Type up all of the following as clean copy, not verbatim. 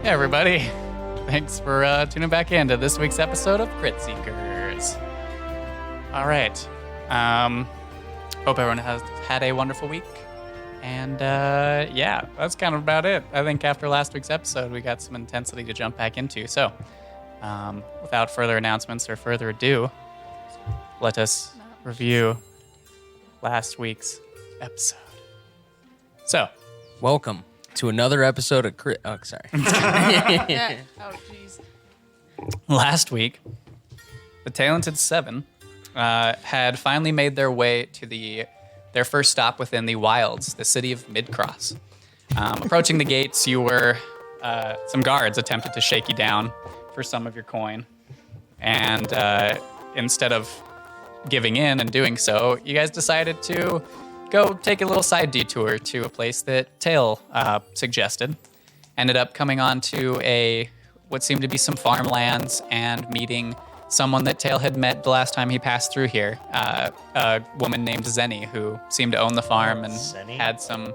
Hey everybody, thanks for tuning back in to this week's episode of Crit Seekers. All right, hope everyone has had a wonderful week, and yeah, that's kind of about it. I think after last week's episode, we got some intensity to jump back into, so without further announcements or further ado, let us review last week's episode. So, welcome to another episode of Crit. Oh, sorry. Yeah. Oh, jeez. Last week, the Talented Seven had finally made their way to their first stop within the wilds, the city of Midcross. Approaching the gates, you were some guards attempted to shake you down for some of your coin, and instead of giving in and doing so, you guys decided to go take a little side detour to a place that Tail suggested. Ended up coming on to what seemed to be some farmlands and meeting someone that Tail had met the last time he passed through here, a woman named Zenny, who seemed to own the farm and Zenny? had some,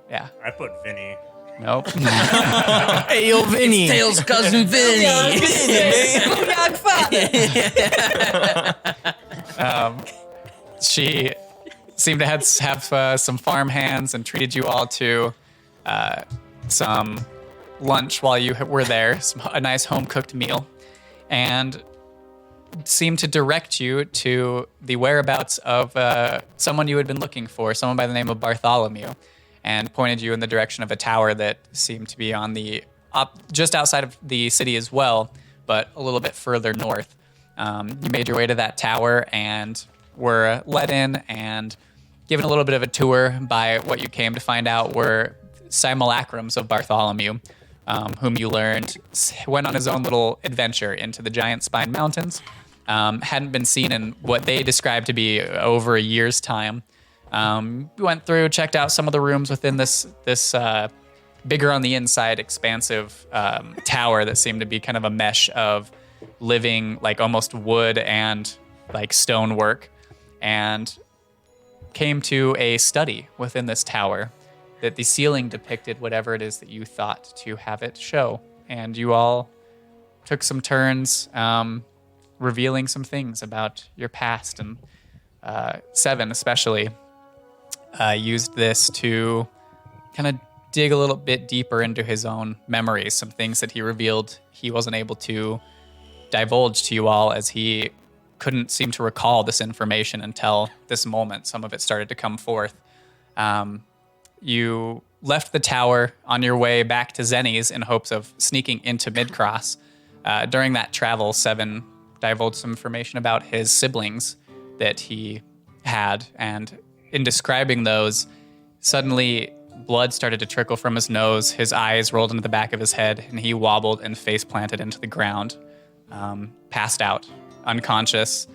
yeah. I put Vinny. Nope. Hey, yo, Vinny. Tails' cousin Vinny. She seemed to have some farm hands and treated you all to some lunch while you were there, a nice home-cooked meal, and seemed to direct you to the whereabouts of someone you had been looking for, someone by the name of Bartholomew, and pointed you in the direction of a tower that seemed to be on just outside of the city as well, but a little bit further north. You made your way to that tower and were let in and given a little bit of a tour by what you came to find out were simulacrums of Bartholomew, whom you learned went on his own little adventure into the Giant Spine Mountains. Hadn't been seen in what they described to be over a year's time. We went through, checked out some of the rooms within this bigger on the inside, expansive tower that seemed to be kind of a mesh of living, like almost wood and like stonework, and came to a study within this tower that the ceiling depicted whatever it is that you thought to have it show. And you all took some turns revealing some things about your past, and Seven especially used this to kind of dig a little bit deeper into his own memories, some things that he revealed he wasn't able to divulge to you all, as he couldn't seem to recall this information until this moment. Some of it started to come forth. You left the tower on your way back to Zenny's in hopes of sneaking into Midcross. During that travel, Seven divulged some information about his siblings that he had, and in describing those, suddenly blood started to trickle from his nose, his eyes rolled into the back of his head, and he wobbled and face planted into the ground, passed out, unconscious.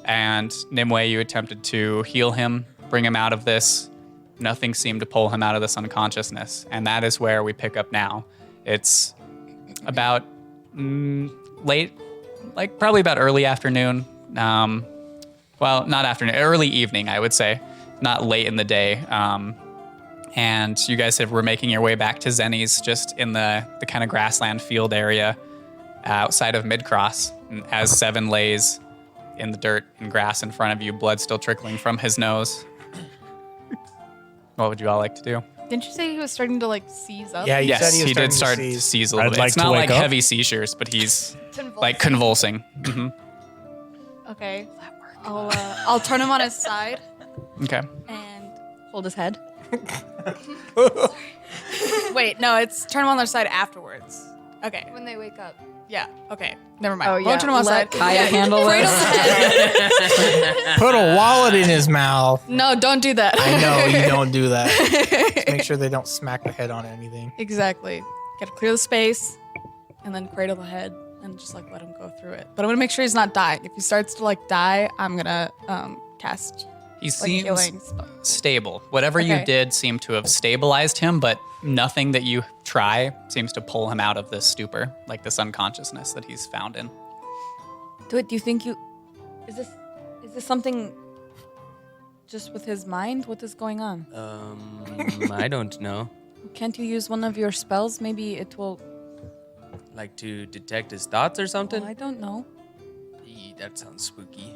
And Nimue, you attempted to heal him, bring him out of this. Nothing seemed to pull him out of this unconsciousness, and that is where we pick up now. It's about late, like probably about early afternoon. Well, not afternoon, early evening, I would say, not late in the day. And you guys were making your way back to Zenny's, just in the kind of grassland field area outside of Midcross. And as Seven lays in the dirt and grass in front of you, blood still trickling from his nose. What would you all like to do? Didn't you say he was starting to like seize up? Yeah, you said Yes, he was he did start starting to to seize a little I'd bit. like It's to not wake like up. heavy seizures, but he's Convulsing. like convulsing. hmm Okay. I'll turn him on his side Okay. and hold his head. Wait, no, it's turn him on their side afterwards. Okay. When they wake up. Yeah. Okay. Never mind. Oh, Won't yeah. turn him on his Let side. Kaya handle Cradle it. Put a wallet in his mouth. No, don't do that. I know you don't do that. Just make sure they don't smack the head on anything. Exactly. Gotta clear the space and then cradle the head and just like let him go through it. But I'm gonna make sure he's not dying. If he starts to like die, I'm gonna cast He like seems healing spell. stable. Whatever you Okay. did seemed to have stabilized him, but nothing that you try seems to pull him out of this stupor, like this unconsciousness that he's found in. Do you think you is this something just with his mind? What is going on? I don't know. Can't you use one of your spells? Maybe it will Like to detect his thoughts or something? Well, I don't know. That sounds spooky.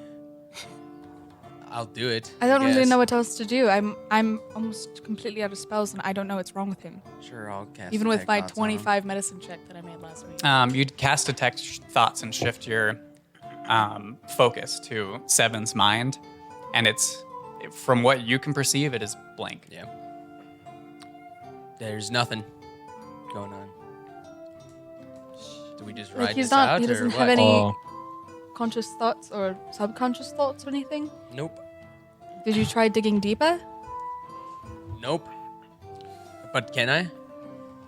I'll do it. I don't really guess. know what else to do. I'm almost completely out of spells, and I don't know what's wrong with him. Sure, I'll cast. Even with detect my thoughts on him. 25 medicine check that I made last week. You'd cast detect thoughts and shift your focus to Seven's mind, and from what you can perceive, it is blank. Yeah. There's nothing going on. Do we just ride Like he's this not. out He or doesn't what? have any Oh, conscious thoughts or subconscious thoughts or anything. Nope. Did you try digging deeper? Nope. But can I?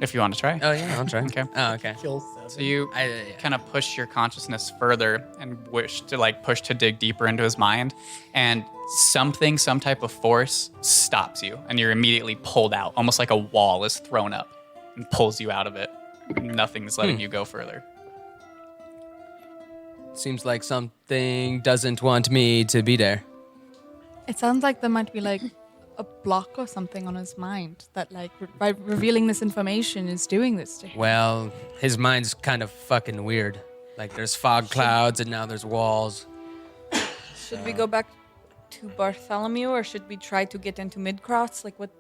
If you want to try. Oh yeah, I'll try. Okay. Oh, okay. Kill 7. So you Yeah. kind of push your consciousness further and wish to push to dig deeper into his mind, and some type of force stops you, and you're immediately pulled out, almost like a wall is thrown up and pulls you out of it. Nothing's letting you go further. Seems like something doesn't want me to be there. It sounds like there might be like a block or something on his mind that by revealing this information is doing this to him. Well, his mind's kind of fucking weird. Like there's fog clouds and now there's walls. Should we go back to Bartholomew or should we try to get into Midcross? Like what?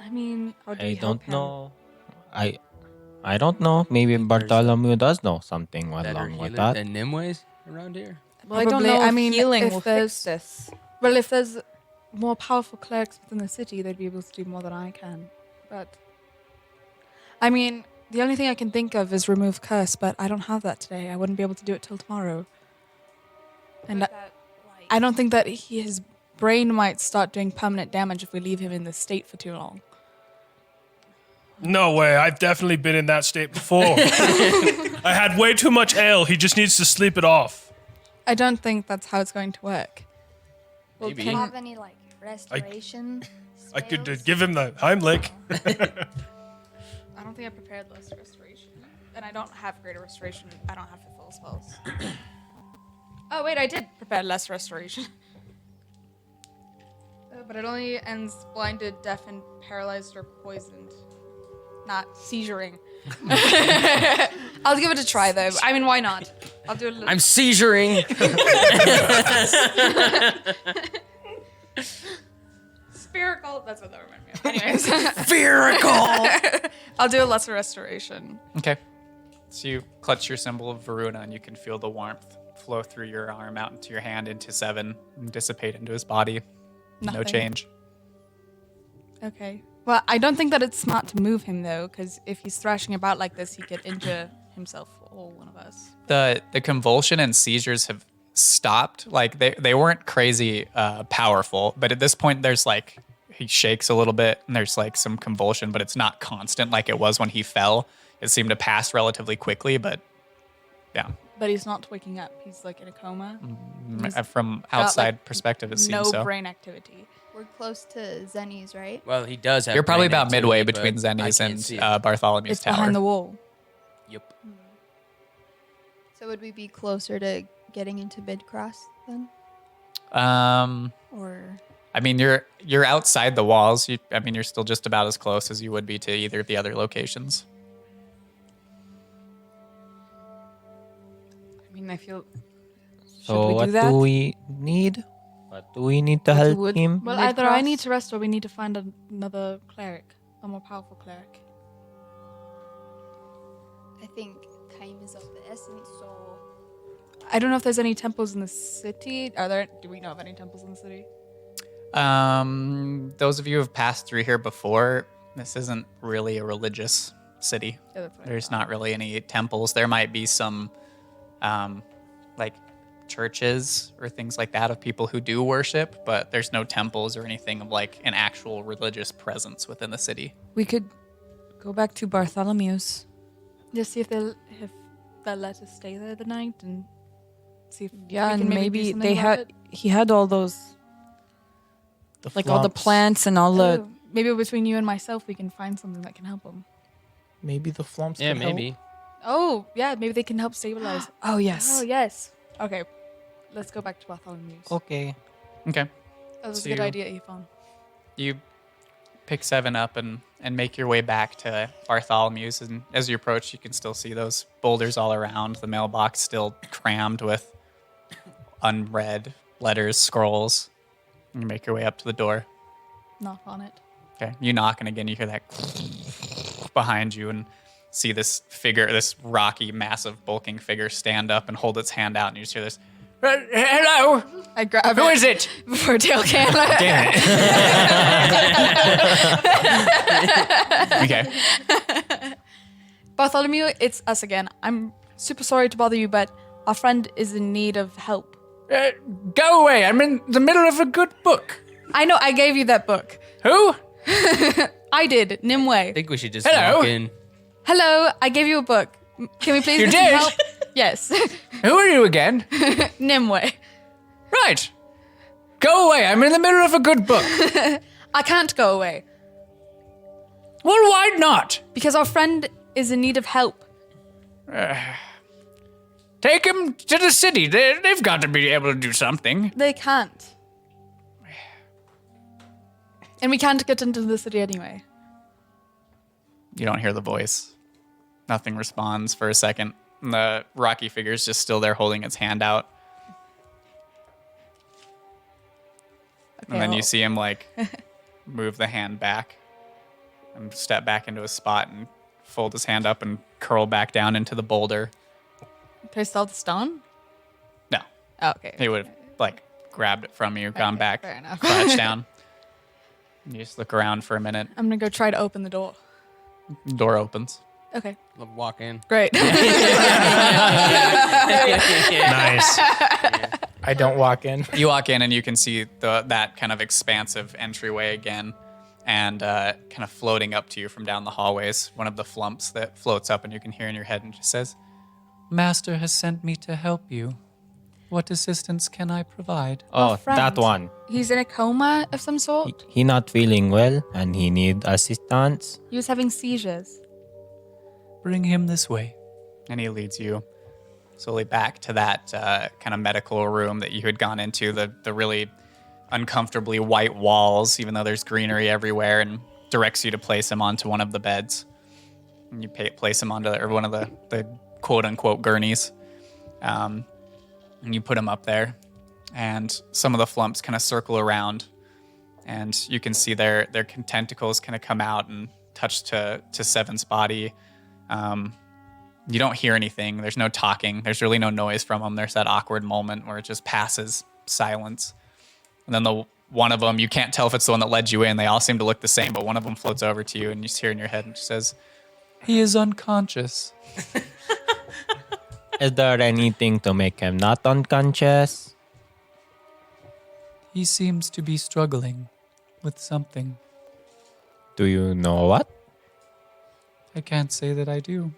I mean, How do I we help don't him? know. I don't know. Maybe Bartholomew does know something Better along with healer that. than Nimways around here. Well, I don't Probably. know I if mean, healing if will there's- fix this. well, if there's more powerful clerics within the city, they'd be able to do more than I can. But I mean, the only thing I can think of is remove curse, but I don't have that today. I wouldn't be able to do it till tomorrow. And I don't think that his brain might start doing permanent damage if we leave him in this state for too long. No way. I've definitely been in that state before. I had way too much ale. He just needs to sleep it off. I don't think that's how it's going to work. Well, Maybe. Do you can- have any like restoration? I could spells? give him the Heimlich. I don't think I prepared less restoration. And I don't have greater restoration. I don't have fulfill spells. Oh, wait, I did prepare less restoration. But it only ends blinded, deafened, paralyzed, or poisoned. Not seizuring. I'll give it a try, though. I mean, why not? I'll do a little. I'm seizuring. Spherical. That's what that reminded me of. Anyways. Spherical. I'll do a lesser restoration. Okay. So you clutch your symbol of Varuna, and you can feel the warmth flow through your arm out into your hand into Seven and dissipate into his body. No Nothing. change. Okay. Well, I don't think that it's smart to move him, though, because if he's thrashing about like this, he could injure himself or one of us. The convulsion and seizures have stopped. Like they weren't crazy powerful, but at this point there's he shakes a little bit and there's some convulsion, but it's not constant like it was when he fell. It seemed to pass relatively quickly, but yeah. But he's not waking up. He's in a coma. He's From got, outside perspective, it no seems so. brain activity. We're close to Zenny's, right? Well, he does have. You're probably brain about midway activity, between but I Zenny's can't see it. and Bartholomew's It's tower. behind the wall. Yep. So would we be closer to getting into Midcross then? Or I mean, you're outside the walls. You're still just about as close as you would be to either of the other locations. I mean, I feel. Should So we what do that? do we need? What do we need to What help would- him? Well, either I Midcross? need to rest or we need to find another cleric, a more powerful cleric. I think time is of the essence, so I don't know if there's any temples in the city. Do we know of any temples in the city? Those of you who have passed through here before, this isn't really a religious city. Yeah, that's what I There's thought. not really any temples. There might be some, churches or things like that of people who do worship, but there's no temples or anything of an actual religious presence within the city. We could go back to Bartholomew's. Just see if they'll let us stay there the night and see if Yeah, we and can maybe do maybe something they about had. it. He had all those, all the flumps. plants and all the. Oh, maybe between you and myself, we can find something that can help them. Maybe the flumps. Yeah, could help. maybe. Oh, yeah, maybe they can help stabilize. Oh yes. Oh, yes. Okay, let's go back to Bartholomew's. Okay. Okay. That was So a good you- idea, Yvonne. You pick Seven up and make your way back to Bartholomew's. And as you approach, you can still see those boulders all around. The mailbox still crammed with unread letters, scrolls. And you make your way up to the door. Knock on it. Okay, you knock, and again you hear that behind you, and see this figure, this rocky, massive, bulking figure, stand up and hold its hand out, and you just hear this. Hello. I grab Who it is it? before Dale can. Damn it. Okay. Bartholomew, it's us again. I'm super sorry to bother you, but our friend is in need of help. Go away. I'm in the middle of a good book. I know, I gave you that book. Who? I did, Nimue. I think we should just Hello? walk in. Hello, I gave you a book. Can we please You get some did? help? Yes. Who are you again? Nimue. Right. Go away. I'm in the middle of a good book. I can't go away Well, why not? because our friend is in need of help. Take him to the city. They've got to be able to do something. They can't. And we can't get into the city anyway. You don't hear the voice. Nothing responds for a second. And the rocky figure's just still there holding its hand out. And then you see him like move the hand back and step back into his spot and fold his hand up and curl back down into the boulder. Can I still the stone? No, Oh, okay. he would have like grabbed it from you, gone Okay, back, fair enough. crouched down. You just look around for a minute. I'm gonna go try to open the door. Door opens. Okay, Walk in. great. Nice. I don't walk in. You walk in and you can see that kind of expansive entryway again, and kind of floating up to you from down the hallways, one of the flumps that floats up and you can hear in your head and just says, "Master has sent me to help you. What assistance can I provide?" Oh, friend. that one. He's in a coma of some sort. He not feeling well and he need assistance. He was having seizures. Bring him this way. And he leads you slowly back to that kind of medical room that you had gone into, the really uncomfortably white walls, even though there's greenery everywhere, and directs you to place him onto one of the beds. And you place him onto one of the quote-unquote gurneys. And you put him up there. And some of the flumps kind of circle around. And you can see their tentacles kind of come out and touch to Seven's body. You don't hear anything. There's no talking. There's really no noise from them. There's that awkward moment where it just passes, silence. And then one of them, you can't tell if it's the one that led you in. They all seem to look the same, but one of them floats over to you and you just hear in your head and she says, "He is unconscious." Is there anything to make him not unconscious? He seems to be struggling with something. Do you know what? I can't say that I do.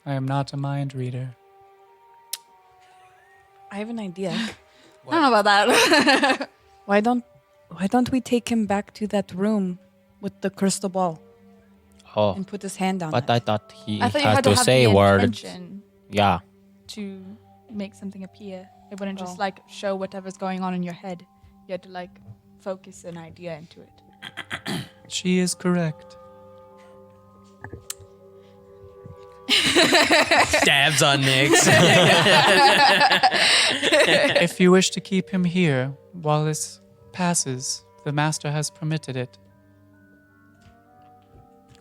I am not a mind reader. I have an idea. I don't know about that. Why don't we take him back to that room with the crystal ball Oh, and put his hand on but it? I thought he I thought you had had to have say the words. intention Yeah. to make something appear. It wouldn't just Oh. like show whatever's going on in your head. You had to like focus an idea into it. She is correct. Stabs on Nix. If you wish to keep him here while this passes, the master has permitted it.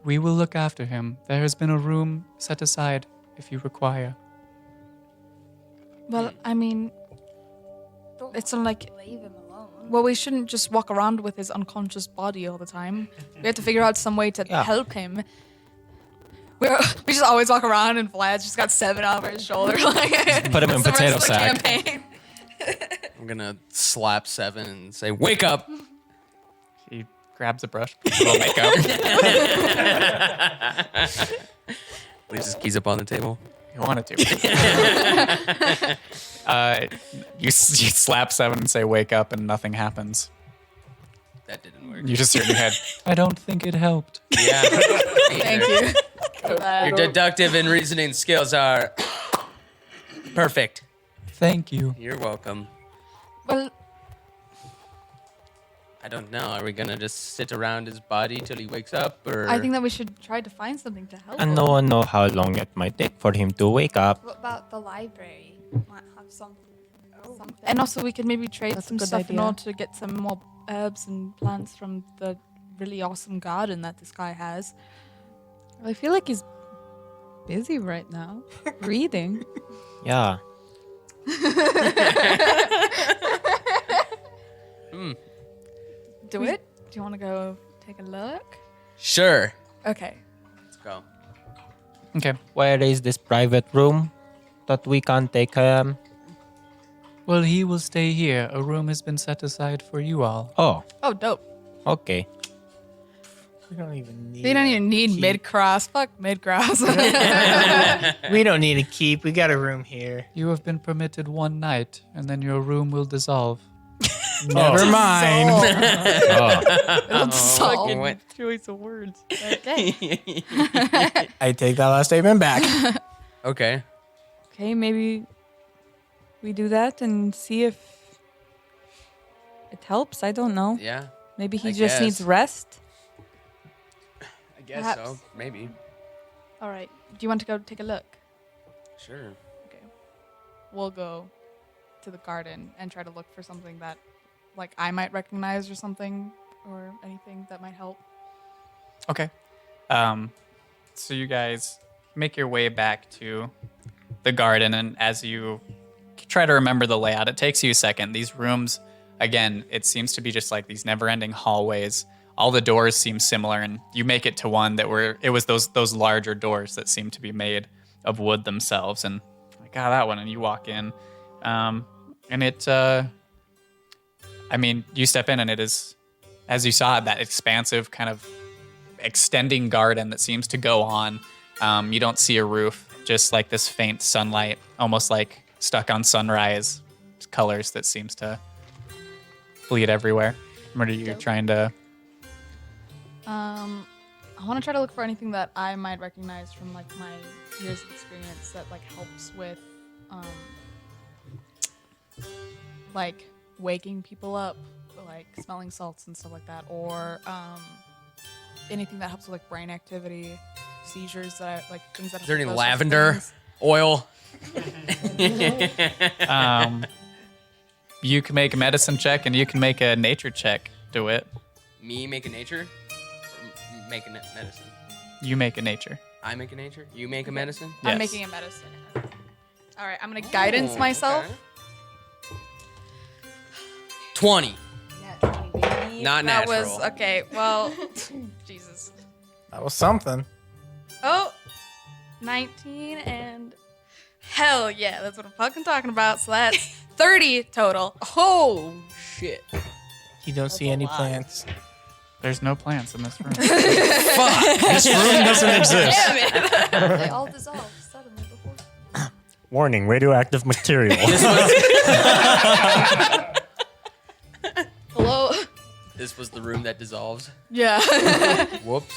We will look after him. There has been a room set aside if you require. Well, I mean, it's not like. Leave him alone. Well, we shouldn't just walk around with his unconscious body all the time. We have to figure out some way to Yeah. help him. We just always walk around and Vlad's just got 7 over his shoulder. Like, Put him in it's the rest potato of the sack. campaign. I'm gonna slap Seven and say, "Wake up!" He grabs a brush, puts a little makeup. Leaves his keys up on the table. You wanted to. You slap Seven and say, "Wake up," and nothing happens. That didn't work. You just hear in your head, "I don't think it helped." Yeah. Thank you. Your deductive and reasoning skills are perfect. Thank you. You're welcome. Well, I don't know. Are we gonna just sit around his body till he wakes up, or I think that we should try to find something to help. And him. no one know how long it might take for him to wake up. What about the library? Might have something. And also, we could maybe trade That's a some good stuff in idea. order to get some more herbs and plants from the really awesome garden that this guy has. I feel like he's busy right now, reading. Yeah. Do it? Do you want to go take a look? sure? Okay. Let's go. Okay. Where is this private room that we can take him? Well, he will stay here. A room has been set aside for you all. Oh, Oh, dope. okay. We don't even need. They don't even need keep. Midcross. Fuck Midcross. We don't need a keep. We got a room here. You have been permitted one night, and then your room will dissolve. Never mind. Oh, It'll dissolve. fucking what? Choice of words. Okay. I take that last statement back. Okay. Okay, maybe we do that and see if it helps. I don't know. Yeah. Maybe he I just needs guess. rest. I guess Perhaps. so. Maybe. All right. Do you want to go take a look? Sure. Okay. We'll go to the garden and try to look for something that, like, I might recognize or something, or anything that might help. Okay. So you guys make your way back to the garden, and as you try to remember the layout, it takes you a second. These rooms, again, it seems to be just like these never-ending hallways. All the doors seem similar, and you make it to one that it was those larger doors that seem to be made of wood themselves. And I got that one, and you walk in, and it. I mean, you step in, and it is, as you saw, that expansive kind of extending garden that seems to go on. You don't see a roof, just like this faint sunlight, almost like stuck on sunrise colors that seems to bleed everywhere. What are you Dope. trying to? I want to try to look for anything that I might recognize from, like, my years of experience that, like, helps with, like, waking people up, like smelling salts and stuff like that, or anything that helps with, like, brain activity, seizures, that I, like, things that. Is there help any with those sorts of lavender? things. Oil. You can make a medicine check, and you can make a nature check. Do it. Me make a nature? Or make a medicine? You make a nature. I make a nature? You make a medicine? I'm Yes. making a medicine. All right, I'm gonna guidance Oh, myself. okay. 20. Yeah, 20, baby. Not That natural. was okay. Well, Jesus. That was something. Oh, 19 and hell yeah, that's what I'm fucking talking about. So that's 30 total. Oh, shit. You don't see any plants. There's no plants in this room. This room doesn't exist. They all dissolved suddenly before. Warning, radioactive material. Hello. This was the room that dissolved. Yeah. Whoops.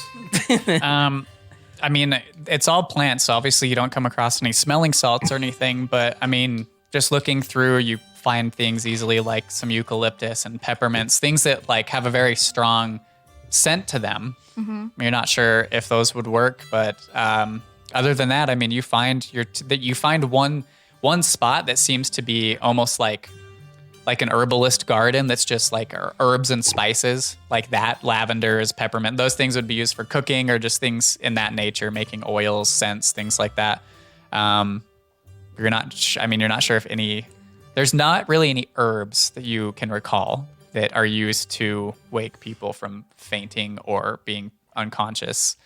I mean, it's all plants, so obviously you don't come across any smelling salts or anything, but I mean, just looking through, you find things easily like some eucalyptus and peppermints, things that like have a very strong scent to them. You're not sure if those would work, but other than that, I mean, you find one spot that seems to be almost like an herbalist garden that's just like herbs and spices like that, lavenders, peppermint. Those things would be used for cooking or just things in that nature, making oils, scents, things like that. You're not sure if there's not really any herbs that you can recall that are used to wake people from fainting or being unconscious.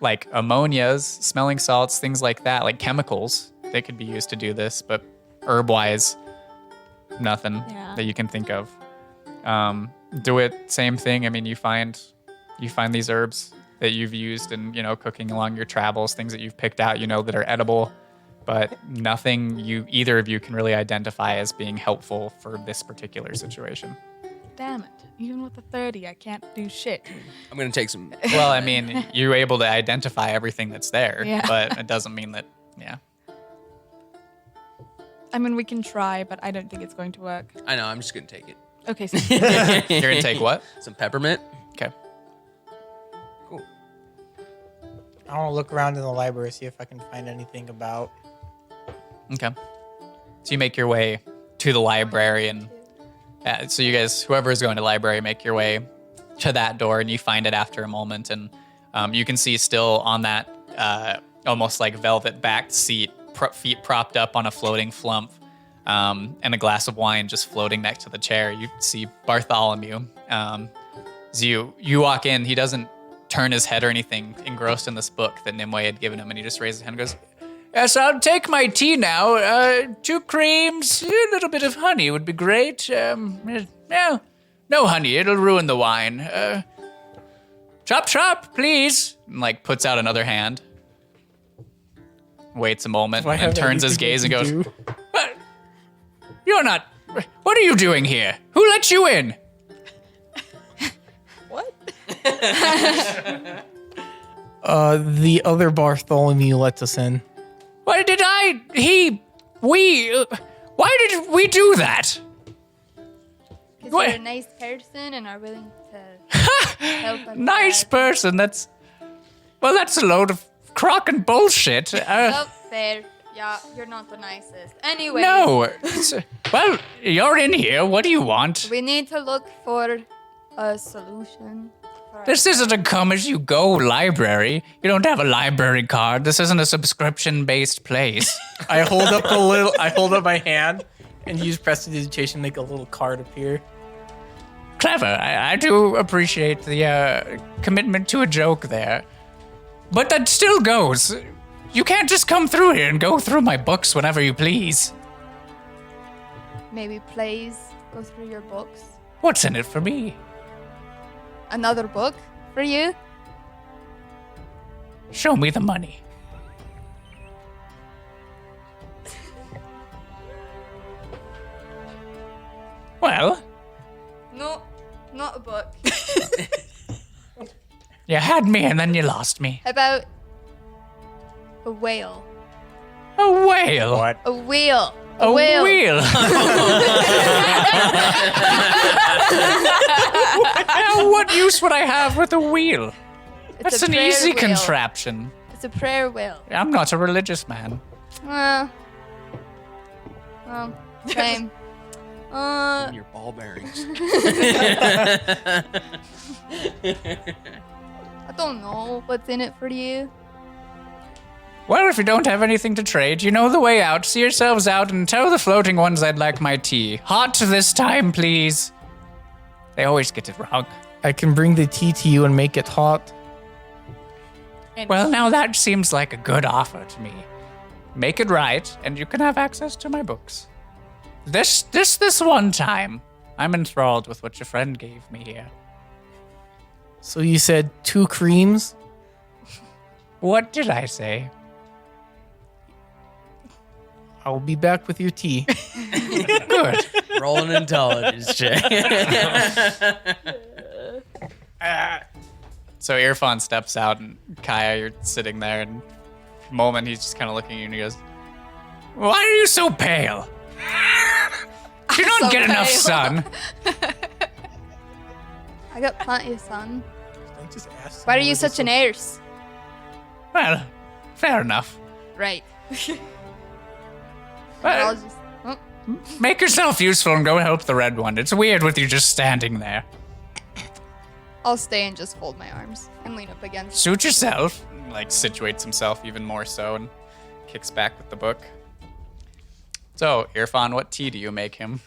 Like ammonias, smelling salts, things like that, like chemicals that could be used to do this, but herb-wise, nothing that you can think of. Do it, same thing. I mean, you find these herbs that you've used in, cooking along your travels, things that you've picked out, that are edible, but nothing either of you can really identify as being helpful for this particular situation. Damn it. Even with the 30, I can't do shit. I'm going to take some. Well, I mean, you're able to identify everything that's there, Yeah. but it doesn't mean that, I mean, we can try, but I don't think it's going to work. I know, I'm just going to take it. Okay, so You're gonna take what? Some peppermint. Okay. I want to look around in the library, see if I can find anything about. Okay. So you make your way to the library, and so you guys, whoever is going to the library, make your way to that door, and you find it after a moment, and you can see still on that almost like velvet-backed seat, feet propped up on a floating flump, and a glass of wine just floating next to the chair. You see Bartholomew. As you walk in, he doesn't turn his head or anything, engrossed in this book that Nimue had given him, and he just raises his hand and goes, "Yes, I'll take my tea now. 2 creams, a little bit of honey would be great. No honey, it'll ruin the wine. Chop, please." And like puts out another hand. Waits a moment Do I and have turns his anything gaze and to goes, do? "What? You're not. What are you doing here? Who let you in?" The other Bartholomew lets us in. Why did why did we do that? Because What? you're a nice person and are willing to help us. Nice person. That's a load of crock and bullshit. Well, fair. Yeah, you're not the nicest. Anyway. No. Well, you're in here. What do you want? We need to look for a solution. for This isn't a come-as-you-go library. You don't have a library card. This isn't a subscription-based place. I hold up my hand and use prestidigitation to make a little card appear. Clever. I do appreciate the commitment to a joke there. But that still goes. You can't just come through here and go through my books whenever you please. Maybe plays, go through your books. What's in it for me? Another book for you? Show me the money. Well, No, not a book. you had me and then you lost me. How about a whale? A whale. What? A whale. A whale. wheel. What use would I have with a wheel? It's That's a an prayer easy whale. contraption. It's a prayer whale. I'm not a religious man. Well, same. Your ball bearings. I don't know what's in it for you. Well, if you don't have anything to trade, you know the way out. See yourselves out and tell the floating ones I'd like my tea. Hot this time, please. They always get it wrong. I can bring the tea to you and make it hot. Well, now that seems like a good offer to me. Make it right, and you can have access to my books. This one time, I'm enthralled with what your friend gave me here. So you said 2 creams? What did I say? I will be back with your tea. Good. Roll an intelligence check. So Irfan steps out, and Kaya, you're sitting there, and for a moment he's just kind of looking at you, and he goes, "Why are you so pale? You don't so get enough pale." sun." I got plenty of sun. Don't just ask Why are someone you with such a- an heiress? Well, fair enough. Right. Well, I'll just. Oh, make yourself useful and go help the red one. It's weird with you just standing there. I'll stay and just fold my arms and lean up against. Suit yourself. Like, situates himself even more so and kicks back with the book. So, Irfan, what tea do you make him?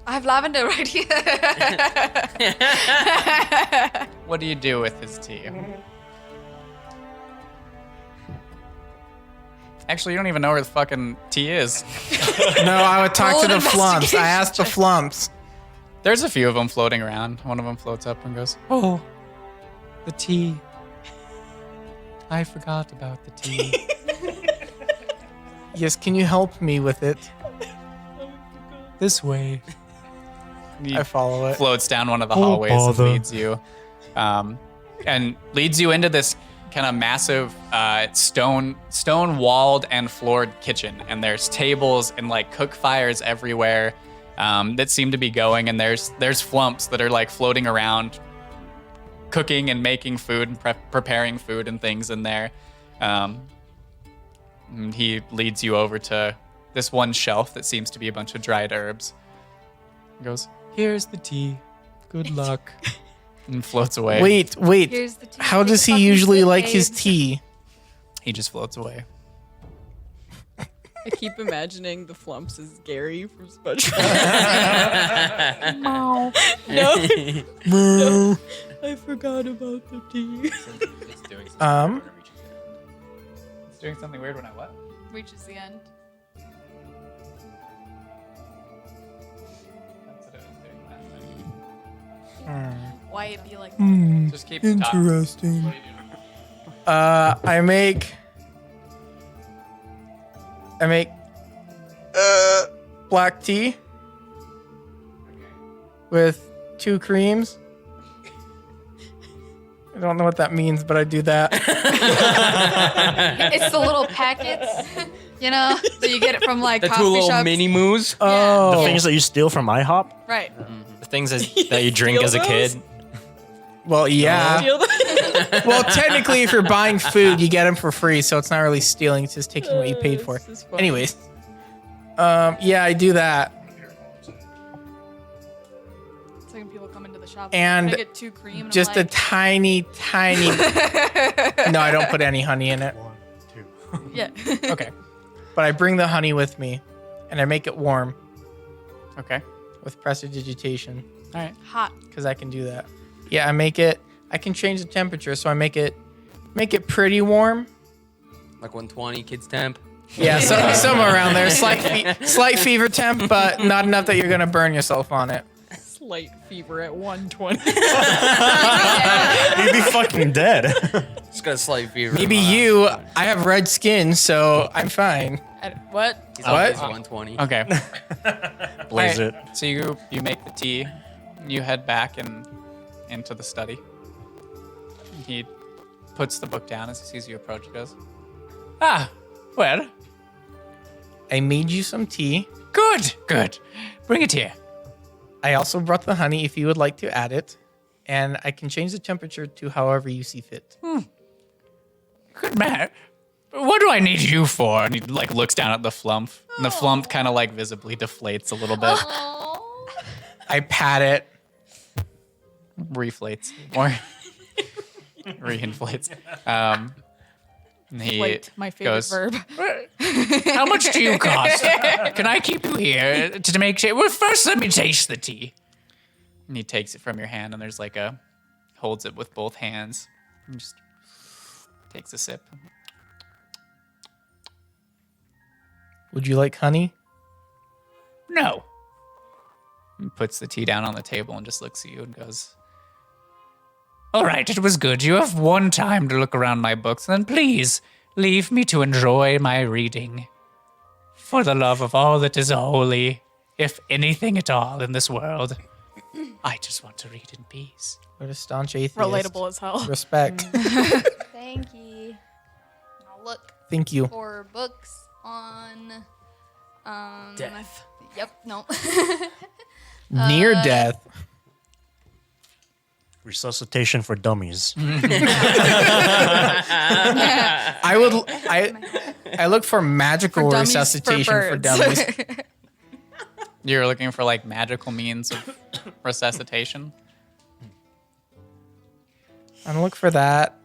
I have lavender right here. What do you do with his tea? Actually, you don't even know where the fucking tea is. No, I would talk to Roll the an flumps. I investigation asked the flumps. There's a few of them floating around. One of them floats up and goes, "Oh, the tea. I forgot about the tea." Yes, can you help me with it? This way. He I follow it. floats down one of the Oh, hallways and bother. leads you, and leads you into this kind of massive stone walled and floored kitchen. And there's tables and like cook fires everywhere. that seem to be going, and there's flumps that are like floating around, cooking and making food and preparing food and things in there. And he leads you over to this one shelf that seems to be a bunch of dried herbs. He goes, "Here's the tea. Good luck." And floats away. Wait. Here's the tea. How Take does a he fucking usually sip, like his babes. tea? He just floats away. I keep imagining the flumps as Gary from SpongeBob. No, I forgot about the tea. It's doing something weird when I what? Reaches the end. That's what it was doing last time. Why it be like Just keep talking. Interesting. What are you doing? I make black tea with 2 creams. I don't know what that means, but I do that. it's the little packets, you know? So you get it from like The 2 coffee little shops. mini moos. The Oh, things that you steal from IHOP. Right. The things that you drink as a kid. well, yeah. Feel that? Well, technically, if you're buying food, you get them for free, so it's not really stealing. It's just taking what you paid for. This is fun. Anyways, yeah, I do that. It's like when people come into the shop And I get 2 cream. And Just I'm a like, tiny. No, I don't put any honey in it. 1, 2. yeah. Okay, but I bring the honey with me, and I make it warm Okay. with prestidigitation All right. Hot. because I can do that. Yeah, I make it. I can change the temperature, so I make it pretty warm. Like 120 kids temp. Yeah, somewhere around there. Slight fever temp, but not enough that you're gonna burn yourself on it. Slight fever at 120. You'd be fucking dead. Just got a slight fever. Maybe you. I have red skin, so I'm fine. What? He's What? always 120. Okay. Blaze Alright, it. So you make the tea, you head back and into the study. He puts the book down as he sees you approach. He goes, "Ah, well, I made you some tea. good. Bring it here." I also brought the honey if you would like to add it, and I can change the temperature to however you see fit. Good man. What do I need you for? And he like looks down at the flump, and the flump kind of like visibly deflates a little bit, I pat it. reflates, or reinflates. And he Wait, my favorite goes, verb. "How much do you cost? Can I keep you here to make sure? Well, first let me taste the tea." And he takes it from your hand, and there's like holds it with both hands, and just takes a sip. Would you like honey? No. And puts the tea down on the table and just looks at you and goes, "All right, it was good. You have one time to look around my books, and then please leave me to enjoy my reading. For the love of all that is holy, if anything at all in this world, I just want to read in peace." What a staunch atheist. Relatable as hell. Respect. Thank you. I'll look Thank you. for books on Death. Yep, no. Near death. Resuscitation for dummies. I look for magical Dummies for resuscitation for birds. dummies. You're looking for like magical means of resuscitation. I look for that,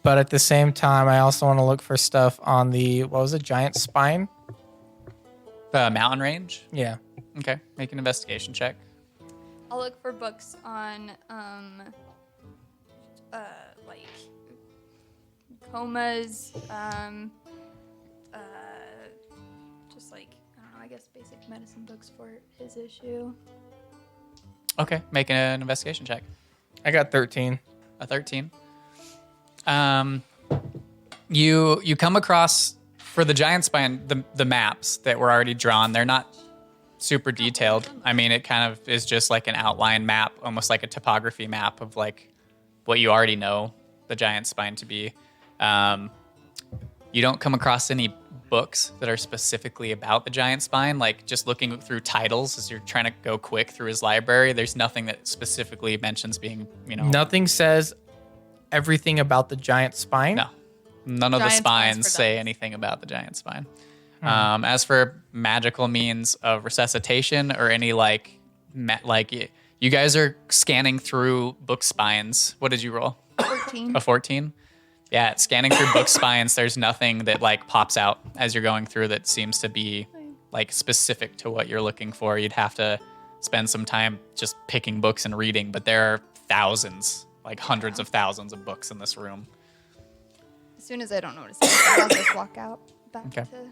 but at the same time, I also want to look for stuff on the giant spine. The mountain range. Yeah. Okay, make an investigation check. I'll look for books on like comas, just like I don't know, I guess basic medicine books for his issue. Okay, make an investigation check. I got 13. A 13. You come across for the giant spine the maps that were already drawn. They're not super detailed. I mean, it kind of is just like an outline map, almost like a topography map of like what you already know the giant spine to be. You don't come across any books that are specifically about the giant spine. Like just looking through titles as you're trying to go quick through his library, there's nothing that specifically mentions being, Nothing says everything about the giant spine. No. None of the Giant spines spines for say dummies. anything about the giant spine. As for magical means of resuscitation or any you guys are scanning through book spines. What did you roll? 14. A 14? Yeah, scanning through book spines, there's nothing that like pops out as you're going through that seems to be like specific to what you're looking for. You'd have to spend some time just picking books and reading, but there are thousands, like hundreds of thousands of books in this room. As soon as I don't notice anything, I'll just walk out back Okay. to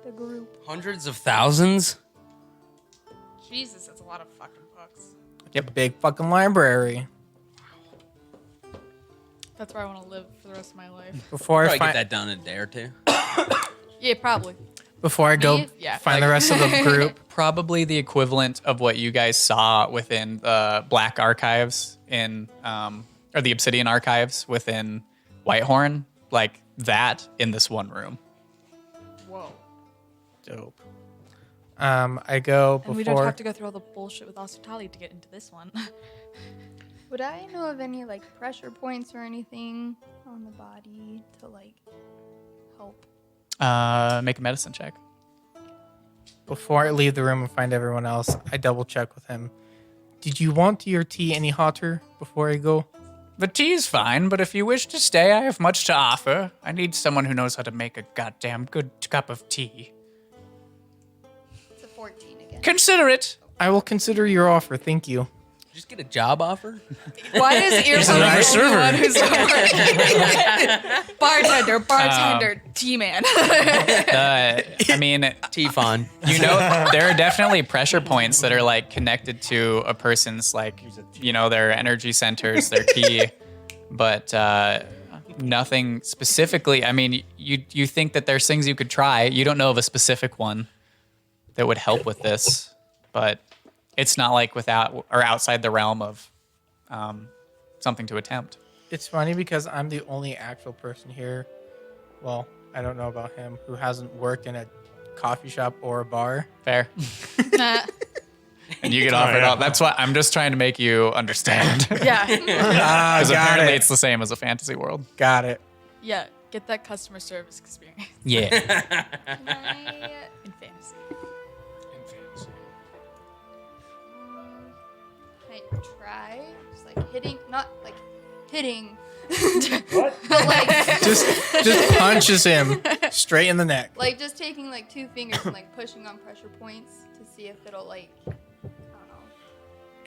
the group. Hundreds of thousands? Jesus, that's a lot of fucking books. Yep. Big fucking library. That's where I want to live for the rest of my life. Before I Probably get find that done in a day or two. Yeah, probably. before I go Me? Yeah. find the rest of the group. Probably the equivalent of what you guys saw within the Black Archives or the Obsidian Archives within Whitehorn, like that in this one room. Whoa. Dope. I go And we don't before. have to go through all the bullshit with hospitality to get into this one. Would I know of any like pressure points or anything on the body to like help? Make a medicine check. Before I leave the room and find everyone else, I double check with him. Did you want your tea any hotter before I go? The tea's fine, but if you wish to stay, I have much to offer. I need someone who knows how to make a goddamn good cup of tea. It's a 14 again. Consider it. I will consider your offer. Thank you. Just get a job offer? Why is He's a nice earphone server. bartender, tea man? I mean, Tifon. there are definitely pressure points that are like connected to a person's like, their energy centers, their key, but nothing specifically. I mean, you think that there's things you could try. You don't know of a specific one that would help with this, but it's not like without or outside the realm of something to attempt. It's funny because I'm the only actual person here. Well, I don't know about him who hasn't worked in a coffee shop or a bar. Fair. Nah. And you get offered all. That's why I'm just trying to make you understand. Yeah. Because got apparently it. it's the same as a fantasy world. Got it. Yeah. Get that customer service experience Yeah. Can I in fantasy. try just like hitting, not like hitting, but like Just punches him straight in the neck. like just taking like 2 fingers and like pushing on pressure points to see if it'll like, I don't know.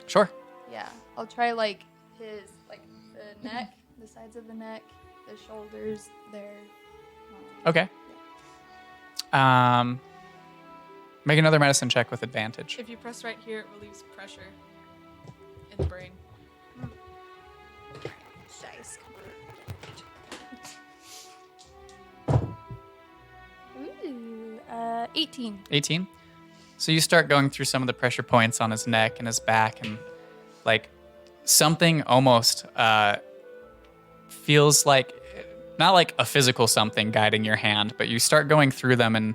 Sure. Yeah, I'll try like his like the neck, the sides of the neck, the shoulders there. Okay. Make another medicine check with advantage. If you press right here, it relieves pressure in the brain. Dice. Ooh, 18. 18. So you start going through some of the pressure points on his neck and his back, and like something almost feels like not like a physical something guiding your hand, but you start going through them and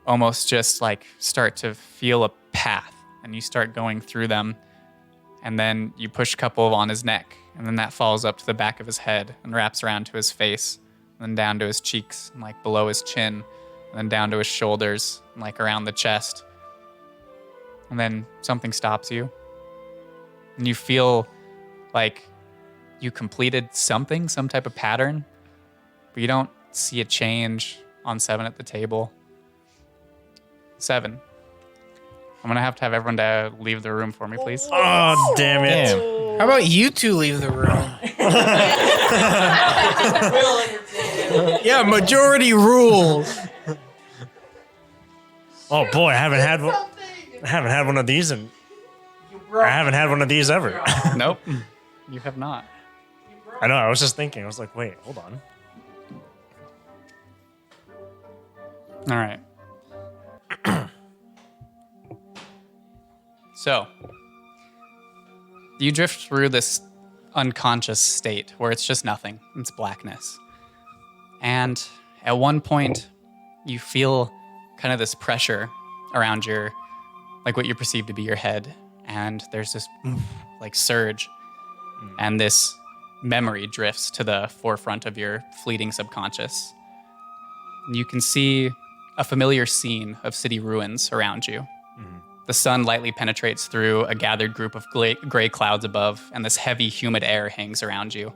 almost just like start to feel a path, and you start going through them, and then you push a couple on his neck, and then that falls up to the back of his head and wraps around to his face, and then down to his cheeks and like below his chin, and then down to his shoulders and like around the chest. And then something stops you, and you feel like you completed something, some type of pattern, but you don't see a change on 7 at the table. 7. I'm gonna have to have everyone to leave the room for me, please. Oh, damn it. Damn. How about you two leave the room? Yeah, majority rules. Oh boy, I haven't had one of these and I haven't had one of these ever. Nope, you have not. I know, I was just thinking. I was like, wait, hold on. All right. So, you drift through this unconscious state where it's just nothing. It's blackness. And At one point, you feel kind of this pressure around like what you perceive to be your head. And there's this like surge. And this memory drifts to the forefront of your fleeting subconscious. You can see a familiar scene of city ruins around you. The sun lightly penetrates through a gathered group of gray clouds above, and this heavy, humid air hangs around you.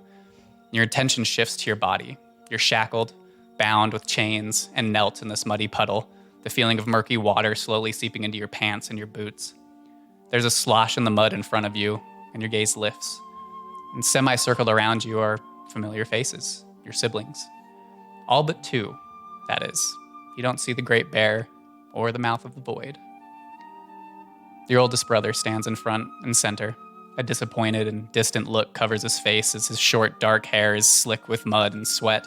Your attention shifts to your body. You're shackled, bound with chains, and knelt in this muddy puddle, the feeling of murky water slowly seeping into your pants and your boots. There's a slosh in the mud in front of you, and your gaze lifts. And semi-circled around you are familiar faces, your siblings. All but two, that is. You don't see the Great Bear or the mouth of the void. Your oldest brother stands in front and center. A disappointed and distant look covers his face as his short, dark hair is slick with mud and sweat.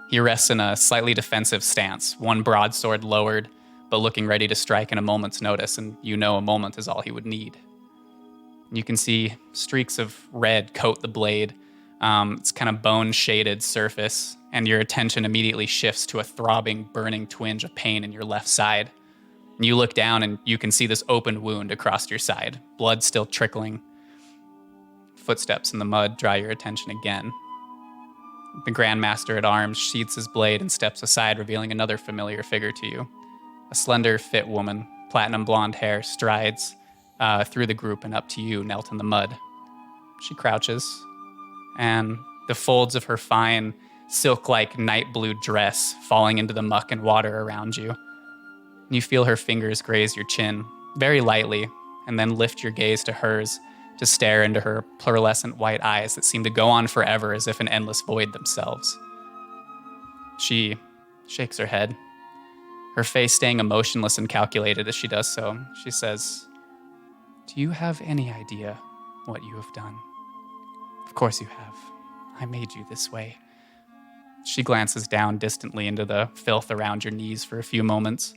He rests in a slightly defensive stance, one broadsword lowered, but looking ready to strike in a moment's notice, and you know a moment is all he would need. You can see streaks of red coat the blade. It's kind of bone-shaded surface, and your attention immediately shifts to a throbbing, burning twinge of pain in your left side. And you look down, and you can see this open wound across your side, blood still trickling. Footsteps in the mud draw your attention again. The Grandmaster at Arms sheathes his blade and steps aside, revealing another familiar figure to you. A slender, fit woman, platinum blonde hair, strides through the group and up to you, knelt in the mud. She crouches, and the folds of her fine, silk-like night blue dress falling into the muck and water around you. You feel her fingers graze your chin, very lightly, and then lift your gaze to hers to stare into her pearlescent white eyes that seem to go on forever as if an endless void themselves. She shakes her head, her face staying emotionless and calculated as she does so. She says, "Do you have any idea what you have done? Of course you have. I made you this way." She glances down distantly into the filth around your knees for a few moments,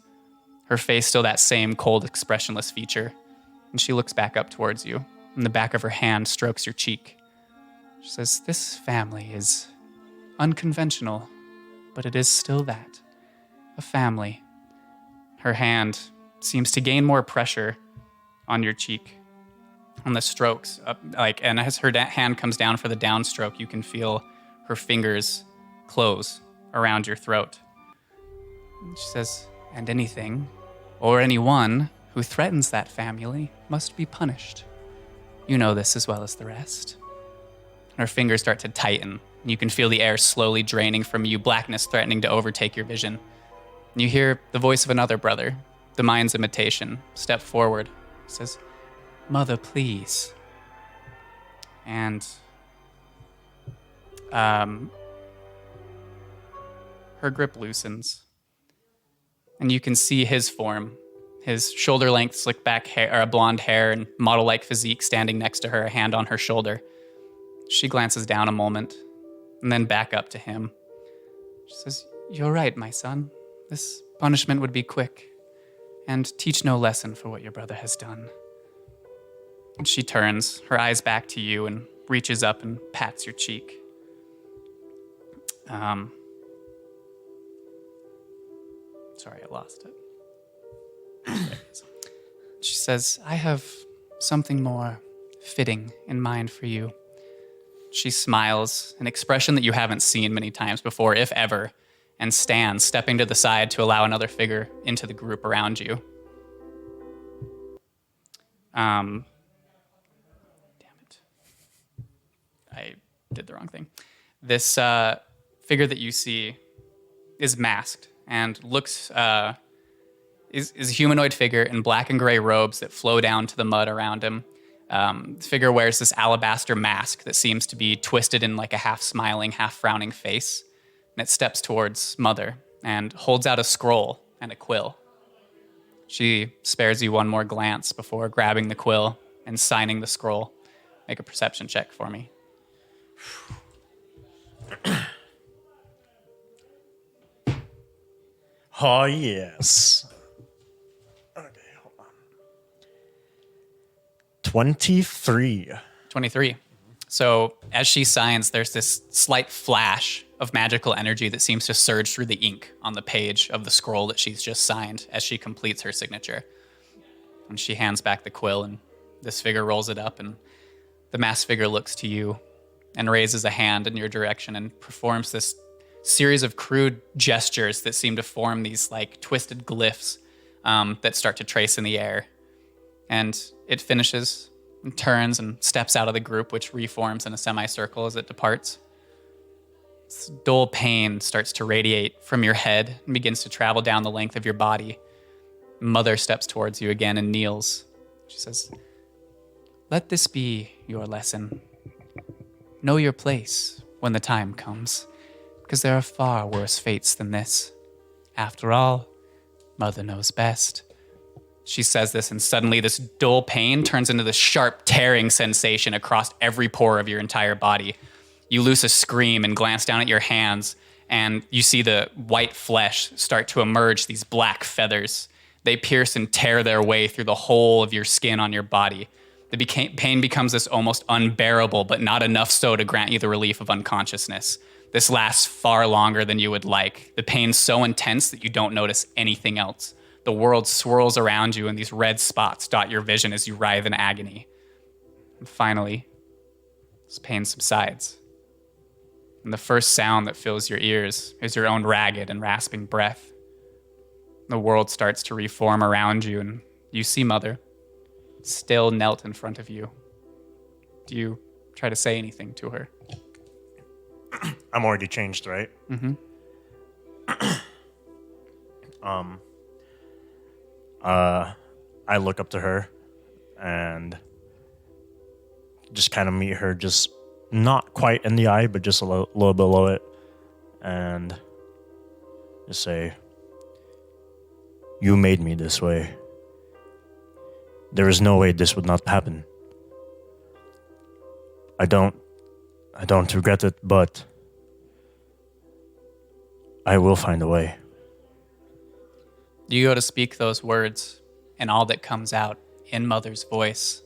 her face still that same cold, expressionless feature, and she looks back up towards you, and the back of her hand strokes your cheek. She says, "This family is unconventional, but it is still that, a family." Her hand seems to gain more pressure on your cheek, on the strokes, and as her hand comes down for the downstroke, you can feel her fingers close around your throat. And she says, "And anything, or anyone who threatens that family must be punished. You know this as well as the rest." Her fingers start to tighten, and you can feel the air slowly draining from you, blackness threatening to overtake your vision. And you hear the voice of another brother, the mind's imitation, step forward. He says, "Mother, please." And her grip loosens, and you can see his form, his shoulder-length slick back hair, or blonde hair and model-like physique standing next to her, a hand on her shoulder. She glances down a moment and then back up to him. She says, "You're right, my son. This punishment would be quick and teach no lesson for what your brother has done." And she turns, her eyes back to you, and reaches up and pats your cheek. Sorry, I lost it. There it is. She says, "I have something more fitting in mind for you." She smiles, an expression that you haven't seen many times before, if ever, and stands, stepping to the side to allow another figure into the group around you. Damn it. I did the wrong thing. This figure that you see is masked and looks is a humanoid figure in black and gray robes that flow down to the mud around him. The figure wears this alabaster mask that seems to be twisted in like a half-smiling, half-frowning face. And it steps towards Mother and holds out a scroll and a quill. She spares you one more glance before grabbing the quill and signing the scroll. Make a perception check for me. Oh, yes. Okay, hold on. 23. 23. So as she signs, there's this slight flash of magical energy that seems to surge through the ink on the page of the scroll that she's just signed as she completes her signature. And she hands back the quill, and this figure rolls it up, and the masked figure looks to you and raises a hand in your direction and performs this series of crude gestures that seem to form these like twisted glyphs that start to trace in the air. And it finishes and turns and steps out of the group, which reforms in a semicircle as it departs. This dull pain starts to radiate from your head and begins to travel down the length of your body. Mother steps towards you again and kneels. She says, "Let this be your lesson. Know your place when the time comes, because there are far worse fates than this. After all, Mother knows best." She says this, and suddenly this dull pain turns into this sharp tearing sensation across every pore of your entire body. You loose a scream and glance down at your hands, and you see the white flesh start to emerge, these black feathers. They pierce and tear their way through the whole of your skin on your body. The pain becomes this almost unbearable, but not enough so to grant you the relief of unconsciousness. This lasts far longer than you would like. The pain's so intense that you don't notice anything else. The world swirls around you, and these red spots dot your vision as you writhe in agony. And finally, this pain subsides. And the first sound that fills your ears is your own ragged and rasping breath. The world starts to reform around you, and you see Mother, still knelt in front of you. Do you try to say anything to her? I'm already changed, right? Mm-hmm. I look up to her and just kind of meet her, just not quite in the eye, but just a little below it, and just say, "You made me this way. There is no way this would not happen. I don't regret it, but I will find a way." You go to speak those words, and all that comes out in Mother's voice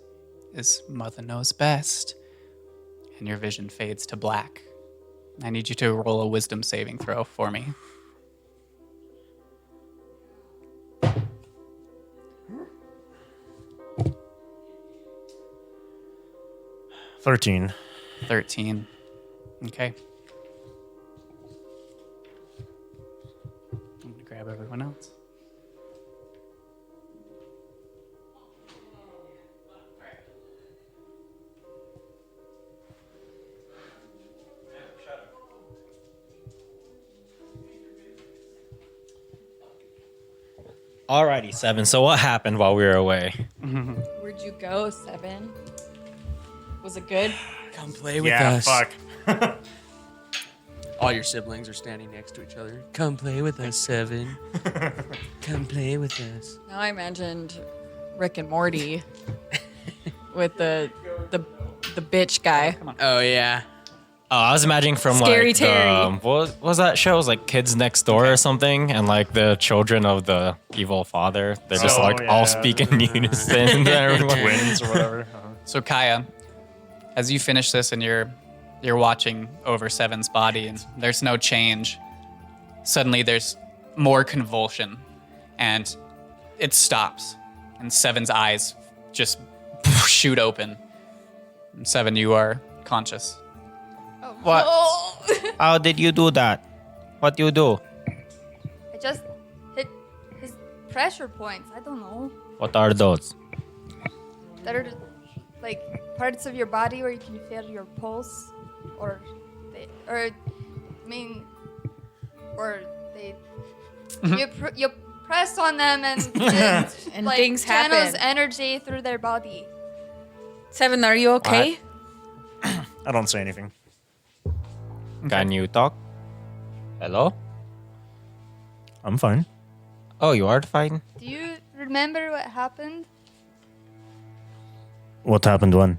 is, "Mother knows best," and your vision fades to black. I need you to roll a wisdom saving throw for me. "13. 13. Okay. I'm going to grab everyone else. Alrighty, Seven. So what happened while we were away? Where'd you go, Seven? Was it good? Come play with Yeah, us. fuck. All your siblings are standing next to each other. Come play with us, Seven. Come play with us. Now I imagined Rick and Morty with the bitch guy. Oh, yeah. Oh, I was imagining from Scary like Terry. what was that show? It was like Kids Next Door or something, and like the children of the evil father. They're just Oh, like yeah. all speak in unison. Twins or whatever. So Kaya, as you finish this and you're watching over Seven's body and there's no change, suddenly there's more convulsion and it stops and Seven's eyes just shoot open. And Seven, you are conscious. What? How did you do that? What you do? I just hit his pressure points. I don't know. What are those? That are like parts of your body where you can feel your pulse, or you press on them and And like things channels happen. energy through their body. Seven, are you okay? I don't say anything. Can you talk? Hello? I'm fine. Oh, you are fine. Do you remember what happened? What happened when?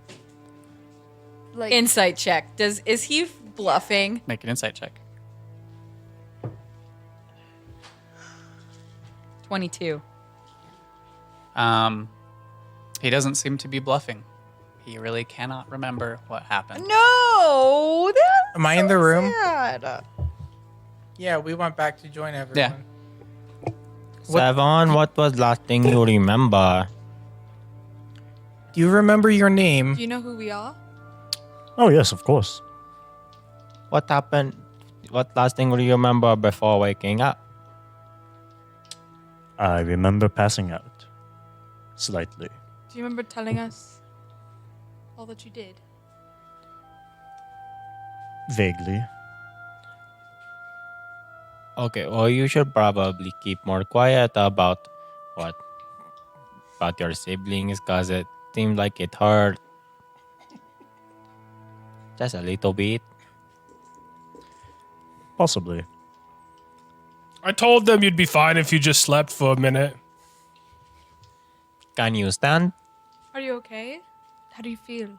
Like Insight check. Is he bluffing? Make an insight check. 22. He doesn't seem to be bluffing. he really cannot remember what happened. No, that's Am I in the room? sad. Yeah, we went back to join everyone. Yeah. Savon, what was last thing you remember? Do you remember your name? Do you know who we are? Oh, yes, of course. What happened? What last thing do you remember before waking up? I remember passing out. Slightly. Do you remember telling us all that you did? Vaguely. Okay, well, you should probably keep more quiet about what? About your siblings, because it seemed like it hurt. Just a little bit. Possibly. I told them you'd be fine if you just slept for a minute. Can you stand? Are you okay? How do you feel?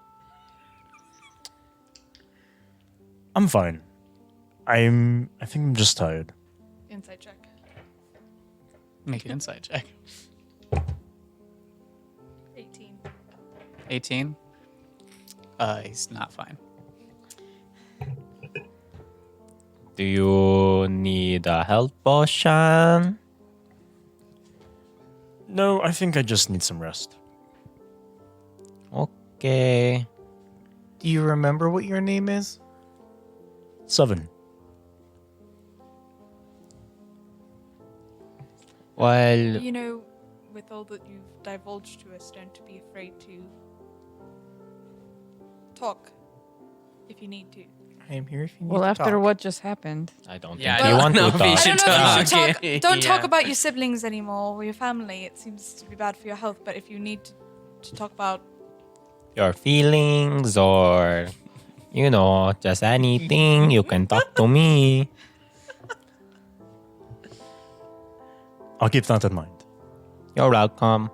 I'm fine. I think I'm just tired. Insight check. Make an insight check. 18. 18. He's not fine. Do you need a health potion? No, I think I just need some rest. Okay. Do you remember what your name is? 7. Well, You know, with all that you've divulged to us, don't be afraid to talk if you need to. I am here if you need Well, to after talk. what just happened. I don't Yeah, think I you don't want know to if he talk. should I don't know if you should talk. talk. Don't talk Yeah. about your siblings anymore or your family. It seems to be bad for your health. But if you need to talk about, Your feelings or, just anything, you can talk to me. I'll keep that in mind. You're welcome.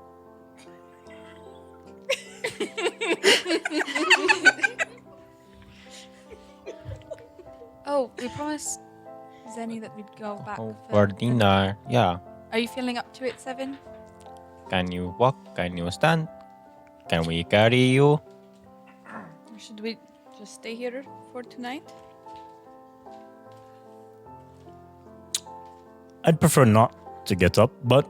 oh, we promised Zenny that we'd go back For dinner, yeah. Are you feeling up to it, Seven? Can you walk? Can you stand? Can we carry you? Or should we just stay here for tonight? I'd prefer not to get up, but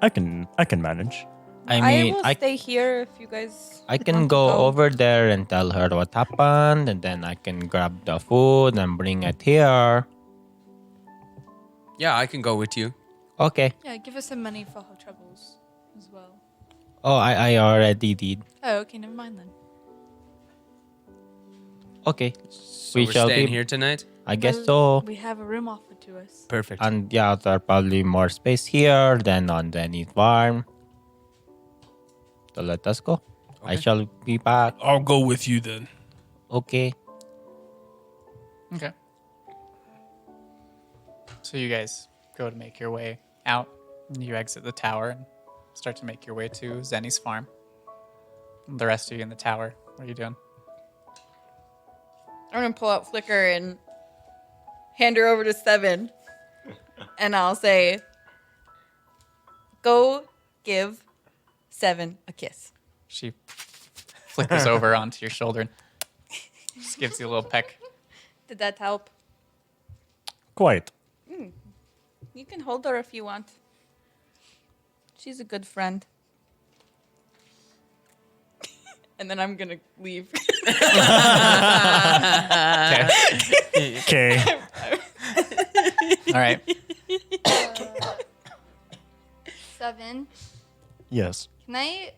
I can manage. I mean, will stay here if you guys. I can want to go over there and tell her what happened, and then I can grab the food and bring it here. Yeah, I can go with you. Okay. Yeah, give us some money for her troubles as well. Oh, I already did. Oh, okay, never mind then. Okay. So We we're shall staying be- here tonight? I guess Well, so. We have a room offered to us. Perfect. And yeah, there's probably more space here than on Denny's farm. So let us go. I Okay. shall be back. I'll go with you then. Okay. Okay. So you guys go to make your way out. And you exit the tower and start to make your way to Zenny's farm. The rest of you in the tower, what are you doing? I'm gonna pull out Flicker and hand her over to Seven, and I'll say, "Go give Seven a kiss." She flickers over onto your shoulder and just gives you a little peck. Did that help? Quite. You can hold her if you want. She's a good friend. And then I'm gonna leave. Okay. Okay. All right. 7. Yes. Can I,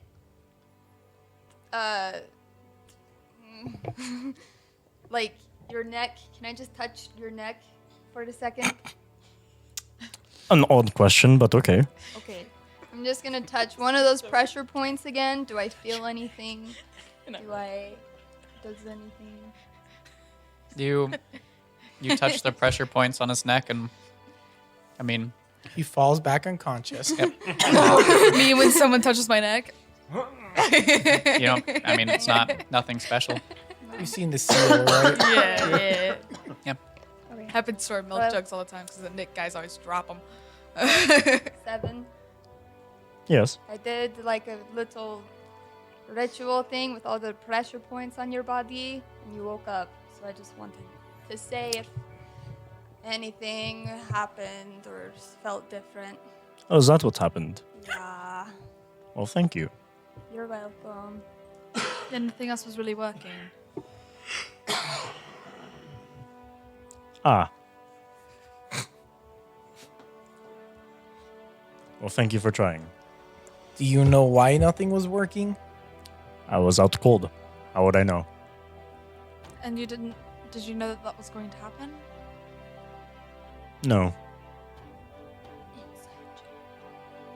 like your neck? Can I just touch your neck for a second? An odd question, but okay. Okay. I'm just gonna touch one of those pressure points again. Do I feel anything? Does anything? You touch the pressure points on his neck, and I mean, He falls back unconscious. Me when someone touches my neck. you know, I mean, it's nothing special. You've seen the seal, right? Yeah. Yep. Okay. Happens to our milk Well- jugs all the time because the Nick guys always drop them. 7. Yes. I did like a little ritual thing with all the pressure points on your body, and you woke up. So I just wanted to say if anything happened or felt different. Oh, is that what happened? Yeah, Well, thank you. you're welcome. And nothing else was really working. Ah. Well, thank you for trying. Do you know why nothing was working? I was out cold. How would I know? And you didn't. Did you know that that was going to happen? No.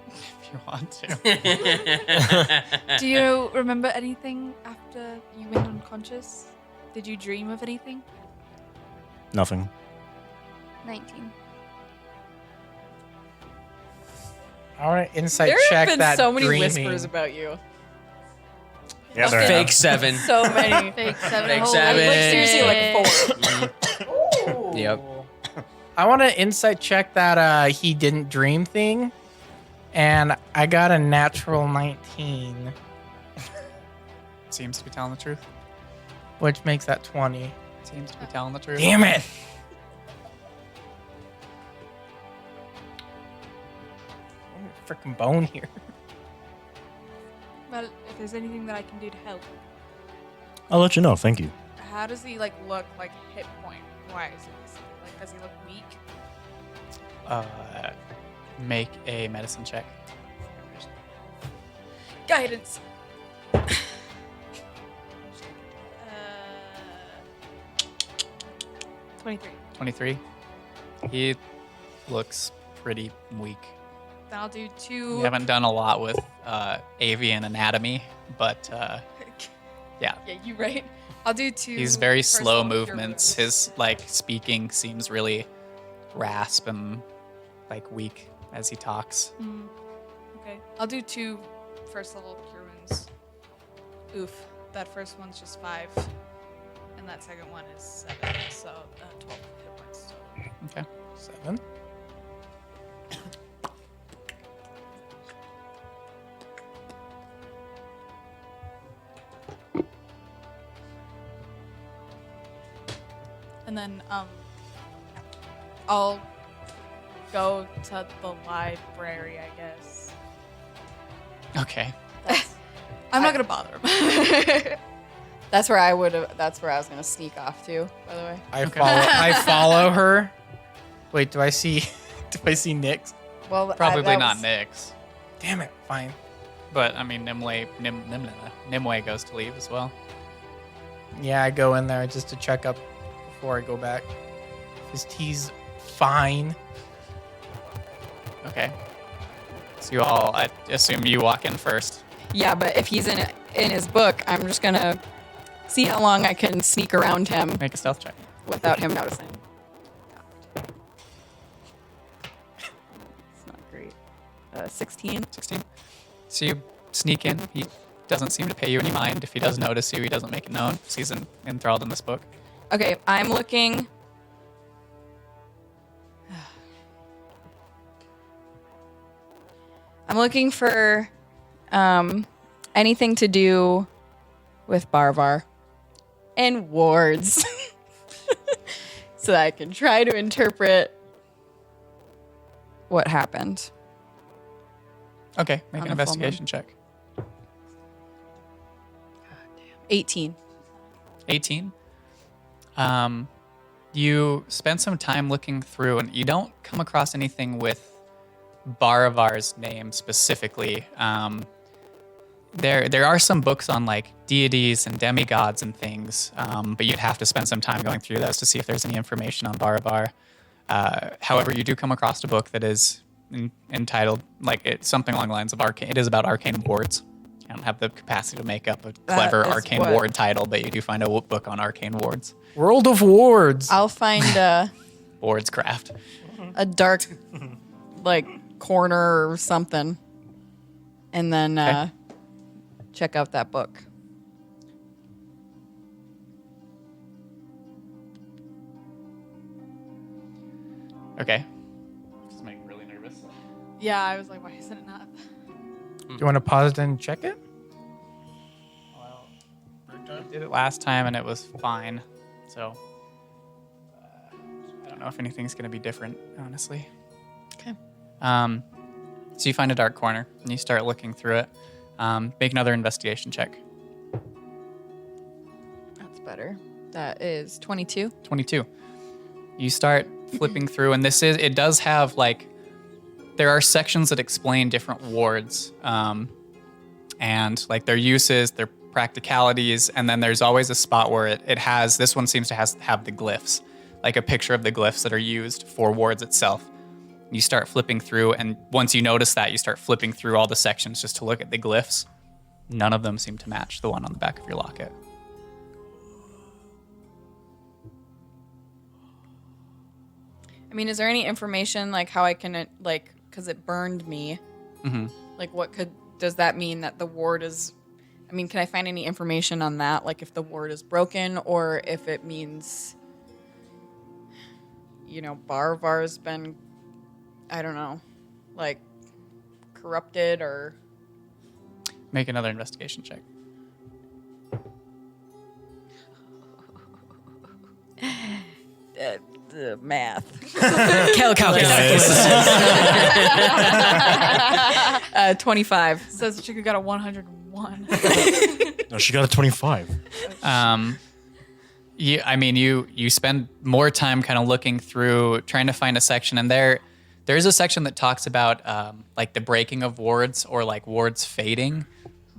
If you want to. Do you remember anything after you went unconscious? Did you dream of anything? Nothing. 19. I want to insight There check have been that so many dreaming. whispers about you. Yeah, there Fake have. 7. So many. Fake 7. Fake Holy 7. Like seriously, like shit. 4. Yep. I want to insight check that he didn't dream thing, and I got a natural 19, Seems to be telling the truth. which makes that 20. Seems to be telling the truth. Damn it! Freaking bone here. Well, if there's anything that I can do to help, I'll let you know. Thank you. how does he like look like hit point wise? Like, does he look weak? Make a medicine check. Guidance. 23. 23. He looks pretty weak. Then I'll do We 2. haven't done a lot with avian anatomy, but yeah. Yeah, you right. I'll do 2. He's very first slow level cure movements. wounds. His like speaking seems really rasp and like weak as he talks. Okay. I'll do 2 first level cure wounds. Oof. That first one's just 5. And that second one is 7. So 12 hit points. Okay. 7. And then I'll go to the library, I guess. Okay. I'm not gonna bother him. That's where I would have. That's where I was gonna sneak off to. By the way. I follow her. Wait, do I see Nyx? Well, Probably not Nyx. Damn it, fine. But I mean Nimue goes to leave as well. Yeah, I go in there just to check up before I go back. His tea's fine. Okay. So you all, I assume you walk in first. Yeah, but if he's in his book, I'm just gonna see how long I can sneak around him Make a stealth check. without him noticing. It's not great. 16. 16. So you sneak in. He doesn't seem to pay you any mind. If he does notice you, he doesn't make it known because he's enthralled in this book. Okay, I'm looking. I'm looking for anything to do with Barvar and wards, so that I can try to interpret what happened. Okay, make On an the full moon. investigation check. 18. 18. You spend some time looking through, and you don't come across anything with Baravar's name specifically. There are some books on like deities and demigods and things, but you'd have to spend some time going through those to see if there's any information on Baravar. However, you do come across a book that is entitled, like it's something along the lines of arcane. It is about arcane wards. You don't have the capacity to make up a clever is arcane what- ward title, but you do find a book on arcane wards. World of Wards. I'll find Wards craft. a dark, like, corner or something, and then Okay. check out that book. Okay. This is making me really nervous. Yeah, I was like, why isn't it not? Do you want to pause it and check it? did it last time and it was fine. So I don't know if anything's going to be different, honestly. Okay. So you find a dark corner and you start looking through it. Make another investigation check. That's better. That is 22. 22. You start flipping through, and it does have like, there are sections that explain different wards, and like their uses, their practicalities, and then there's always a spot where this one seems to have the glyphs, like a picture of the glyphs that are used for wards itself. You start flipping through, and once you notice that, you start flipping through all the sections just to look at the glyphs. None of them seem to match the one on the back of your locket. I mean, is there any information like how I can like, because it burned me? Mm-hmm. Like, does that mean that the ward is? I mean, can I find any information on that? Like, if the ward is broken, or if it means, Barvar's been, I don't know, like corrupted or. Make another investigation check. Math. Calculus. 25. Says the chick who got a 101. No, she got a 25. You spend more time kind of looking through, trying to find a section, and there's a section that talks about like the breaking of wards or like wards fading.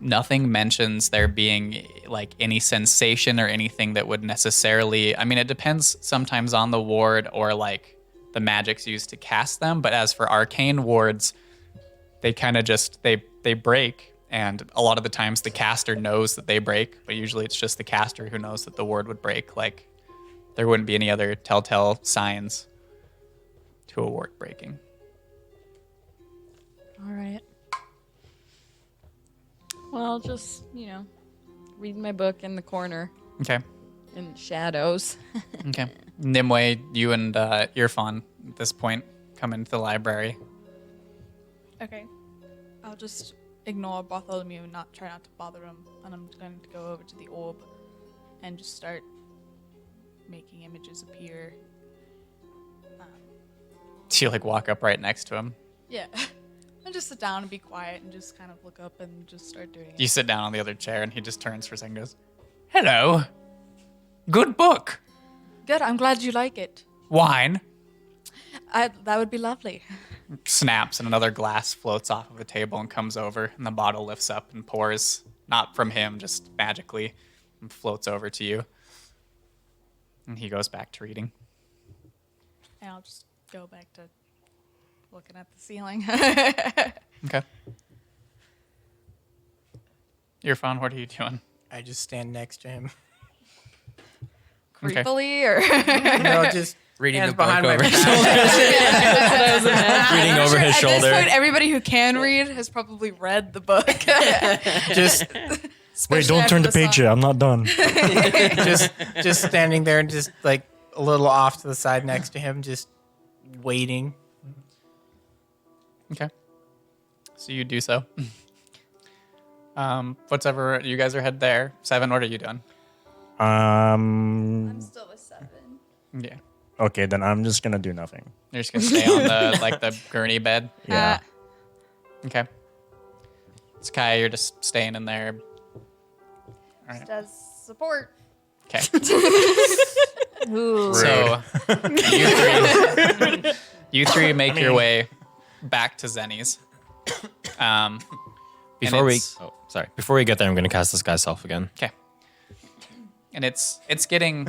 Nothing mentions there being like any sensation or anything that would necessarily, it depends sometimes on the ward or like the magics used to cast them. But as for arcane wards, they kind of just, they break. And a lot of the times the caster knows that they break, but usually it's just the caster who knows that the ward would break. Like there wouldn't be any other telltale signs to a ward breaking. All right. Well, just, reading my book in the corner Okay. in the shadows. Okay. Nimue, you and Irfan at this point come into the library. Okay. I'll just ignore Bartholomew and try not to bother him. And I'm going to go over to the orb and just start making images appear. So you like walk up right next to him. Yeah. And just sit down and be quiet and just kind of look up and just start doing it. You sit down on the other chair and he just turns for a second and goes, "Hello. Good book. Good. I'm glad you like it. Wine." That would be lovely. Snaps and another glass floats off of a table and comes over and the bottle lifts up and pours, not from him, just magically, and floats over to you. And he goes back to reading. And I'll just go back to looking at the ceiling. Okay. Irfan, what are you doing? I just stand next to him. Okay. Creepily or? Just Reading hands the book behind my over his back. Reading over his At shoulder. this point, everybody who can read has probably read the book. Just Wait, don't turn the page yet. yet. I'm not done. just standing there and just like a little off to the side next to him, just waiting. Okay. So you do so. Whatever, you guys are head there. 7, what are you doing? I'm still with 7. Yeah. Okay, then I'm just gonna do nothing. You're just gonna stay on the gurney bed. Yeah. Okay. Sky, you're just staying in there. All right. Just as support. Okay. Ooh. So you three make your way back to Zenny's. Before we get there, I'm going to cast this guy's self again. Okay. And it's getting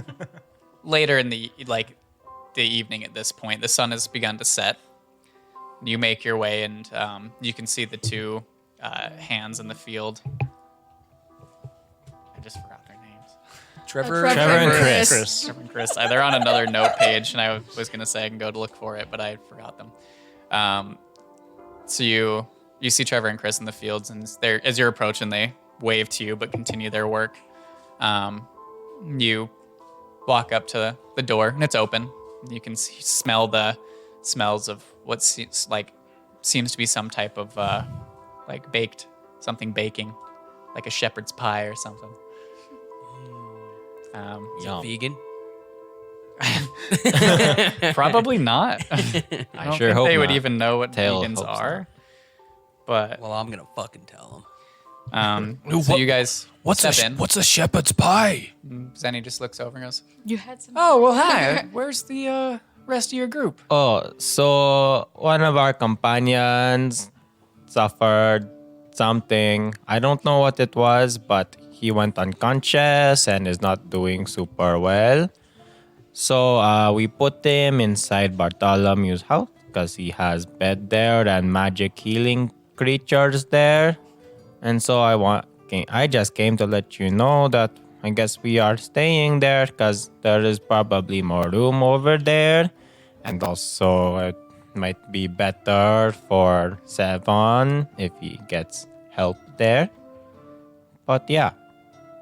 later in the evening at this point. The sun has begun to set. You make your way, and you can see the two hands in the field. I just forgot their names. Trevor Trevor and Chris. Trevor and Chris. They're on another note page, and I was going to say I can go to look for it, but I forgot them. So you see Trevor and Chris in the fields, and as you're approaching, they wave to you, but continue their work. You walk up to the door, and it's open. You can smell the smells of what seems to be some type of baking, like a shepherd's pie or something. Yum. Vegan. Probably not. I don't sure think hope they would not. even know what Tail vegans hopes are. But Well, I'm gonna fucking tell so you guys step in. What's a shepherd's pie? Zenny just looks over and goes, You had some. "Oh well, hi. Where's the rest of your group?" Oh, so one of our companions suffered something. I don't know what it was, but he went unconscious and is not doing super well. So we put him inside Bartholomew's house because he has bed there and magic healing creatures there. And so I just came to let you know that I guess we are staying there because there is probably more room over there. And also it might be better for Sevon if he gets help there. But yeah.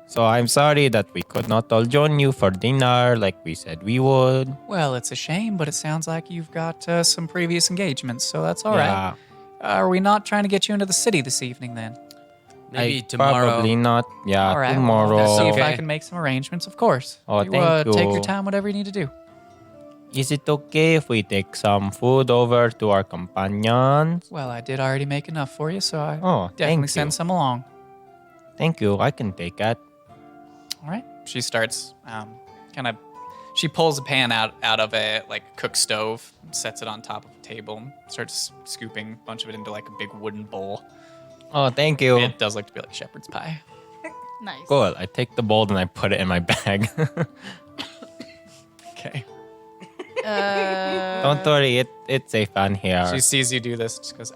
So I'm sorry that we could not all join you for dinner like we said we would. Well, it's a shame, but it sounds like you've got some previous engagements, so that's all right. Yeah, Are we not trying to get you into the city this evening then? Maybe I tomorrow. Probably not. Yeah, All right. tomorrow. Well, see if Okay. I can make some arrangements, of course. Oh, you, thank Take you. your time, whatever you need to do. Is it okay if we take some food over to our companions? Well, I did already make enough for you, so I Oh, definitely thank send you. some along. Thank you. I can take it. All right. She starts she pulls a pan out of a cook stove, sets it on top of a table, and starts scooping a bunch of it into like a big wooden bowl. Oh, thank you. It does look to be like shepherd's pie. Nice. Cool. I take the bowl and I put it in my bag. Okay. Don't worry, it's safe on here. She sees you do this. She goes,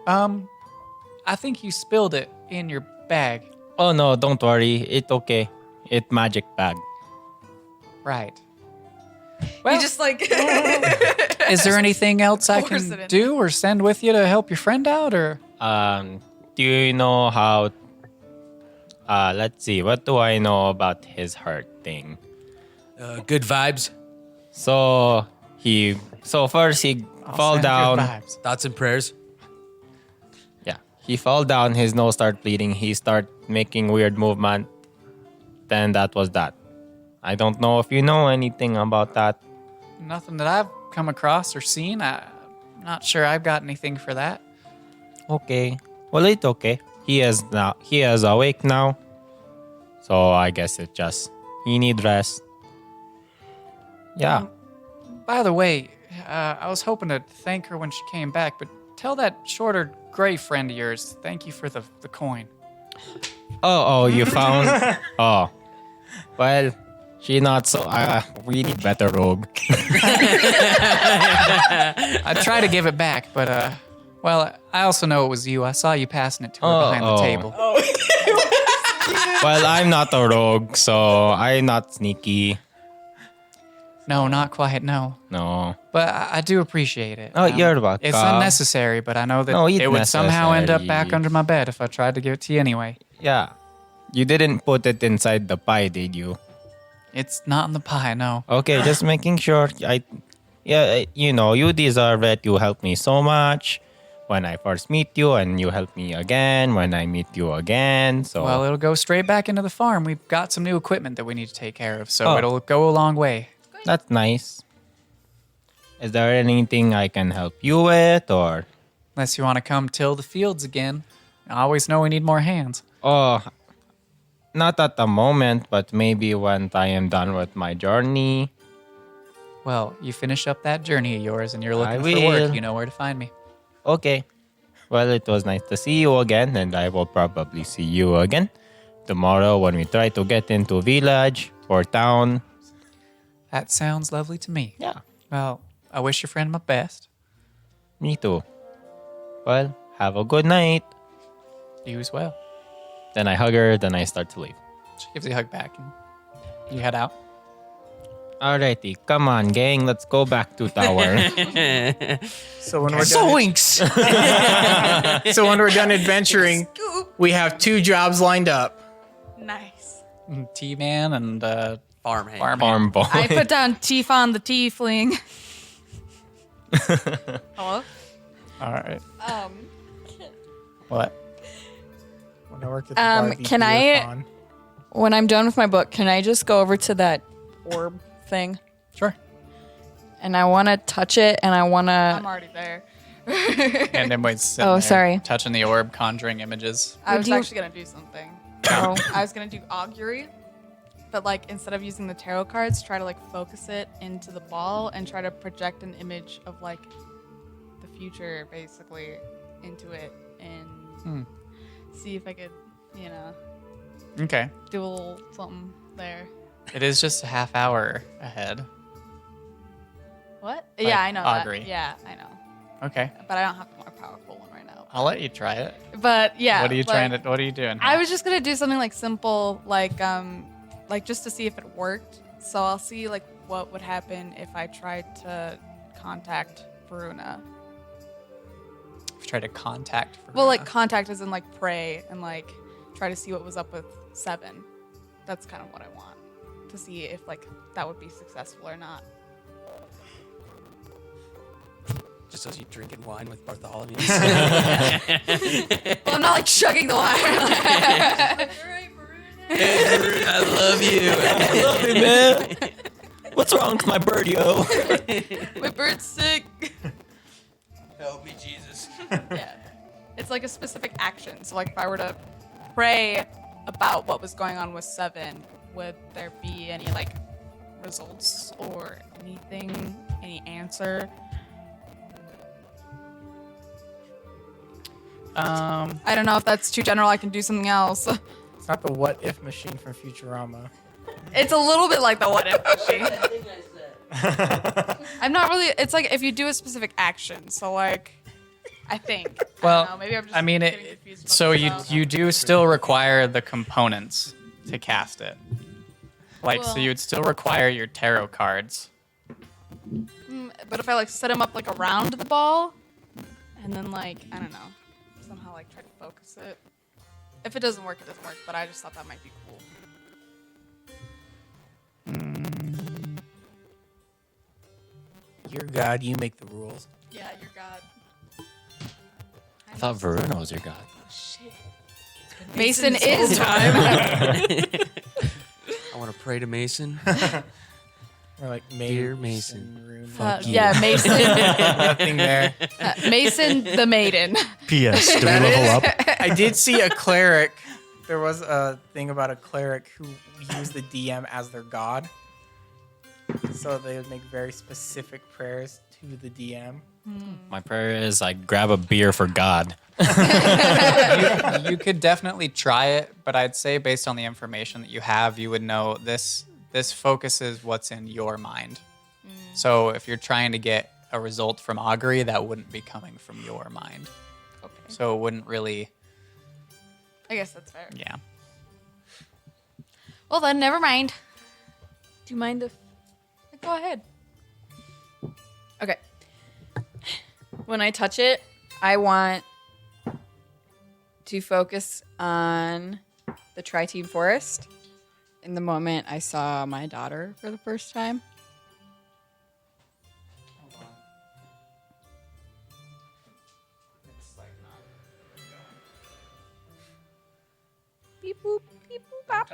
I think you spilled it in your bag. Oh no, don't worry. It's okay. It's magic bag. Right. You just like. Is there anything else I Pours it can in. do or send with you to help your friend out, or? Do you know how? Let's see. What do I know about his heart thing? Good vibes. So first he fall Send your down. vibes. Thoughts and prayers. Yeah, he fall down. His nose start bleeding. He start making weird movement. Then that was that. I don't know if you know anything about that. Nothing that I've come across or seen. I'm not sure I've got anything for that. Okay. Well, it's okay. He is awake now. So I guess it just he need rest. Yeah. By the way, I was hoping to thank her when she came back, but tell that shorter gray friend of yours, thank you for the coin. Oh, you found. Oh, well, she not so. We need better rogue. I tried to give it back, but well, I also know it was you. I saw you passing it to her behind the table. Well, I'm not a rogue, so I'm not sneaky. No, not quite. No, No. but I do appreciate it. Oh, you're welcome. It's unnecessary, but I know that No, it's it would somehow end up back necessary. under my bed if I tried to give it to you anyway. Yeah. You didn't put it inside the pie, did you? It's not in the pie, no. Okay, just making sure. You deserve it. You helped me so much when I first meet you, and you help me again when I meet you again. So Well, it'll go straight back into the farm. We've got some new equipment that we need to take care of, so Oh. it'll go a long way. that's nice. Is there anything I can help you with, or? Unless you want to come till the fields again. I always know we need more hands. Oh, not at the moment, but maybe when I am done with my journey. Well, you finish up that journey of yours and you're I looking for work, will. you know where to find me. Okay. Well, it was nice to see you again, and I will probably see you again tomorrow when we try to get into village or town. That sounds lovely to me. Yeah, Well, I wish your friend my best. me too. Well, have a good night. You as well. Then I hug her, then I start to leave. She gives you a hug back and you head out. Alrighty, come on, gang, let's go back to tower. So when we're done, so when we're done adventuring, we have 2 jobs lined up. Nice. T-Man and Farmhand. Farm boy. I put down Tifon the tiefling. Hello? all right. Um, What? When I worked at the Um, bar, can I- Beaton. when I'm done with my book, can I just go over to that orb thing? Sure. And I want to touch it, and I want I'm to. already there. And Nimway's sitting Oh, there sorry. touching the orb, conjuring images. I was you- actually gonna do something. Oh, I was gonna do augury, but like instead of using the tarot cards, try to like focus it into the ball and try to project an image of like the future basically into it and see if I could, you know, Okay. do a little something there. It is just a half hour ahead. What? Like Yeah, I know. augury. That. Yeah, I know. Okay. But I don't have the more powerful one right now. I'll let you try it. But yeah. What are you like, what are you doing? I was just gonna do something like simple, like just to see if it worked. So I'll see like what would happen if I tried to contact Varuna. Try to contact. Well, like Varuna. contact as in like pray and like try to see what was up with Seven. That's kind of what I want to see if like that would be successful or not. Just as you drinking wine with Bartholomew. Well, I'm not like chugging the wine. I love you. Hey, man. What's wrong with my bird, yo? My bird's sick. Help me, Jesus. Yeah. It's like a specific action. So like if I were to pray about what was going on with Seven, would there be any like results or anything, any answer? I don't know if that's too general. I can do something else. It's not the what if machine from Futurama. It's a little bit like the what if machine. I'm not really. It's like if you do a specific action. So like, I think. I Well, don't know, maybe I'm just I mean, getting confused about so myself. you do still require the components to cast it. Like, so Well- you would still require your tarot cards. But if I like set him up like around the ball, and then like I don't know, somehow like try to focus it. If it doesn't work, it doesn't work. But I just thought that might be cool. You're God, you make the rules. Yeah, your God. I thought Varuna was your god. Mason is time. I want to pray to Mason. Or like Dear Mason. Rune. Yeah, Mason. Nothing there. Mason the maiden. P.S. Do we level up? I did see a cleric. There was a thing about a cleric who used the DM as their god. So they would make very specific prayers to the DM. My prayer is I grab a beer for God. You could definitely try it, but I'd say based on the information that you have, you would know this focuses what's in your mind. So if you're trying to get a result from augury, that wouldn't be coming from your mind. Okay. So it wouldn't really, I guess that's fair. yeah. Well then, never mind. Do you mind if? Go ahead. okay. When I touch it, I want to focus on the Tri-Team Forest in the moment I saw my daughter for the first time. Beep boop, beep boop, bop.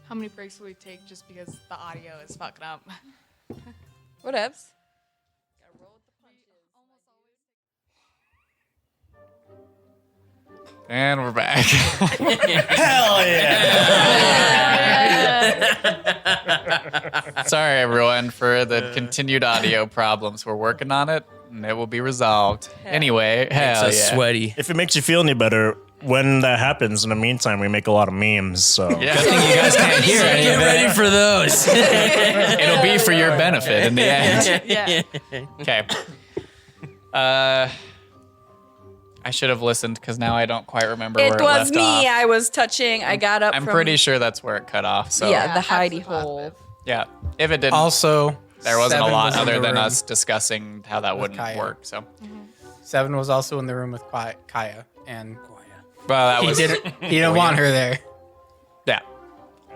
How many breaks will we take just because the audio is fucking up? Whatevs. And we're back. Hell yeah! Sorry, everyone, for the continued audio problems. We're working on it, and it will be resolved. Anyway, hell Makes yeah. us sweaty. If it makes you feel any better, when that happens, in the meantime, we make a lot of memes. So Yeah. You guys can't hear any Get of ready it. for those. It'll be for your benefit in the end. Yeah. Okay. I should have listened because now I don't quite remember where It it was left me. off. I was touching. I got up I'm from, pretty sure that's where it cut off. So yeah, the hidey absolutely hole. positive. yeah. If it didn't, Also, there wasn't a Seven lot was in other the than room. us discussing how that wouldn't Kaya. work. So, Seven was also in the room with Kaya, and well, that he was didn't want her there. yeah.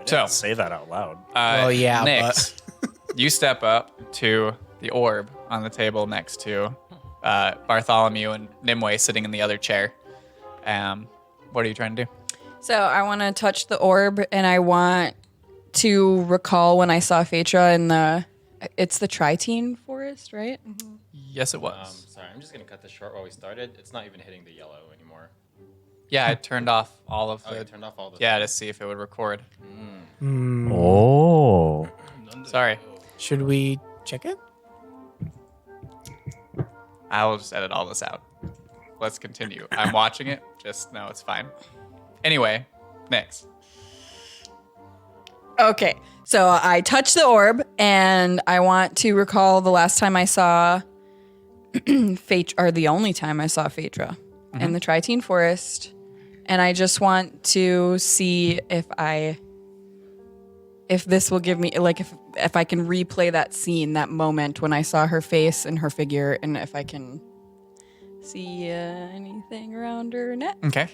So, say that out loud. Well, yeah, Nix, you step up to the orb on the table next to Bartholomew and Nimue sitting in the other chair. What are you trying to do? So I want to touch the orb, and I want to recall when I saw Phaedra in it's the Tritine Forest, right? Yes, it was. Sorry, I'm just gonna cut this short while we started. It's not even hitting the yellow anymore. Yeah, I turned off all of Oh, the. you turned off all the. Yeah, to see if it would record. Oh. Sorry. Should we check it? I will just edit all this out. Let's continue. I'm watching it. Just no, it's fine. Anyway, next. Okay, so I touch the orb, and I want to recall the last time I saw Phaedra, or the only time I saw Phaedra in the Tritine Forest, and I just want to see if this will give me, like, if I can replay that scene, that moment when I saw her face and her figure, and if I can see anything around her neck. Okay.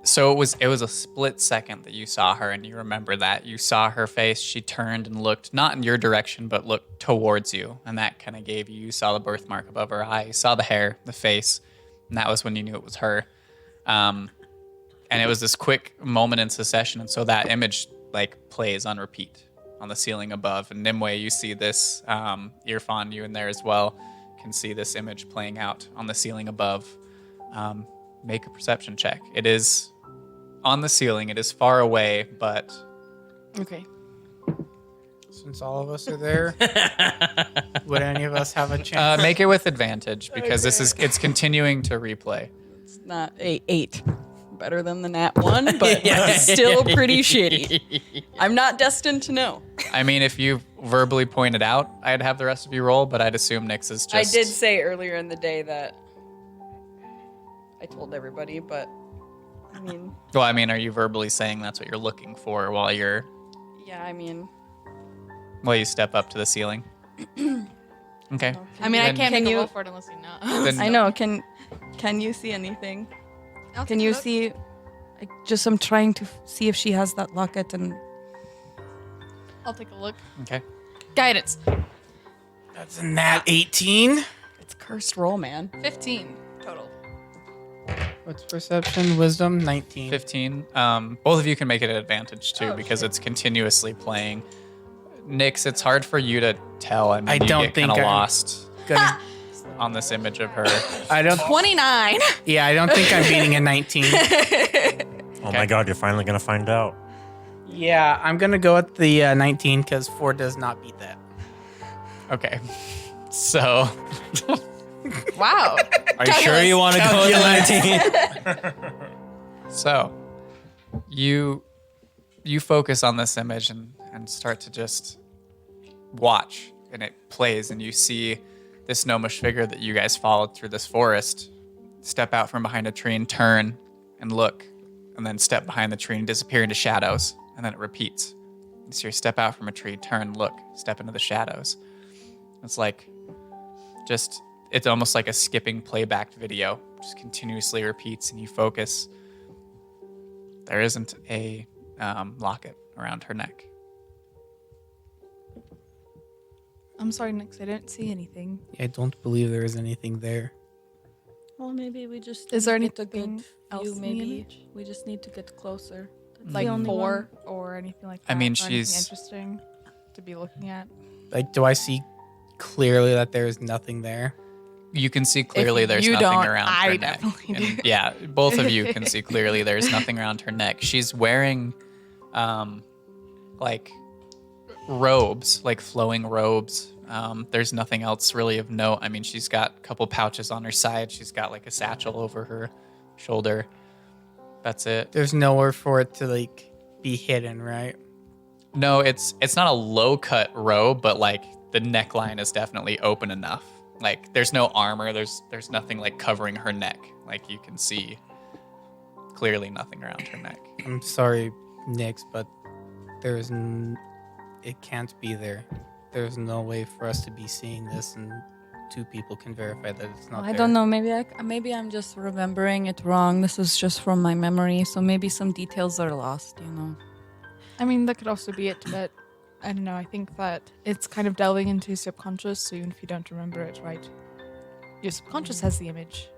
So it was a split second that you saw her, and you remember that you saw her face. She turned and looked not in your direction, but looked towards you, and that kind of gave you saw the birthmark above her eye, you saw the hair, the face, and that was when you knew it was her. And it was this quick moment in succession, and so that image like plays on repeat on the ceiling above. And Nimue, you see this. Irfan, you in there as well, can see this image playing out on the ceiling above. Make a perception check. It is on the ceiling. It is far away, but Okay. Since all of us are there, would any of us have a chance? make it with advantage because it's continuing to replay. It's not a 8. Better than the nat 1, but still pretty shitty. I'm not destined to know. I mean, if you verbally pointed out, I'd have the rest of you roll, but I'd assume Nyx is just. I did say earlier in the day that I told everybody, but I mean, Well, I mean, are you verbally saying that's what you're looking for while you step up to the ceiling? Okay. I mean, I Then- can't Can make a you- roll for it unless you know. Then I know. Can you see anything? I'll Can take a you look. see? I'm trying to see if she has that locket and. I'll take a look. Okay. Guidance. That's a nat 18. It's cursed roll, man. 15 total. What's perception? Wisdom? 19. 15. Both of you can make it an advantage too because it's continuously playing. Nyx, it's hard for you to tell. I mean, I you don't get think kind of I'm- lost Gonna, on this image of her. I don't. 29. Yeah, I don't think I'm beating a 19. Oh my god, you're finally gonna find out. Yeah, I'm gonna go with the 19 because 4 does not beat that. Okay. So Wow. Are you sure you want to go with the 19? So, you focus on this image and start to just watch, and it plays, and you see this gnomish figure that you guys followed through this forest step out from behind a tree and turn and look, and then step behind the tree and disappear into shadows, and then it repeats. So you step out from a tree, turn, look, step into the shadows. It's like it's almost like a skipping playback video, just continuously repeats, and you focus. There isn't a locket around her neck. I'm sorry, Nyx. I didn't see anything. I don't believe there is anything there. Well, maybe we just. Is there need to anything get else view, in the maybe image? we just need to get closer. That's Like the only 4 one. or anything like that? I mean, or anything she's- interesting to be looking at. Like, do I see clearly that there is nothing there? You can see clearly there's you nothing don't, around I her neck. definitely And do. yeah, both of you can see clearly there's nothing around her neck. She's wearing like robes, like flowing robes. There's nothing else really of note. I mean, she's got a couple pouches on her side. She's got like a satchel over her shoulder. That's it. There's nowhere for it to like be hidden, right? No, it's not a low cut robe, but like the neckline is definitely open enough. Like there's no armor. There's nothing like covering her neck. Like you can see clearly nothing around her neck. I'm sorry, Nyx, but it can't be there. There's no way for us to be seeing this, and 2 people can verify that it's not I there. don't know. Maybe I'm just remembering it wrong. This is just from my memory, so maybe some details are lost. You know. I mean, that could also be it, but I don't know. I think that it's kind of delving into your subconscious, so even if you don't remember it, right? Your subconscious has the image.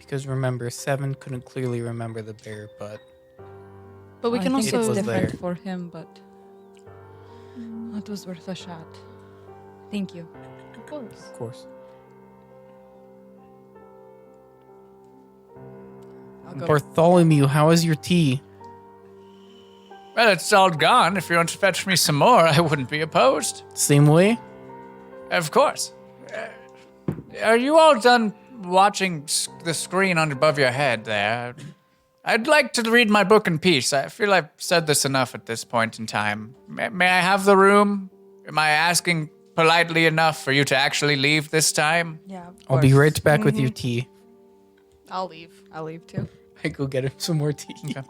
Because remember, 7 couldn't clearly remember the bear, but we I can think also. it's was different there. for him, but it was worth a shot. Thank you. Of course. of course. I'll go. Bartholomew, how is your tea? Well, it's all gone. If you want to fetch me some more, I wouldn't be opposed. Same way? Of course. Are you all done watching the screen on above your head there? I'd like to read my book in peace. I feel I've said this enough at this point in time. May I have the room? Am I asking politely enough for you to actually leave this time? Yeah, of I'll be course. right back with your tea. I'll leave. I'll leave too. I go get him some more tea. Okay.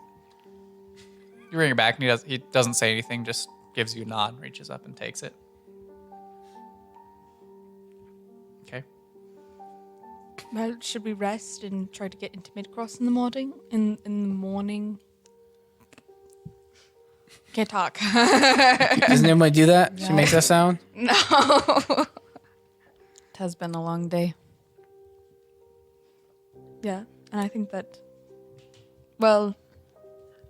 You bring it back, and he doesn't say anything, just gives you a nod, reaches up and takes it. Okay. Well, should we rest and try to get into Midcross in the morning? In the morning. Can't talk. Doesn't everybody do that? She makes that sound? No. It has been a long day. Yeah, and I think that. Well,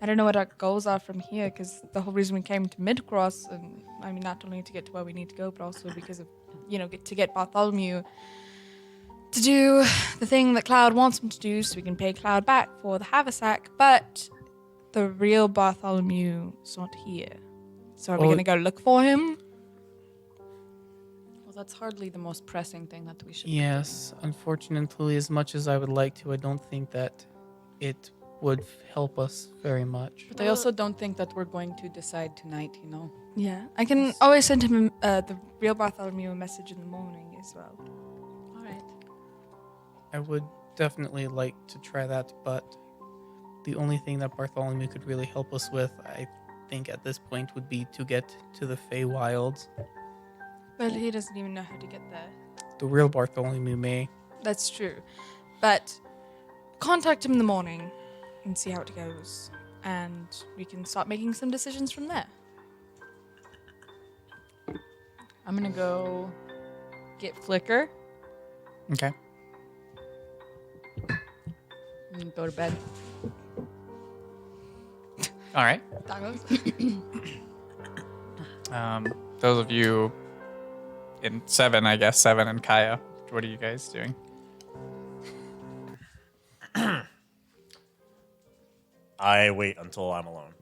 I don't know what our goals are from here, because the whole reason we came to Midcross, and I mean, not only to get to where we need to go, but also because of, to get Bartholomew to do the thing that Cloud wants him to do, so we can pay Cloud back for the haversack. But the real Bartholomew is not here. So are we going to go look for him? Well, that's hardly the most pressing thing that we should. Yes, unfortunately, as much as I would like to, I don't think that it would help us very much. But I also don't think that we're going to decide tonight. Yeah, I can always send him the real Bartholomew a message in the morning as well. All right. I would definitely like to try that, but the only thing that Bartholomew could really help us with, I think at this point, would be to get to the Feywilds. Well, he doesn't even know how to get there. The real Bartholomew may. That's true. But contact him in the morning and see how it goes. And we can start making some decisions from there. I'm gonna go get Flicker Okay. and go to bed. All right. Those of you in 7, I guess, 7 and Kaya, what are you guys doing? I wait until I'm alone.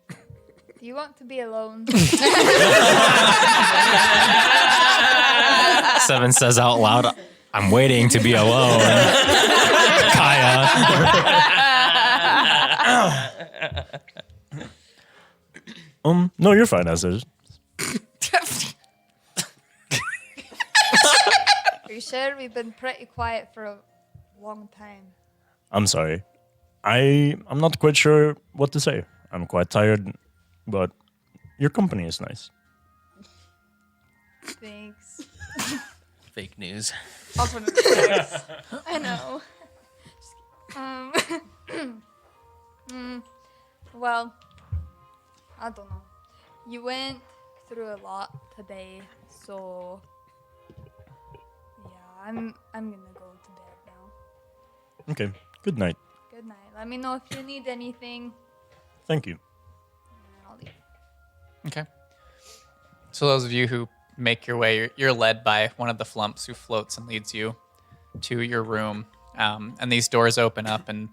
Do you want to be alone? 7 says out loud, I'm waiting to be alone. Kaya. No, you're fine as is. Are you sure? We've been pretty quiet for a long time. I'm sorry. I'm not quite sure what to say. I'm quite tired, but your company is nice. Thanks. Fake news. I know. Well, I don't know. You went through a lot today, so yeah, I'm gonna go to bed now. Okay, good night. Good night. Let me know if you need anything. Thank you. And I'll leave. Okay. So those of you who make your way, you're led by one of the flumps who floats and leads you to your room. And these doors open up, and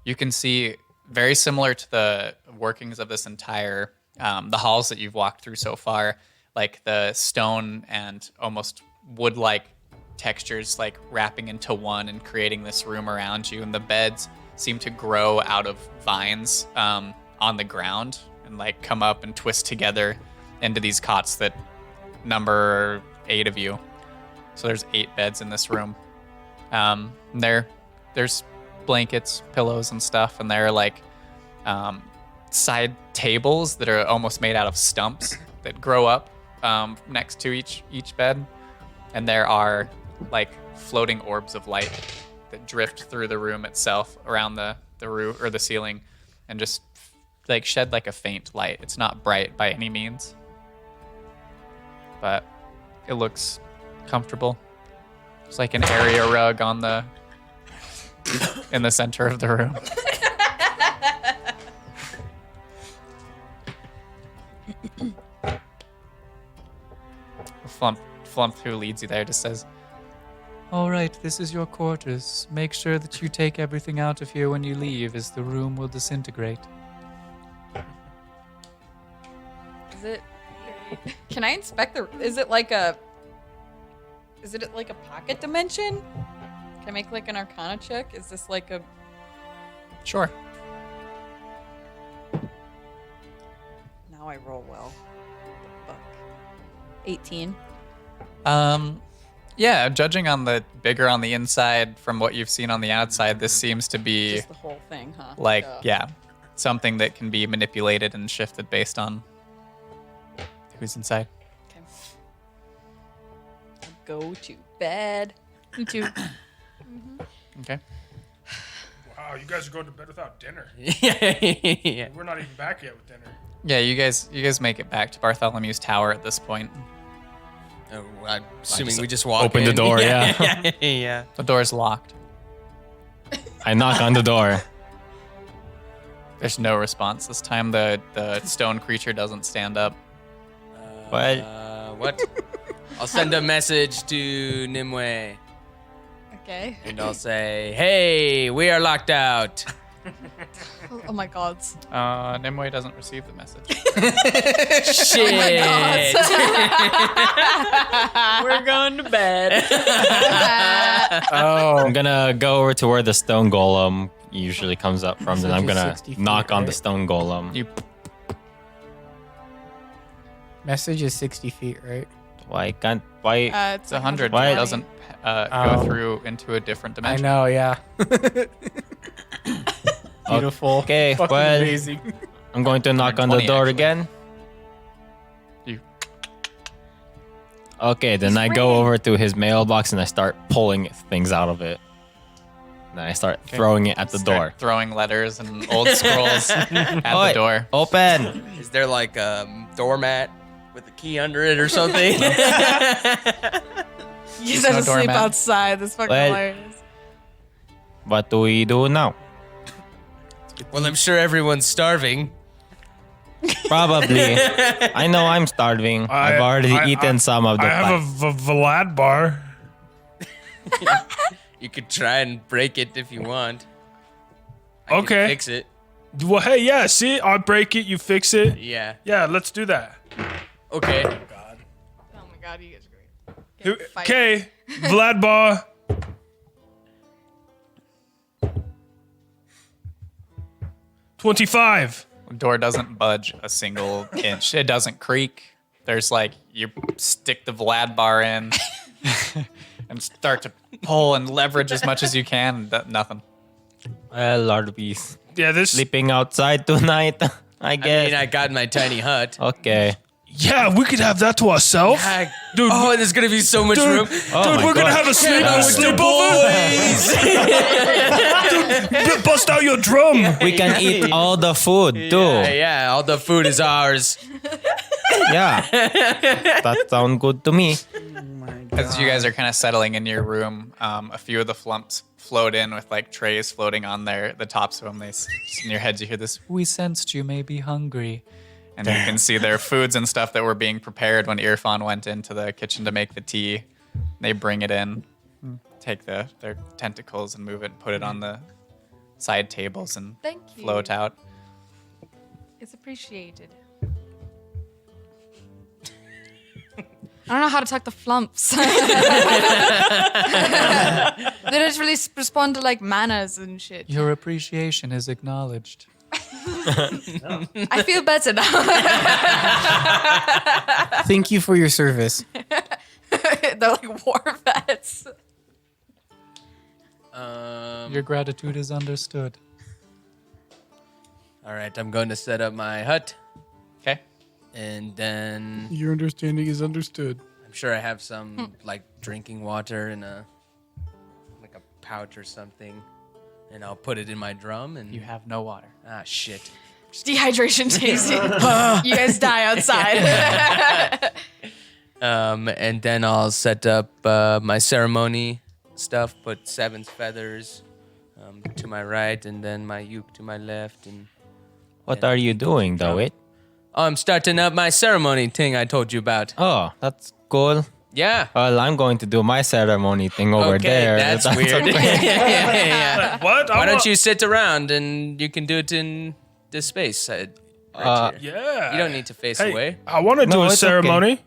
you can see, very similar to the workings of this entire, the halls that you've walked through so far, like the stone and almost wood-like textures like wrapping into one and creating this room around you. And the beds seem to grow out of vines on the ground and like come up and twist together into these cots that number 8 of you. So there's 8 beds in this room. There's blankets, pillows, and stuff, and there are like side tables that are almost made out of stumps that grow up next to each bed, and there are like floating orbs of light that drift through the room itself around the roof or the ceiling, and just like shed like a faint light. It's not bright by any means, but it looks comfortable. It's like an area rug on the in the center of the room. Flump, who leads you there, just says, "All right, this is your quarters. Make sure that you take everything out of here when you leave, as the room will disintegrate." Is it? Can I inspect the? Is it like a pocket dimension? Can I make like an Arcana check? Is this like a? Sure. Now I roll well. Fuck. 18. Yeah, judging on the bigger on the inside from what you've seen on the outside, this seems to be Just the whole thing, huh? like, yeah, something that can be manipulated and shifted based on who's inside. Okay. Go to bed. Me too. Okay. Wow, you guys are going to bed without dinner. Yeah. We're not even back yet with dinner. Yeah, you guys make it back to Bartholomew's Tower at this point. Oh, I'm assuming we just walk open the in. door, Yeah. The door's locked. I knock on the door. There's no response this time. The stone creature doesn't stand up. What? I'll send a message to Nimue. Okay. And I'll say, hey, we are locked out. Oh my god. Nimue doesn't receive the message. Shit. We're going to bed. I'm gonna go over to where the stone golem usually comes up from, and I'm Message is gonna 60 feet, knock on the right? stone golem. You Message is 60 feet, right? Why can't? Why? It's 100. Why- It doesn't go through into a different I dimension. know, yeah. Beautiful. Okay, Fucking well, amazing. I'm going to knock on the 120 door actually. again. You. Okay, then I go over to his mailbox and I start pulling things out of it. Then I start throwing it at the door. Start throwing letters and old scrolls at the Oi, door. Open! Is there like a doormat with a key under it or something? You just have no to sleep doormat. outside. That's fucking Well- hilarious. What do we do now? Well, I'm sure everyone's starving. Probably. I know I'm starving. I've already eaten some of the I have pie. a Vlad bar. You could try and break it if you want. I can Okay. fix it. Well, hey, yeah, see, I break it, you fix it. Yeah. Yeah, let's do that. Okay. Oh my god, you guys are great. Fight. Okay, Vlad bar. $25. Door doesn't budge a single inch. It doesn't creak. There's like you stick the Vlad bar in and start to pull and leverage as much as you can. And nothing. Well, are we Yeah, this. sleeping outside tonight? I guess. I got my tiny hut. Okay. Yeah, we could have that to ourselves. Dude, Oh, there's gonna be so much room. Oh my we're gonna God. have a sleepover. Dude, bust out your drum. We can eat all the food too. Yeah, all the food is ours. Yeah. That sounds good to me. As you guys are kind of settling in your room, a few of the flumps float in with like trays floating on the tops of them. In your heads, you hear this, "We sensed you may be hungry." And you can see their foods and stuff that were being prepared when Irfan went into the kitchen to make the tea. They bring it in, take their tentacles and move it and put it on the side tables and Thank you. float out. It's appreciated. I don't know how to talk to flumps. They just really respond to like manners and shit. Your appreciation is acknowledged. I feel better now. Thank you for your service. They're like war vets. Your gratitude is understood. All right, I'm going to set up my hut, Okay. and then Your understanding is understood. I'm sure I have some like drinking water in a pouch or something, and I'll put it in my drum. And You have no water. ah shit. Dehydration tasting. You guys die outside. And then I'll set up my ceremony stuff. Put Seven's feathers, to my right, and then my uke to my left, and What are you doing, though? It? I'm starting up my ceremony thing I told you about. Oh, that's cool. Yeah. Well, I'm going to do my ceremony thing over there. That's weird. okay. yeah. What? Why don't you sit around and you can do it in this space? Right here. Yeah. You don't need to face Hey, away. I want to do a it's okay. ceremony.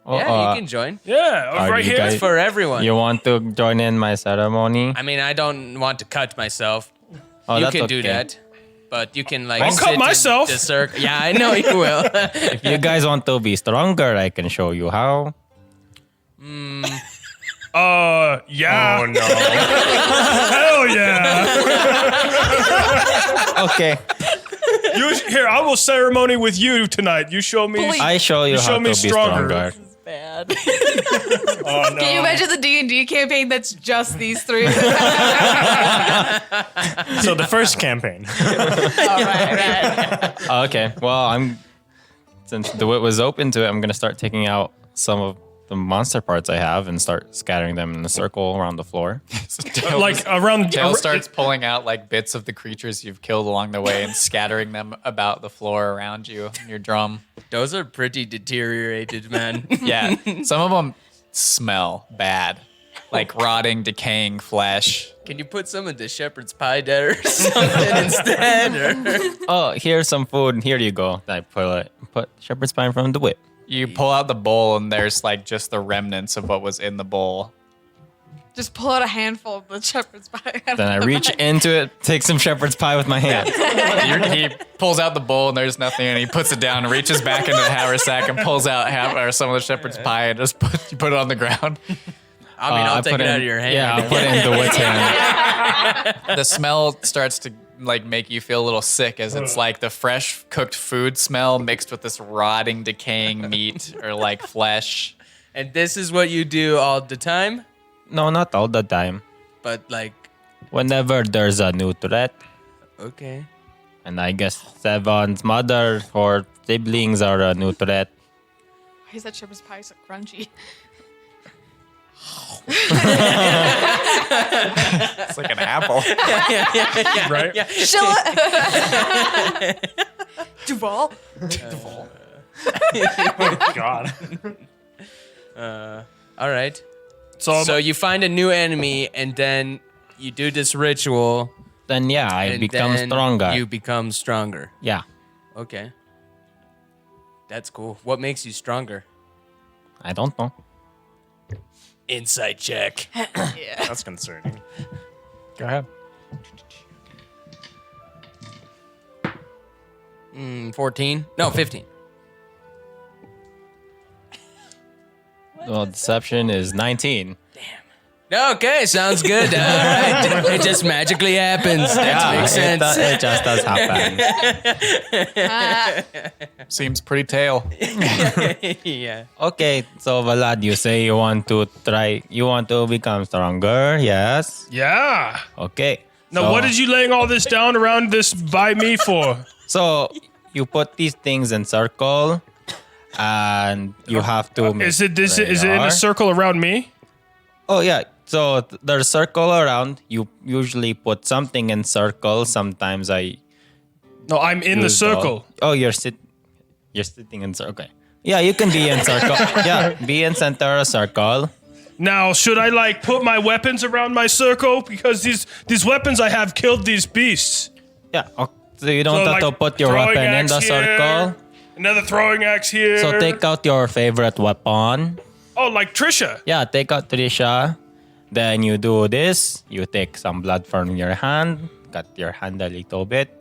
Oh, Yeah, you can join. Yeah, Are right you here. guys- It's for everyone. You want to join in my ceremony? I mean, I don't want to cut myself. Oh, You that's can do okay. that. But you can like I'll cut sit in myself. the circle. Yeah, I know you will. If you guys want to be stronger, I can show you how. Yeah. Oh no. Hell yeah. Okay. Here, I will ceremony with you tonight. You show me. I show you, You show how me to be stronger. stronger. Bad. Oh no. Can you imagine the D&D campaign that's just these three? So the first campaign. All right. Okay. Well, since the wit was open to it, I'm gonna start taking out some of the monster parts I have and start scattering them in a circle around the floor. Like around. Tail starts pulling out like bits of the creatures you've killed along the way and scattering them about the floor around you in your drum. Those are pretty deteriorated, man. Yeah, some of them smell bad, like rotting, decaying flesh. Can you put some of the shepherd's pie there or something instead? Or? Oh, here's some food. Here you go. I put shepherd's pie from the whip. You pull out the bowl and there's like just the remnants of what was in the bowl. Just pull out a handful of the shepherd's pie. Then I reach into it, take some shepherd's pie with my hand. He pulls out the bowl and there's nothing, and he puts it down and reaches back into the haversack and pulls out some of the shepherd's pie and just put it on the ground. I mean, I'll take put it in- out of your hand. Yeah, I'll put it in the wit's hand. The smell starts to like make you feel a little sick, as it's like the fresh cooked food smell mixed with this rotting, decaying meat or like flesh. And this is what you do all the time? No, not all the time. But like, Whenever there's a new threat, okay. and I guess Sevon's mother or siblings are a new threat. Why is that shepherd's pie so crunchy? It's like an apple. Right. Sheila! Duval? God. All right. So, So you find a new enemy, and then you do this ritual. Then yeah, I and become then stronger. You become stronger. Yeah, Okay. That's cool. What makes you stronger? I don't know. Insight check. That's concerning. Go ahead. 14? No, 15. Well, deception is 19. Okay, sounds good. All right. It just magically happens. That makes sense. It just does happen. Seems pretty tail. Yeah. Okay, so Valad, you say you want to become stronger, yes? yeah. Okay. Now, so, what did you laying all this down around this by me for? So, you put these things in circle, and you have to make Is it in prayer. a circle around me? Oh, yeah. So, there's circle around. You usually put something in circle. Sometimes I No, I'm in the use the- circle. Oh, you're sitting in circle. Okay. Yeah, you can be in circle. Yeah, be in center of circle. Now, should I like put my weapons around my circle because these weapons I have killed these beasts? Yeah. Okay. So you don't So, have to like, put your throwing weapon in axe the here, circle. Another throwing axe here. So take out your favorite weapon. Oh, like Trisha. Yeah, take out Trisha. Then you do this. You take some blood from your hand. Cut your hand a little bit.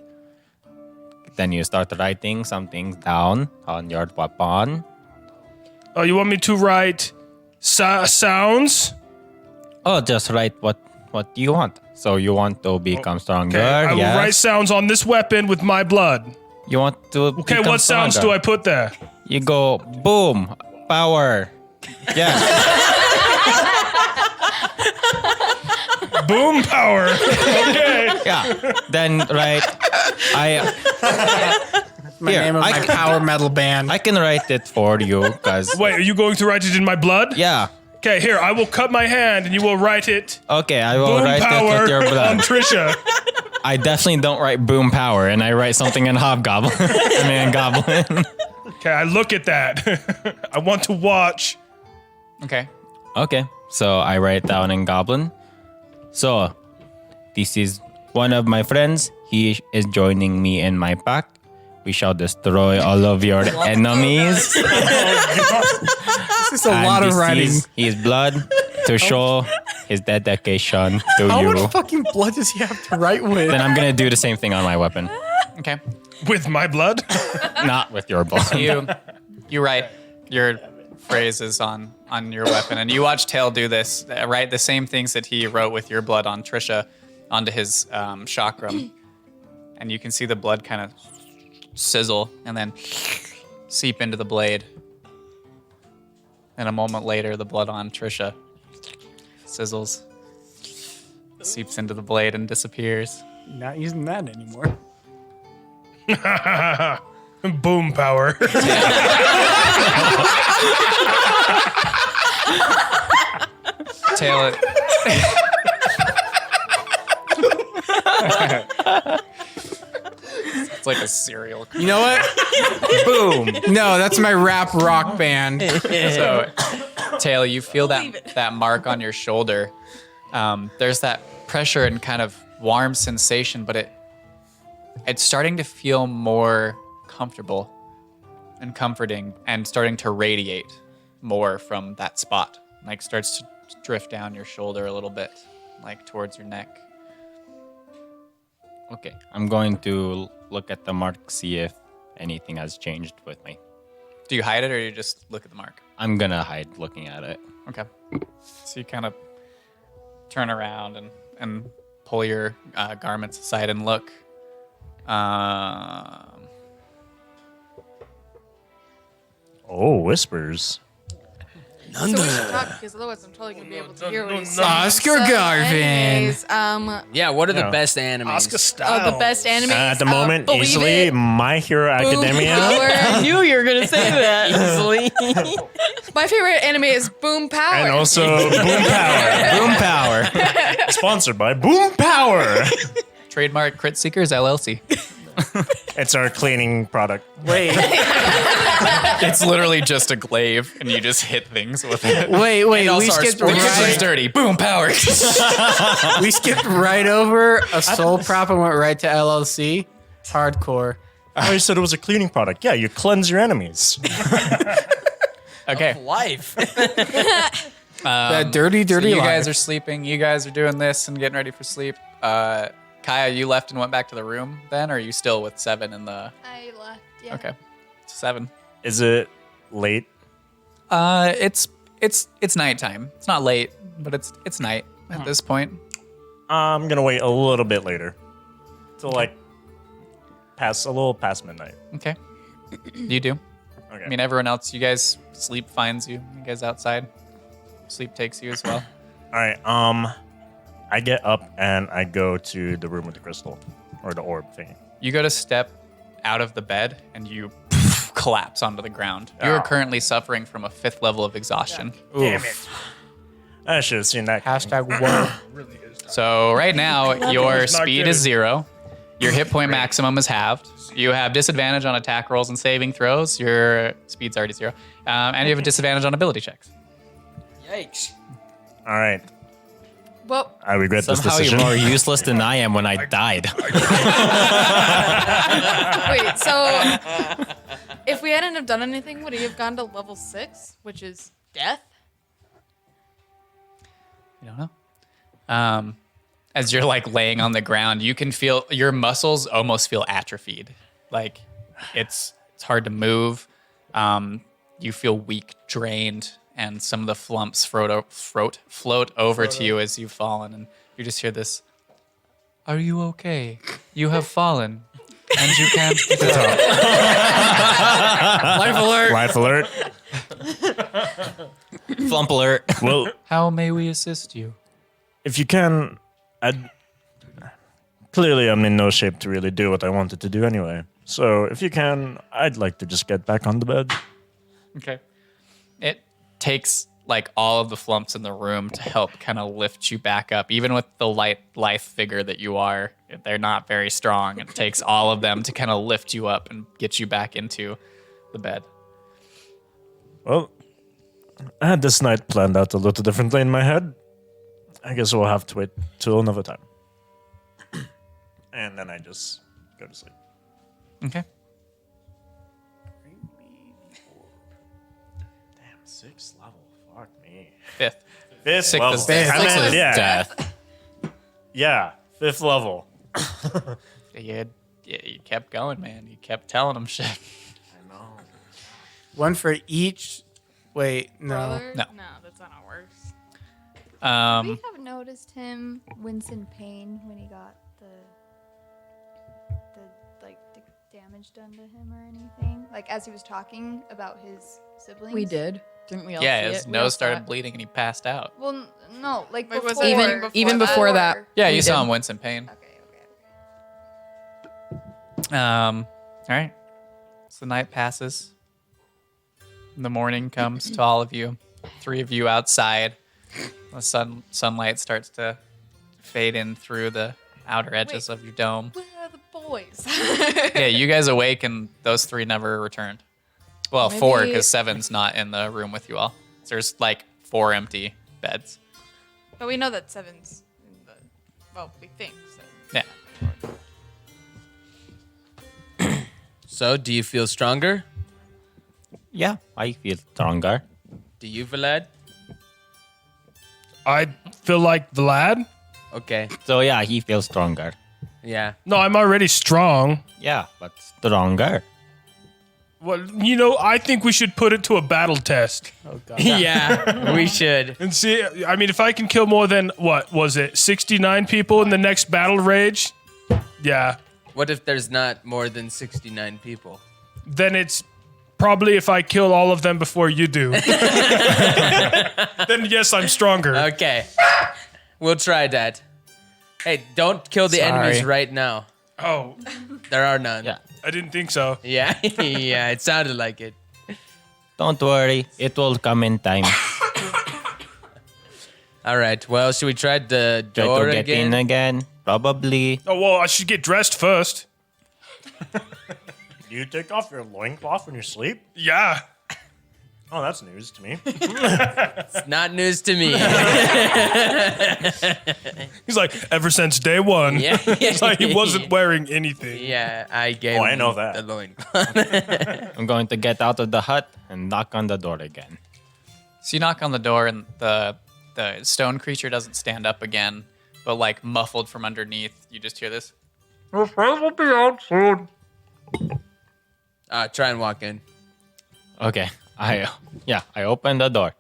Then you start writing some things down on your weapon. Oh, you want me to write sounds? Oh, just write what you want. So you want to become stronger. Okay, I will yes. write sounds on this weapon with my blood. You want to Okay, become what sounds stronger. do I put there? You go boom, power. Yes. Boom power. Okay. Yeah. Then right. My Here, name of I my can- power metal band. I can write it for you, cause Wait, are you going to write it in my blood? yeah. Okay, here, I will cut my hand and you will write it. Okay, I will Boom write it power with your on blood. Trisha. I definitely don't write boom power, and I write something in hobgoblin. Goblin. Okay, I look at that. I want to watch. Okay. Okay, so I write down in goblin. So, this is one of my friends. He is joining me in my pack. We shall destroy all of your enemies. This is a lot of writing. His blood to show his dedication to How you. much fucking blood does he have to write with? Then I'm gonna do the same thing on my weapon, Okay. With my blood? not with your blood. You write your phrases on your weapon, and you watch Tail do this. Write the same things that he wrote with your blood on Trisha onto his chakram, and you can see the blood kind of sizzle and then seep into the blade. And a moment later, the blood on Trisha sizzles, seeps into the blade, and disappears. Not using that anymore. Boom power. Tail it. It's like a cereal. You know what? Boom. No, that's my rap rock band. So, Tail, you feel that mark on your shoulder. There's that pressure and kind of warm sensation, but it's starting to feel more comfortable and comforting and starting to radiate more from that spot. Like starts to drift down your shoulder a little bit, like towards your neck. Okay, I'm going to look at the mark, see if anything has changed with me. Do you hide it or you just look at the mark? I'm gonna hide looking at it. Okay. So you kind of turn around and pull your garments aside and look. Oh, whispers. So we should talk because otherwise I'm totally gonna be able to hear what he's saying. Oscar Garvin. Anyways, Yeah, what are the Yeah. best animes? Oscar style. the best anime. At the moment, easily, My Hero Academia. I knew you were gonna say that. Easily. My favorite anime is Boom Power. And also Boom Power. Boom power. Sponsored by Boom Power. Trademark Crit Seekers LLC. It's our cleaning product. Wait, It's literally just a glaive, and you just hit things with it. wait. We Also, our skipped sports kitchen's right. dirty. Boom, power. We skipped right over a soul prop and went right to LLC. Hardcore. I said it was a cleaning product. Yeah, you cleanse your enemies. Okay. Life. That dirty So you life. guys are sleeping. You guys are doing this and getting ready for sleep. Kaya, you left and went back to the room then, or are you still with Seven in the? I left. Yeah. Okay, 7. Is it late? It's nighttime. It's not late, but it's night at this point. I'm gonna wait a little bit later. Till like a little past midnight. Okay, you do. Okay. I mean, everyone else, you guys sleep finds you. You guys outside. Sleep takes you as well. All right. I get up and I go to the room with the crystal or the orb thingy. You go to step out of the bed and you collapse onto the ground. You are Ow. currently suffering from a 5th level of exhaustion. Damn it! I should have seen that. Hashtag whoa. So right now, your Not speed good. is 0. Your hit point maximum is halved. You have disadvantage on attack rolls and saving throws. Your speed's already 0. And you have a disadvantage on ability checks. Yikes. All right. Well, I regret this Somehow decision. you're more useless than I am when I died. wait. So, if we hadn't have done anything, would he have gone to level 6, which is death? You don't know. As you're like laying on the ground, you can feel your muscles almost feel atrophied. Like it's hard to move. You feel weak, drained, and some of the flumps float over to you as you've fallen, and you just hear this. Are you okay? You have fallen, and you can't get up. Life alert. Life alert. Flump alert. Well, How may we assist you? if you can, clearly I'm in no shape to really do what I wanted to do anyway. So if you can, I'd like to just get back on the bed. Okay. It takes like all of the flumps in the room to help kind of lift you back up. Even with the light lithe figure that you are, they're not very strong. It takes all of them to kind of lift you up and get you back into the bed. Well, I had this night planned out a little differently in my head. I guess we'll have to wait till another time. And then I just go to sleep. Okay. Damn, 6th level. Fuck me. 5th. 5th Sixth level. is death. I mean, Sixth is yeah. Death. Yeah, 5th level. You kept going, man. You kept telling them shit. I know. One for each. Wait, no. Brother? No. No, that's not how it works. We have noticed him wince in pain when he got the damage done to him or anything. Like as he was talking about his siblings. We did. Didn't we all Yeah, see his it? We all nose saw started it. bleeding and he passed out. Well, no, like Like, was before. it even before that? Yeah, We you saw did. him wince in pain. Okay. All right. So the night passes. The morning comes to all of you. 3 of you outside. The sunlight starts to fade in through the outer edges of your dome. Where are the boys? Yeah, you guys awake and those 3 never returned. Well, 4 Maybe- because 7's not in the room with you all. So there's like 4 empty beds. But we know that 7's in the. Well, we think so. Yeah. So, do you feel stronger? Yeah, I feel stronger. Do you, Vlad? I feel like Vlad. Okay. So yeah, he feels stronger. Yeah. No, I'm already strong. Yeah, but stronger. Well, I think we should put it to a battle test Yeah, we should. and see. I mean, if I can kill more than what was it, 69 people in the next battle rage? Yeah. What if there's not more than 69 people? Then it's probably if I kill all of them before you do. Then yes, I'm stronger. Okay. We'll try that. Hey, don't kill the enemies Sorry. right now. Oh, There are none. Yeah. I didn't think so. Yeah, yeah, it sounded like it. Don't worry, it will come in time. All right. Well, should we try the Try door to get in again. Probably. Oh, well, I should get dressed first. Do you take off your loincloth when you sleep? Yeah. Oh, that's news to me. It's not news to me. He's like, ever since day one. Yeah. It's like he wasn't wearing anything. Yeah, I gave Oh, I him know that. the loincloth. I'm going to get out of the hut and knock on the door again. So you knock on the door and the stone creature doesn't stand up again, but like muffled from underneath, you just hear this. Try and walk in. Okay. I opened the door.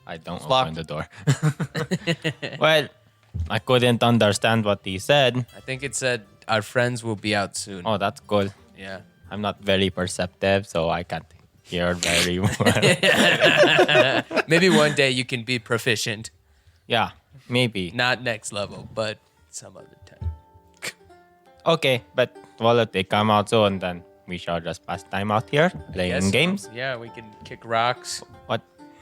I don't It's locked. open the door. Well, I couldn't understand what he said. I think it said our friends will be out soon. Oh, that's cool. Yeah. I'm not very perceptive, so I can't hear very well. Maybe one day you can be proficient. Yeah, maybe. Not next level, but some other time. Okay, but well, if they come out soon, then we shall just pass time out here playing Yes. games. Yeah, we can kick rocks.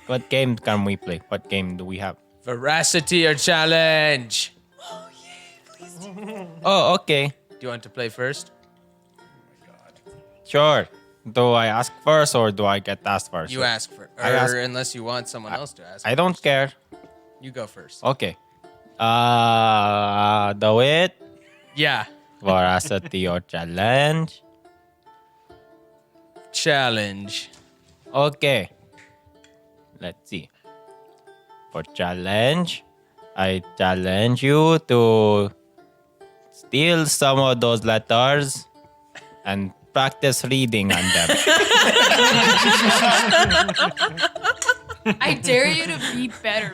What game can we play? What game do we have? Veracity or challenge? Oh, okay. Do you want to play first? Sure. Do I ask first or do I get asked first? You ask first. I ask- Unless you want someone else to ask. I don't care. You go first. Okay. Do it. Yeah. Veracity or challenge. Challenge. Okay. Let's see. For challenge, I challenge you to steal some of those letters and practice reading on them. I dare you to be better.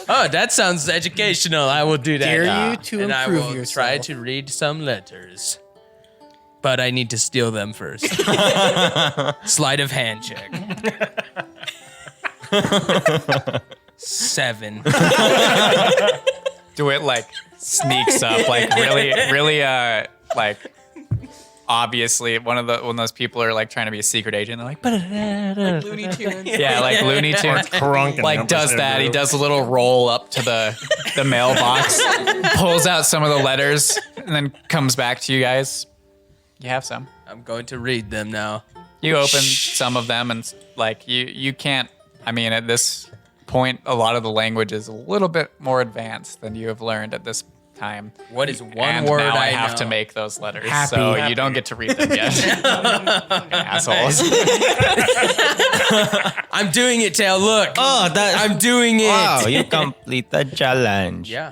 Oh, that sounds educational. I will do that. Dare you to and I improve will yourself. try to read some letters. But I need to steal them first. Sleight of hand check. 7. Do it like sneaks up, like really, really, like obviously one of those people are like trying to be a secret agent. They're like, Looney Tunes. yeah, like Looney Tunes. Crunk and Like does Empress that. He Embryo. does a little roll up to the mailbox, pulls out some of the letters, and then comes back to you guys. You have some. I'm going to read them now. You open some of them, and like you can't. I mean, at this point, a lot of the language is a little bit more advanced than you have learned at this time. What is one And word now I know? have to make those letters, Happy. so you don't get to read them yet. Assholes. I'm doing it, Tail. Look. Oh, that. I'm doing it. Wow, you complete the challenge. Yeah.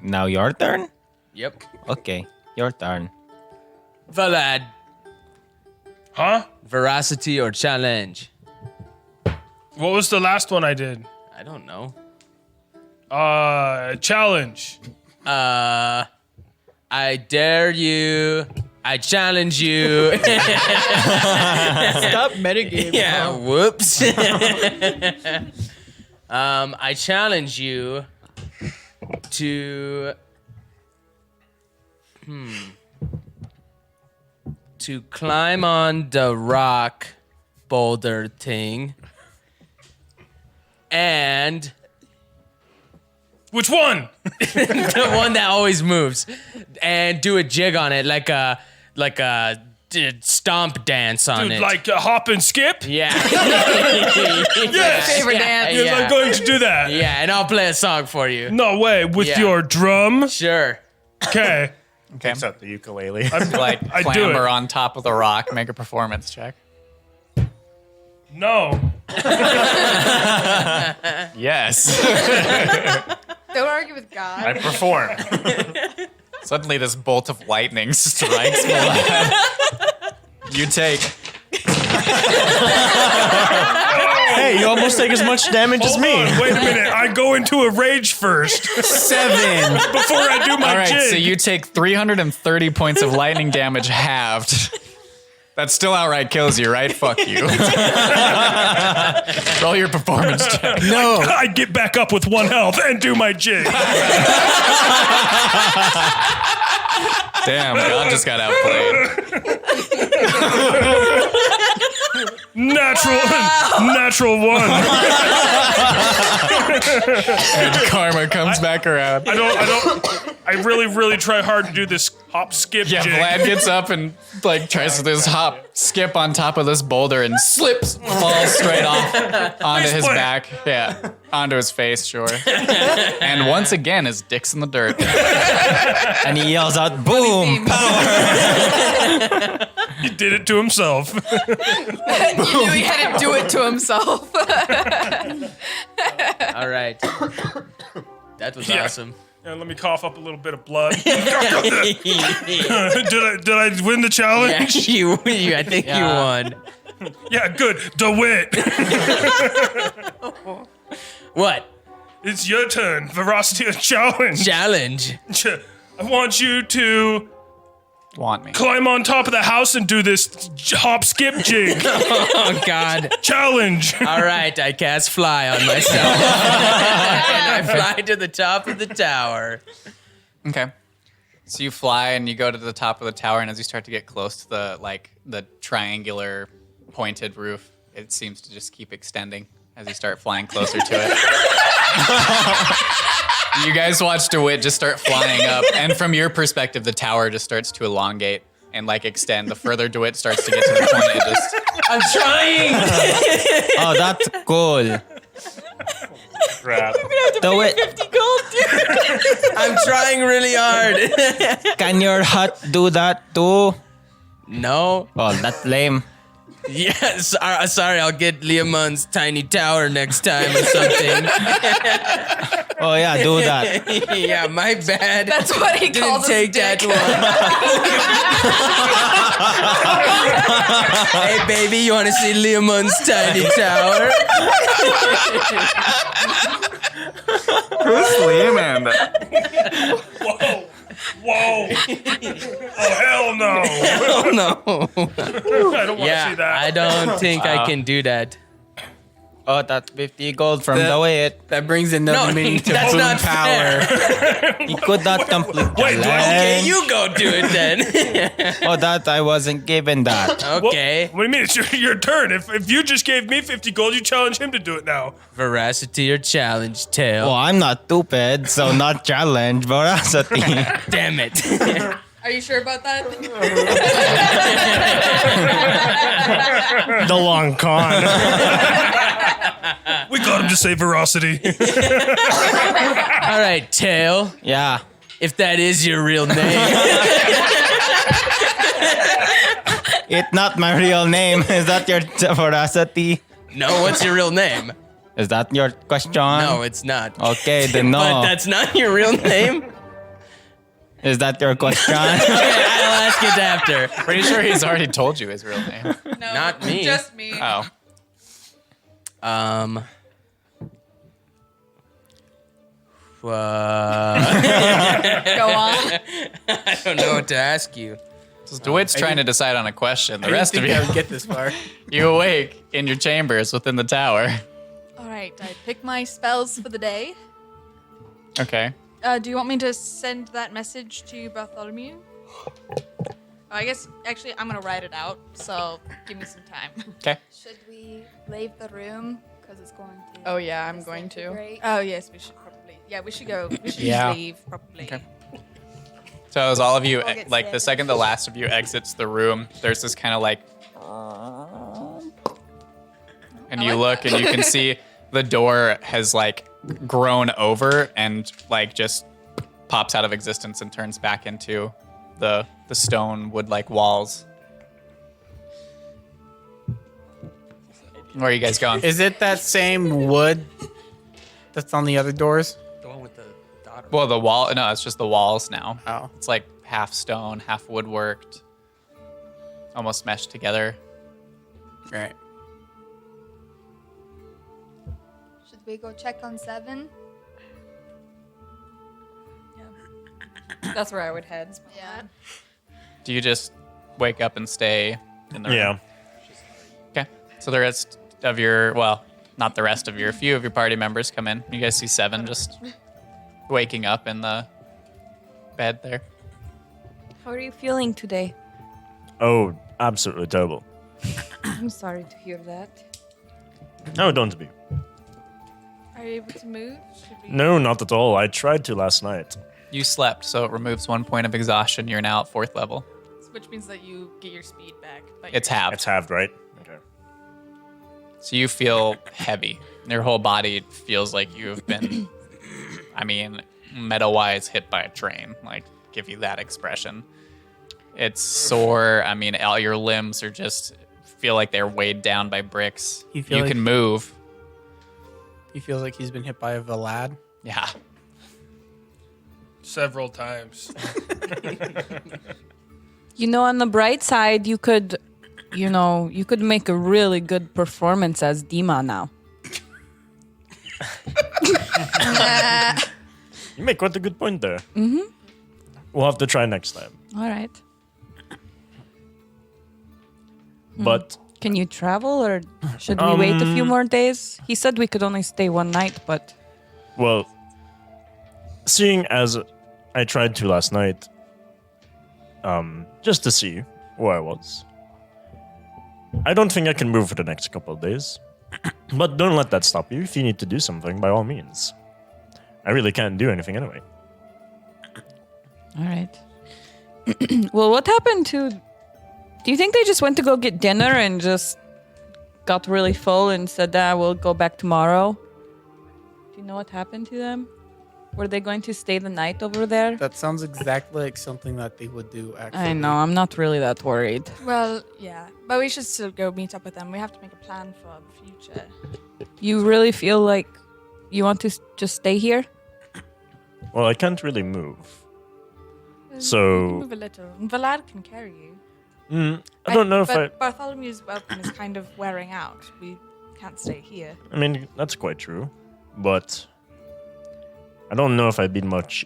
Now your turn? Yep. Okay, your turn. Valad. Huh? Veracity or challenge? What was the last one I did? I don't know. Challenge. I dare you. I challenge you. Stop metagaming. Yeah, whoops. I challenge you to to climb on the rock boulder thing and Which one? the one that always moves and do a jig on it like a stomp dance on Dude, it. like hop and skip? Yeah. Yes. Favorite dance. Yes, Yeah. I'm going to do that. Yeah, and I'll play a song for you. No way. With Yeah. your drum? Sure. Okay. Okay. Except the ukulele. Like I do clamber it. on top of the rock. Make a performance check. No. Yes. Don't argue with God. I perform. Suddenly, this bolt of lightning strikes Vlad. You take Hey, you almost take as much damage as Hold me. on, wait a minute. I go into a rage first 7. before I do my All right, jig. so you take 330 points of lightning damage halved. That still outright kills you, right? Fuck you. Roll your performance check. No. I get back up with 1 health and do my jig. Damn, God just got outplayed. Natural 1. And karma comes back around. I really try hard to do this hop skip Yeah, jig. Vlad gets up and like tries to this hop, skip on top of this boulder and slips, falls straight off onto his Faceplant. back. Yeah, onto his face, sure. And once again, his dick's in the dirt. And he yells out, boom, power. He did it to himself. You knew he had to do it to himself. All right. That was Yeah. awesome. Yeah, let me cough up a little bit of blood. did I win the challenge? Yeah, I think you won. Yeah, good. DeWitt. What? It's your turn. Veracity of challenge. Challenge. I want you to Want me? climb on top of the house and do this hop skip jig. Oh, God. Challenge. All right, I cast fly on myself. And I fly to the top of the tower. Okay. So you fly and you go to the top of the tower, and as you start to get close to the triangular pointed roof, it seems to just keep extending as you start flying closer to it. You guys watch DeWitt just start flying up, and from your perspective, the tower just starts to elongate and like extend. The further DeWitt starts to get to the point, it just I'm trying. Oh, that's cool. Crap. Do it. I'm trying really hard. Can your hut do that too? No. Oh, that's lame. Yes. Sorry, I'll get Liamon's tiny tower next time or something. Oh yeah, do that. Yeah, my bad. That's what he Didn't calls take his that dick. one. Hey, baby, you want to see Liamon's tiny tower? Who's Liam? Whoa. Oh, hell no. Oh, no. I don't want to see Yeah, that. I don't think I can do that. Oh, that's 50 gold from the weight. That brings another No, meaning to that's boon not power. He could not complete the Wait, do I- Okay, challenge. you go do it then. Oh, that I wasn't given that. Okay. What do you mean? It's your turn. If you just gave me 50 gold, you challenge him to do it now. Veracity or challenge, Tail. Well, I'm not stupid, so not challenge, veracity. Damn it. Are you sure about that? The long con. We got him to say veracity. All right, Tail. Yeah. If that is your real name. It's not my real name. Is that your veracity? No, what's your real name? Is that your question? No, it's not. Okay, then no. But that's not your real name? Is that your question? Okay, I'll ask it after. Pretty sure he's already told you his real name. No, Not me. Just me. Oh. Go on. I don't know what to ask you. DeWitt's trying to decide on a question. The I rest didn't of think I you, would get this far. you awake in your chambers within the tower. All right, I pick my spells for the day. Okay. Do you want me to send that message to Bartholomew? Oh, I guess actually I'm gonna write it out. So give me some time. Okay. Should we leave the room? Because it's going to. Oh, yeah, I'm going to. disintegrate? Oh yes, we should probably. Yeah, we should go. We should Yeah. just leave probably. Okay. So as all of you, I'll get like the sick. second the last of you exits the room, there's this kind of like, and you look and you can see the door has like grown over and like just pops out of existence and turns back into the stone wood like walls. Where are you guys going? Is it that same wood that's on the other doors? The one with the daughter. Well, the wall. No, it's just the walls now. Oh. It's like half stone, half woodworked, almost meshed together. Right. Should we go check on 7? That's where I would head. Yeah. Do you just wake up and stay in the room? Yeah. Okay. So the rest of your, well, not the rest of your, a few of your party members come in. You guys see 7 just waking up in the bed there. How are you feeling today? Oh, absolutely terrible. I'm sorry to hear that. No, don't be. Are you able to move? Should we? No, not at all. I tried to last night. You slept, so it removes 1 point of exhaustion. You're now at 4th level. Which means that you get your speed back. But It's halved. It's halved, right? Okay. So you feel heavy. Your whole body feels like you've been, I mean, meta-wise hit by a train. Like, give you that expression. It's sore. I mean, all your limbs are just feel like they're weighed down by bricks. You You feel like- can move. He feels like he's been hit by a Vlad. Yeah. Several times. You know, on the bright side, you could make a really good performance as Dima now. You make quite a good point there. Mm-hmm. We'll have to try next time. All right. But Can you travel or should we wait a few more days? He said we could only stay one night, but well, seeing as I tried to last night, just to see where I was, I don't think I can move for the next couple of days. But don't let that stop you. If you need to do something, by all means. I really can't do anything anyway. all right. Well, what happened to... Do you think they just went to go get dinner and just got really full and said that we'll go back tomorrow? Do you know what happened to them? Were they going to stay the night over there? That sounds exactly like something that they would do, actually. I know, I'm not really that worried. Well, yeah, but we should still go meet up with them. We have to make a plan for the future. You really feel like you want to just stay here? Well, I can't really move. You So, can move a little. And Vlad can carry you. I don't know if but Bartholomew's weapon is kind of wearing out. We can't stay here. I mean, that's quite true. But I don't know if I'd be much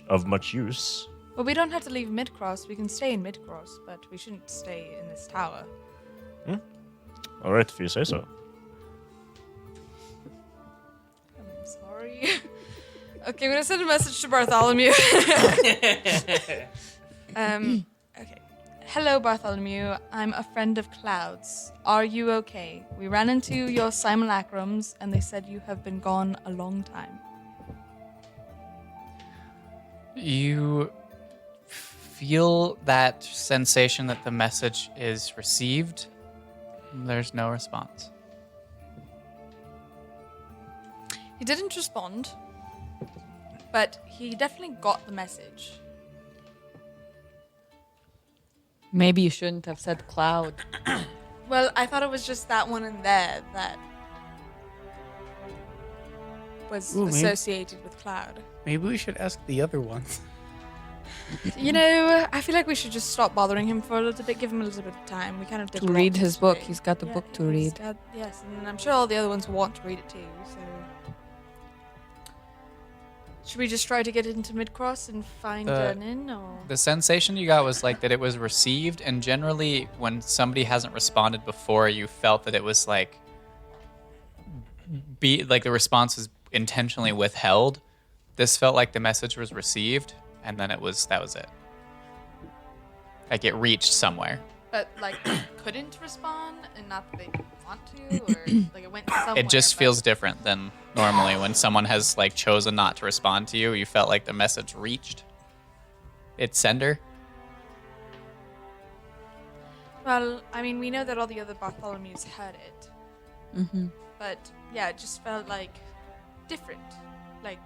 use. Well, we don't have to leave Midcross. We can stay in Midcross, but we shouldn't stay in this tower. All right, if you say so. Okay, I'm gonna send a message to Bartholomew. Okay. Hello, Bartholomew. I'm a friend of Cloud's. Are you okay? We ran into your simulacrums, and they said you have been gone a long time. You feel that sensation that the message is received. There's no response. He didn't respond, but he definitely got the message. Maybe you shouldn't have said Cloud. Well, I thought it was just that one in there that was Ooh, maybe- associated with Cloud. Maybe we should ask the other ones. You know, I feel like we should just stop bothering him for a little bit, give him a little bit of time. We kind of did To a lot read his book. yesterday. He's got a book to he's read. got- yes, and I'm sure all the other ones want to read it too. So, should we just try to get into Midcross and find an inn, or The sensation you got was like that it was received, and generally when somebody hasn't responded before, you felt that it was like the response was intentionally withheld. This felt like the message was received, and then that was it. Like it reached somewhere. but like couldn't respond, and not that they didn't want to, or like it went somewhere. It just but- feels different than normally when someone has like chosen not to respond to you. You felt like the message reached its sender. Well, I mean, we know that all the other Bartholomews heard it, Mm-hmm. but yeah, it just felt like different. Like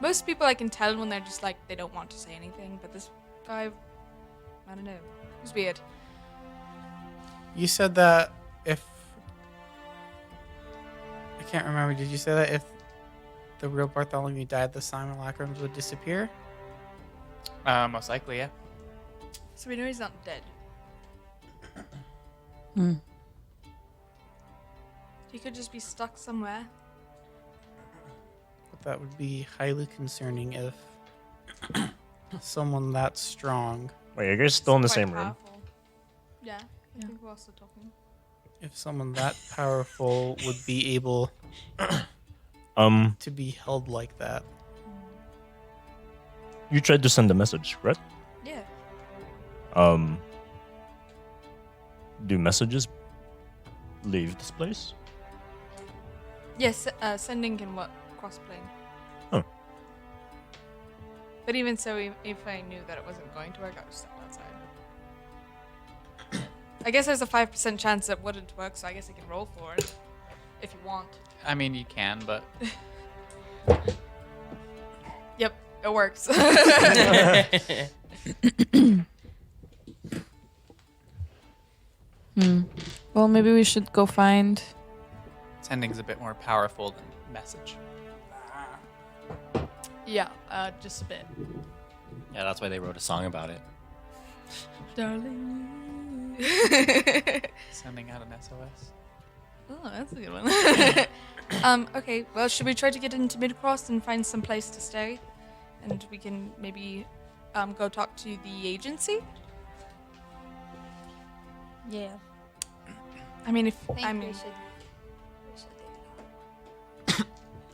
most people, I can tell when they're just like they don't want to say anything, but this guy, I don't know, it was weird. You said that if I can't remember, did you say that if the real Bartholomew died, the simulacrums would disappear? Most likely, yeah. So we know he's not dead. Hmm. He could just be stuck somewhere. But that would be highly concerning if someone that strong, Wait, are you guys still in the Quite same room? powerful. Yeah, I think we're also talking. if someone that powerful would be able to be held like that. You tried to send a message, right? Yeah. Do messages leave this place? Yes, sending can work cross-plane. Oh. But even so, if I knew that it wasn't going to work, I would step outside. I guess there's a 5% chance it wouldn't work, so I guess I can roll for it if you want. I mean, you can, but Yep, it works. Well, maybe we should go find. sending's a bit more powerful than message. Yeah, just a bit. Yeah, that's why they wrote a song about it. Darling. Sending out an SOS. Oh, that's a good one. Okay, well, should we try to get into Midcross and find some place to stay? And we can maybe go talk to the agency? Yeah. I mean, if I think I we mean, should do that.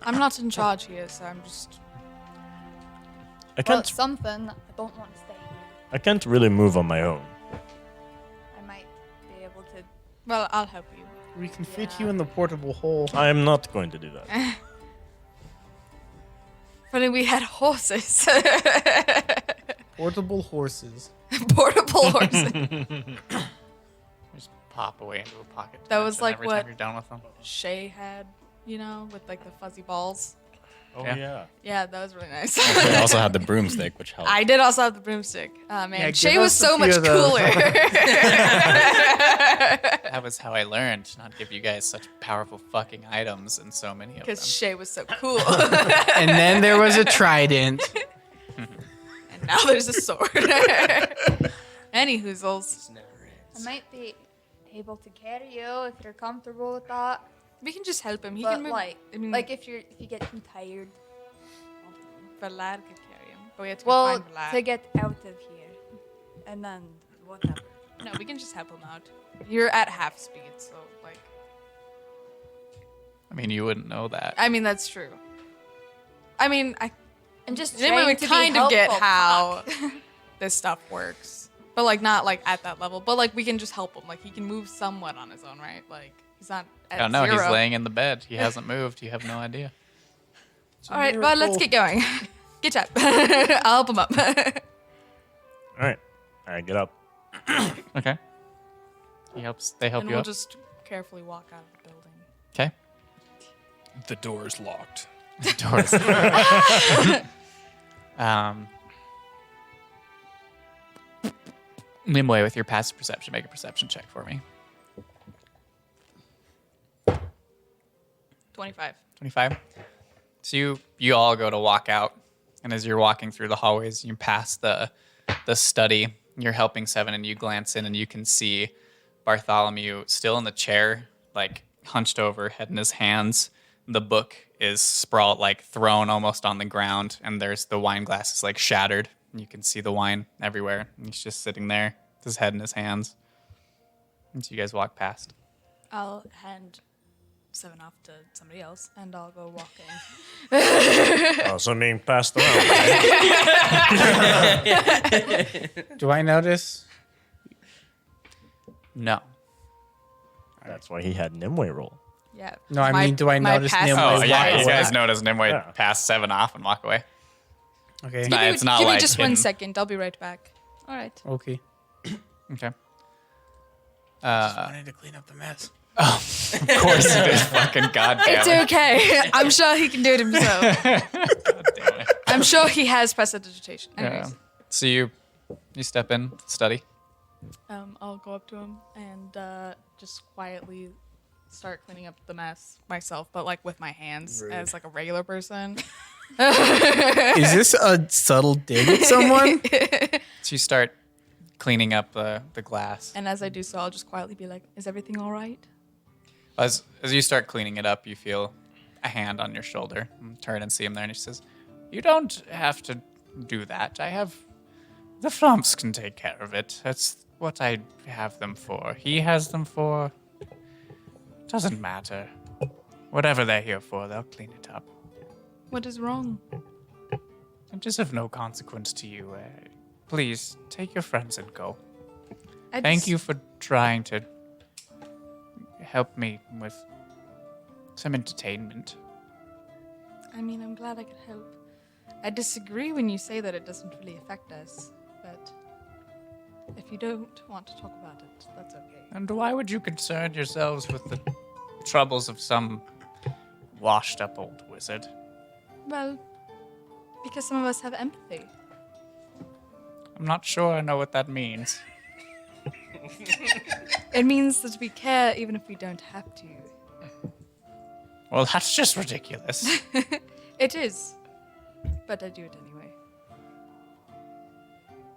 I'm not in charge here, so I'm just. I Well, can't. it's something. I don't want to stay here. I can't really move on my own. I might be able to. Well, I'll help you. We can fit Yeah. you in the portable hole. I am not going to do that. Funny, we had horses. Portable horses. Portable horses. Just pop away into a pocket. That was dimension like every what- time you're done with them. Shay had, you know, with like the fuzzy balls. Oh Yeah. Yeah, that was really nice. They also had the broomstick, which helped. I did also have the broomstick. Man, Yeah, Shay give was us a so few much of those. cooler. That was how I learned to not give you guys such powerful fucking items and so many of them. Because Shay was so cool. And then there was a trident. And now there's a sword. Any hoozles. I might be able to carry you if you're comfortable with that. We can just help him. He But can move. like, I mean, like if you get too tired. Vlad could carry him. But we have to Well, find Vlad. to get out of here, and then whatever. No, we can just help him out. You're at half speed, so like. I mean, you wouldn't know that. I mean, that's true. I mean, I'm just Nimue trying would to be kind of get helpful. how this stuff works, but like not like at that level. But like we can just help him. Like he can move somewhat on his own, right? Like he's not. At I don't know. zero. He's laying in the bed. He hasn't moved. You have no idea. All right, well, let's get going. Get up. I'll help him up. All right. All right, get up. Okay. They help And you we'll up. just carefully walk out of the building. Okay. The door is locked. Doors. Nimue, with your passive perception, make a perception check for me. 25. 25. So you all go to walk out, and as you're walking through the hallways, you pass the study. You're helping Seven, and you glance in, and you can see Bartholomew still in the chair, like hunched over, head in his hands. The book is sprawled, like thrown almost on the ground, and there's the wine glasses like shattered. And you can see the wine everywhere. And he's just sitting there, with his head in his hands. And so you guys walk past. I'll hand 7 off to somebody else, and I'll go walk in. Oh, so I'm being passed around. Right? Do I notice? No. That's why he had Nimue roll. Yeah. No, I mean, do I my notice passive- Nimue Oh, walk yeah, you away? guys notice Nimue Yeah. pass 7 off and walk away. Okay. No, it's not give like me just hidden. 1 second. I'll be right back. All right. Okay. Okay. Just wanted to clean up the mess. Of course you did. Fucking goddamn It's it. okay. I'm sure he can do it himself. Damn it. I'm sure he has prestidigitation. Yeah. Anyways, So you step in, study. I'll go up to him and just quietly start cleaning up the mess myself, but like with my hands as like a regular person. Is this a subtle dig at someone? So you start cleaning up the glass. And as I do so, I'll just quietly be like, "Is everything all right?" As you start cleaning it up, you feel a hand on your shoulder. Turn and see him there, and he says, "You don't have to do that. The Flumps can take care of it. That's what I have them for. He has them for. Doesn't matter. Whatever they're here for, they'll clean it up. What is wrong? It is of no consequence to you. Please take your friends and go. Thank you for trying to help me with some entertainment." I mean, I'm glad I could help. I disagree when you say that it doesn't really affect us, but if you don't want to talk about it, that's okay. And why would you concern yourselves with the troubles of some washed-up old wizard? Well, because some of us have empathy. I'm not sure I know what that means. It means that we care even if we don't have to. Well, that's just ridiculous. It is, but I do it anyway.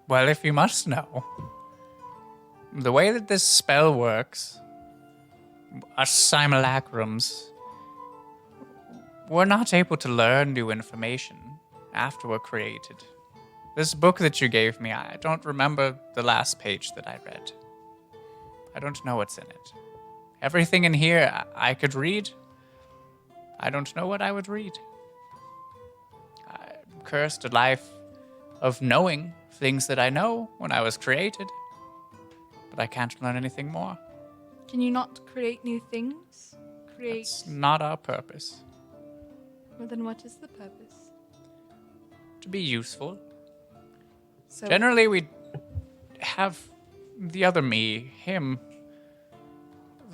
Well, if you must know, the way that this spell works, us simulacrums, we're not able to learn new information after we're created. This book that you gave me, I don't remember the last page that I read. I don't know what's in it. Everything in here I could read. I don't know what I would read. I'm cursed a life of knowing things that I know when I was created, but I can't learn anything more. Can you not create new things? It's not our purpose. Well, then what is the purpose? To be useful. So Generally, we have the other me, him,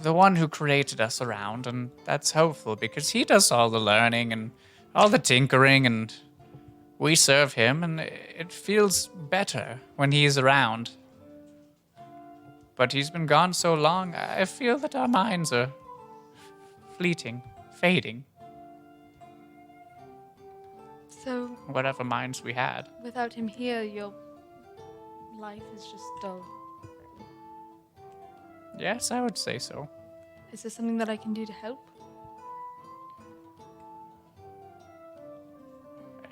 the one who created us around, and that's helpful because he does all the learning and all the tinkering, and we serve him, and it feels better when he's around. But he's been gone so long, I feel that our minds are fleeting, fading, So, whatever minds we had. without him here, your life is just dull. Yes, I would say so. Is there something that I can do to help?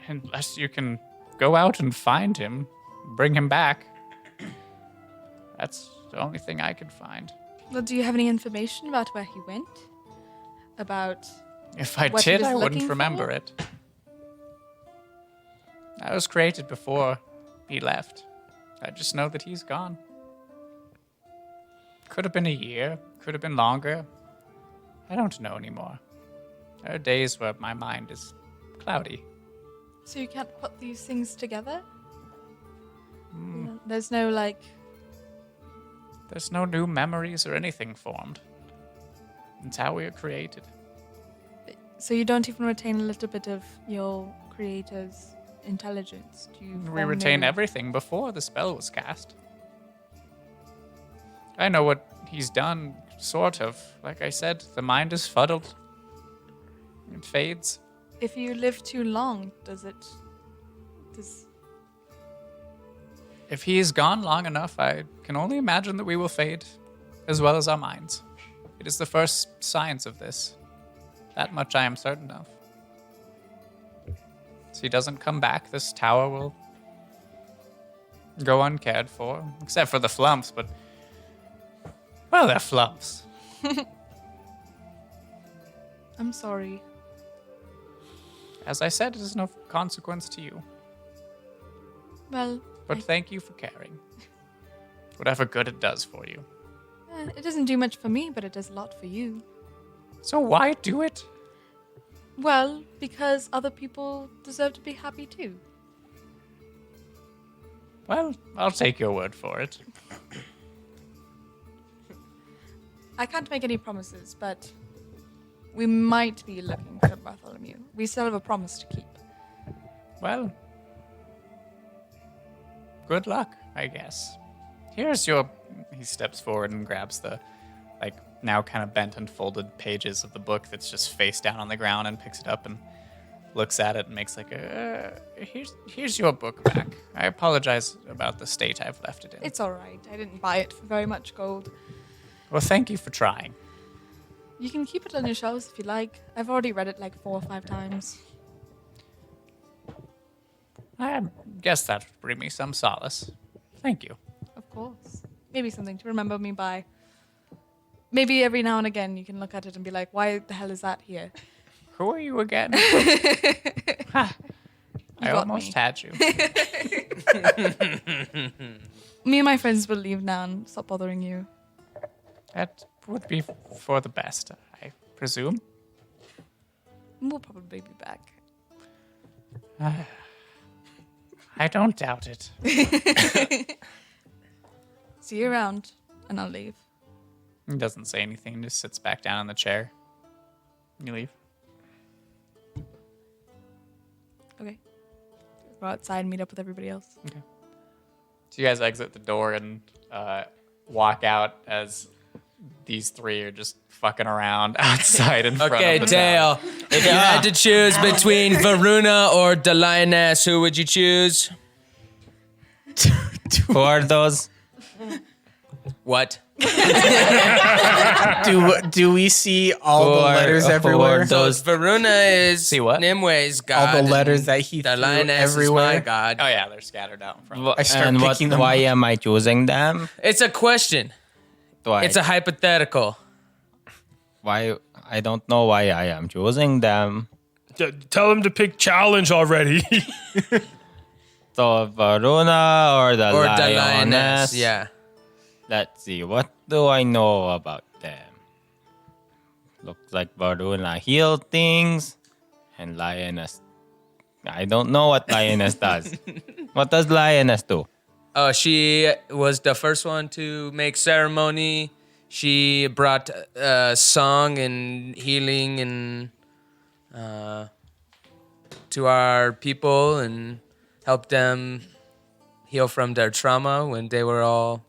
Unless you can go out and find him, bring him back. That's the only thing I could find. Well, do you have any information about where he went? About If I What he did, was I wouldn't looking remember for? it. I was created before he left. I just know that he's gone. Could have been a year, could have been longer. I don't know anymore. There are days where my mind is cloudy. So you can't put these things together? There's no like. There's no new memories or anything formed. It's how we are created. So you don't even retain a little bit of your creator's intelligence? Do you? We form retain new- everything before the spell was cast. I know what he's done, sort of. Like I said, the mind is fuddled. It fades. If you live too long, does? If he is gone long enough, I can only imagine that we will fade, as well as our minds. It is the first signs of this. That much I am certain of. So he doesn't come back, this tower will go uncared for, except for the flumps, but, well, they're flumps. I'm sorry. As I said, it is no consequence to you. Well, But thank you for caring. Whatever good it does for you. it doesn't do much for me, but it does a lot for you. So why do it? Well, because other people deserve to be happy too. Well, I'll take your word for it. I can't make any promises, but we might be looking for Bartholomew. We still have a promise to keep. Well, good luck, I guess. Here's your... He steps forward and grabs the, like, now kind of bent and folded pages of the book that's just face down on the ground and picks it up and looks at it and makes like a... here's your book back. I apologize about the state I've left it in. It's all right. I didn't buy it for very much gold. Well, thank you for trying. You can keep it on your shelves if you like. I've already read it like 4 or 5 times. I guess that would bring me some solace. Thank you. Of course. Maybe something to remember me by. Maybe every now and again you can look at it and be like, why the hell is that here? Who are you again? Ha. I got almost me. had you. Me and my friends will leave now and stop bothering you. That would be for the best, I presume. We'll probably be back. I don't doubt it. See you around, and I'll leave. He doesn't say anything, just sits back down in the chair. You leave. Okay. Go outside and meet up with everybody else. So you guys exit the door and walk out as these 3 are just fucking around outside in front Okay, of the tower. Dale. If you had to choose between Varuna or the lioness, who would you choose? Who are those? What? Do we see all the letters everywhere? Those Varuna is See what? Nimwe's god. All the letters and that he the threw lioness everywhere? is my god. Oh yeah, they're scattered out in front. I start And picking them why up. am I choosing them? It's a question. Why? It's a hypothetical. Why? I don't know why I am choosing them. Tell him to pick challenge already. So Varuna or the Or lioness? the lioness. Yeah. Let's see. What do I know about them? Looks like Varuna healed things, and lioness. I don't know what lioness does. What does lioness do? Oh, she was the first one to make ceremony. She brought song and healing and to our people and helped them heal from their trauma when they were all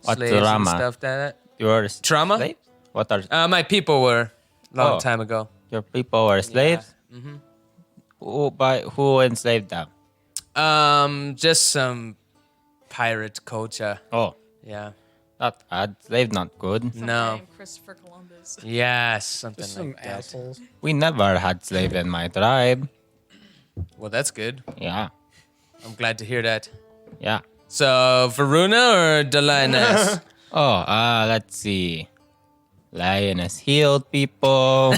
What slaves and trauma? stuff. That Yours trauma? slaves? What are My people were long Oh. time ago. your people were slaves? Mm-hmm. Who enslaved them? Just some pirate culture. Oh, Yeah. not bad. Slave not good. No. Named Christopher Columbus. Yes, something Just some like that. assholes. We never had slave in my tribe. Well, that's good. Yeah, I'm glad to hear that. yeah. So, Varuna or the lioness? Oh, let's see. Lioness healed people.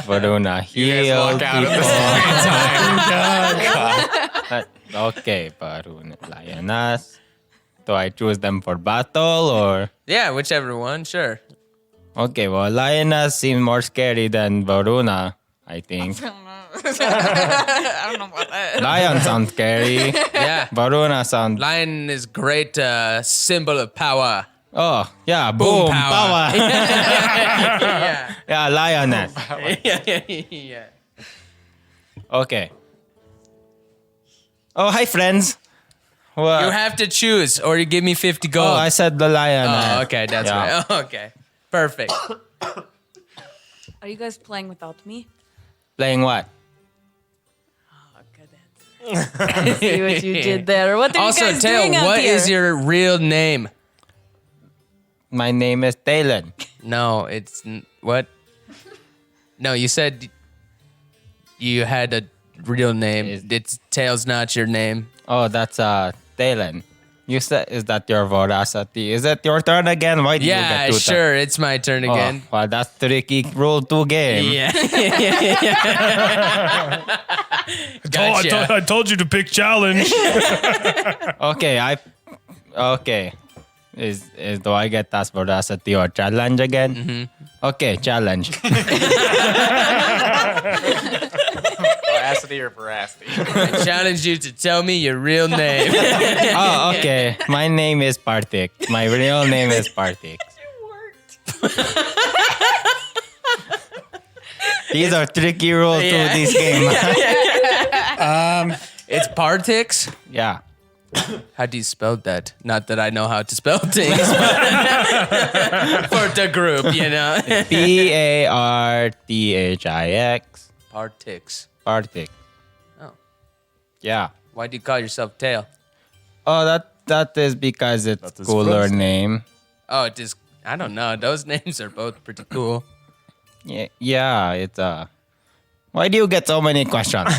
Varuna You guys healed walk out at the people. same time. Okay, Baruna, Lioness. Do I choose them for battle or? Yeah, whichever one, sure. Okay, well, Lioness seems more scary than Varuna, I think. I don't know about that. Lion sounds scary. Yeah. Varuna sounds. Lion is great symbol of power. Oh, yeah, boom, power. power. Yeah. Yeah, Lioness. Yeah. Okay. Oh, hi, friends. Well, You have to choose, or you give me 50 gold. I said the Lioness. Oh, okay, that's Yeah. right. Oh, okay, perfect. Are you guys playing without me? Playing what? See what you did there. What are Also, you guys Tail, doing out what here? is your real name? My name is Talon. No, what? No, you said you had a real name. It's Tail's not your name. Oh, that's Talon. You said, is that your voracity? Is it your turn again? Why do you Yeah, get two sure. It's my turn turns? again. Oh, well, that's tricky rule 2 game. Yeah. I Gotcha. told you to pick challenge. Okay, okay. Is do I get task voracity or challenge again? Mm-hmm. Okay, challenge. Veracity or veracity? I challenge you to tell me your real name. Oh, okay. My name is Partik. My real name is Partik. These are tricky rules to Yeah. this game. It's Partix. Yeah. How do you spell that? Not that I know how to spell things, but for the group, you know. Parthix. Partix. Partik. Oh. Yeah. Why do you call yourself Tail? Oh, that is because it's That's his cooler first name. Oh, it is. I don't know. Those names are both pretty cool. Yeah, it's Why do you get so many questions?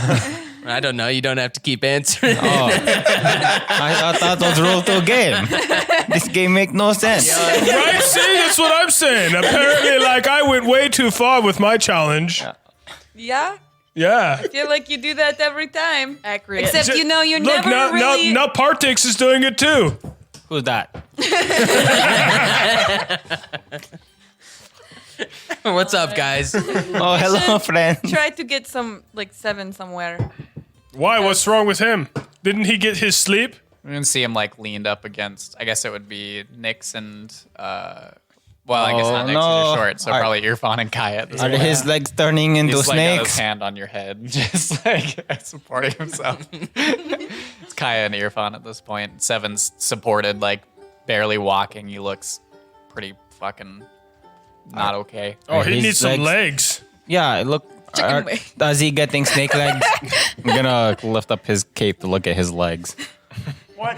I don't know. You don't have to keep answering. Oh, I thought that was rule 2 game. This game make no sense. Right? See, that's what I'm saying. Apparently, like, I went way too far with my challenge. Yeah, Yeah. I feel like you do that every time. Accurate. Except you know you're Look, never now, really. now Partix is doing it too. Who's that? What's up, guys? Oh, hello, friend. Try to get some 7 somewhere. Why? What's wrong with him? Didn't he get his sleep? We can see him like leaned up against. I guess it would be Nyx and. Well, I guess not Nyx. no. You're short, so probably Irfan and Kaya at this Are point. his legs turning into He's like got his snakes? hand on your head, just like supporting himself. It's Kaya and Irfan at this point. Seven's supported, like barely walking. He looks pretty fucking not okay. Oh, he His needs some legs. Yeah, look. Is he getting snake legs? I'm gonna lift up his cape to look at his legs. What?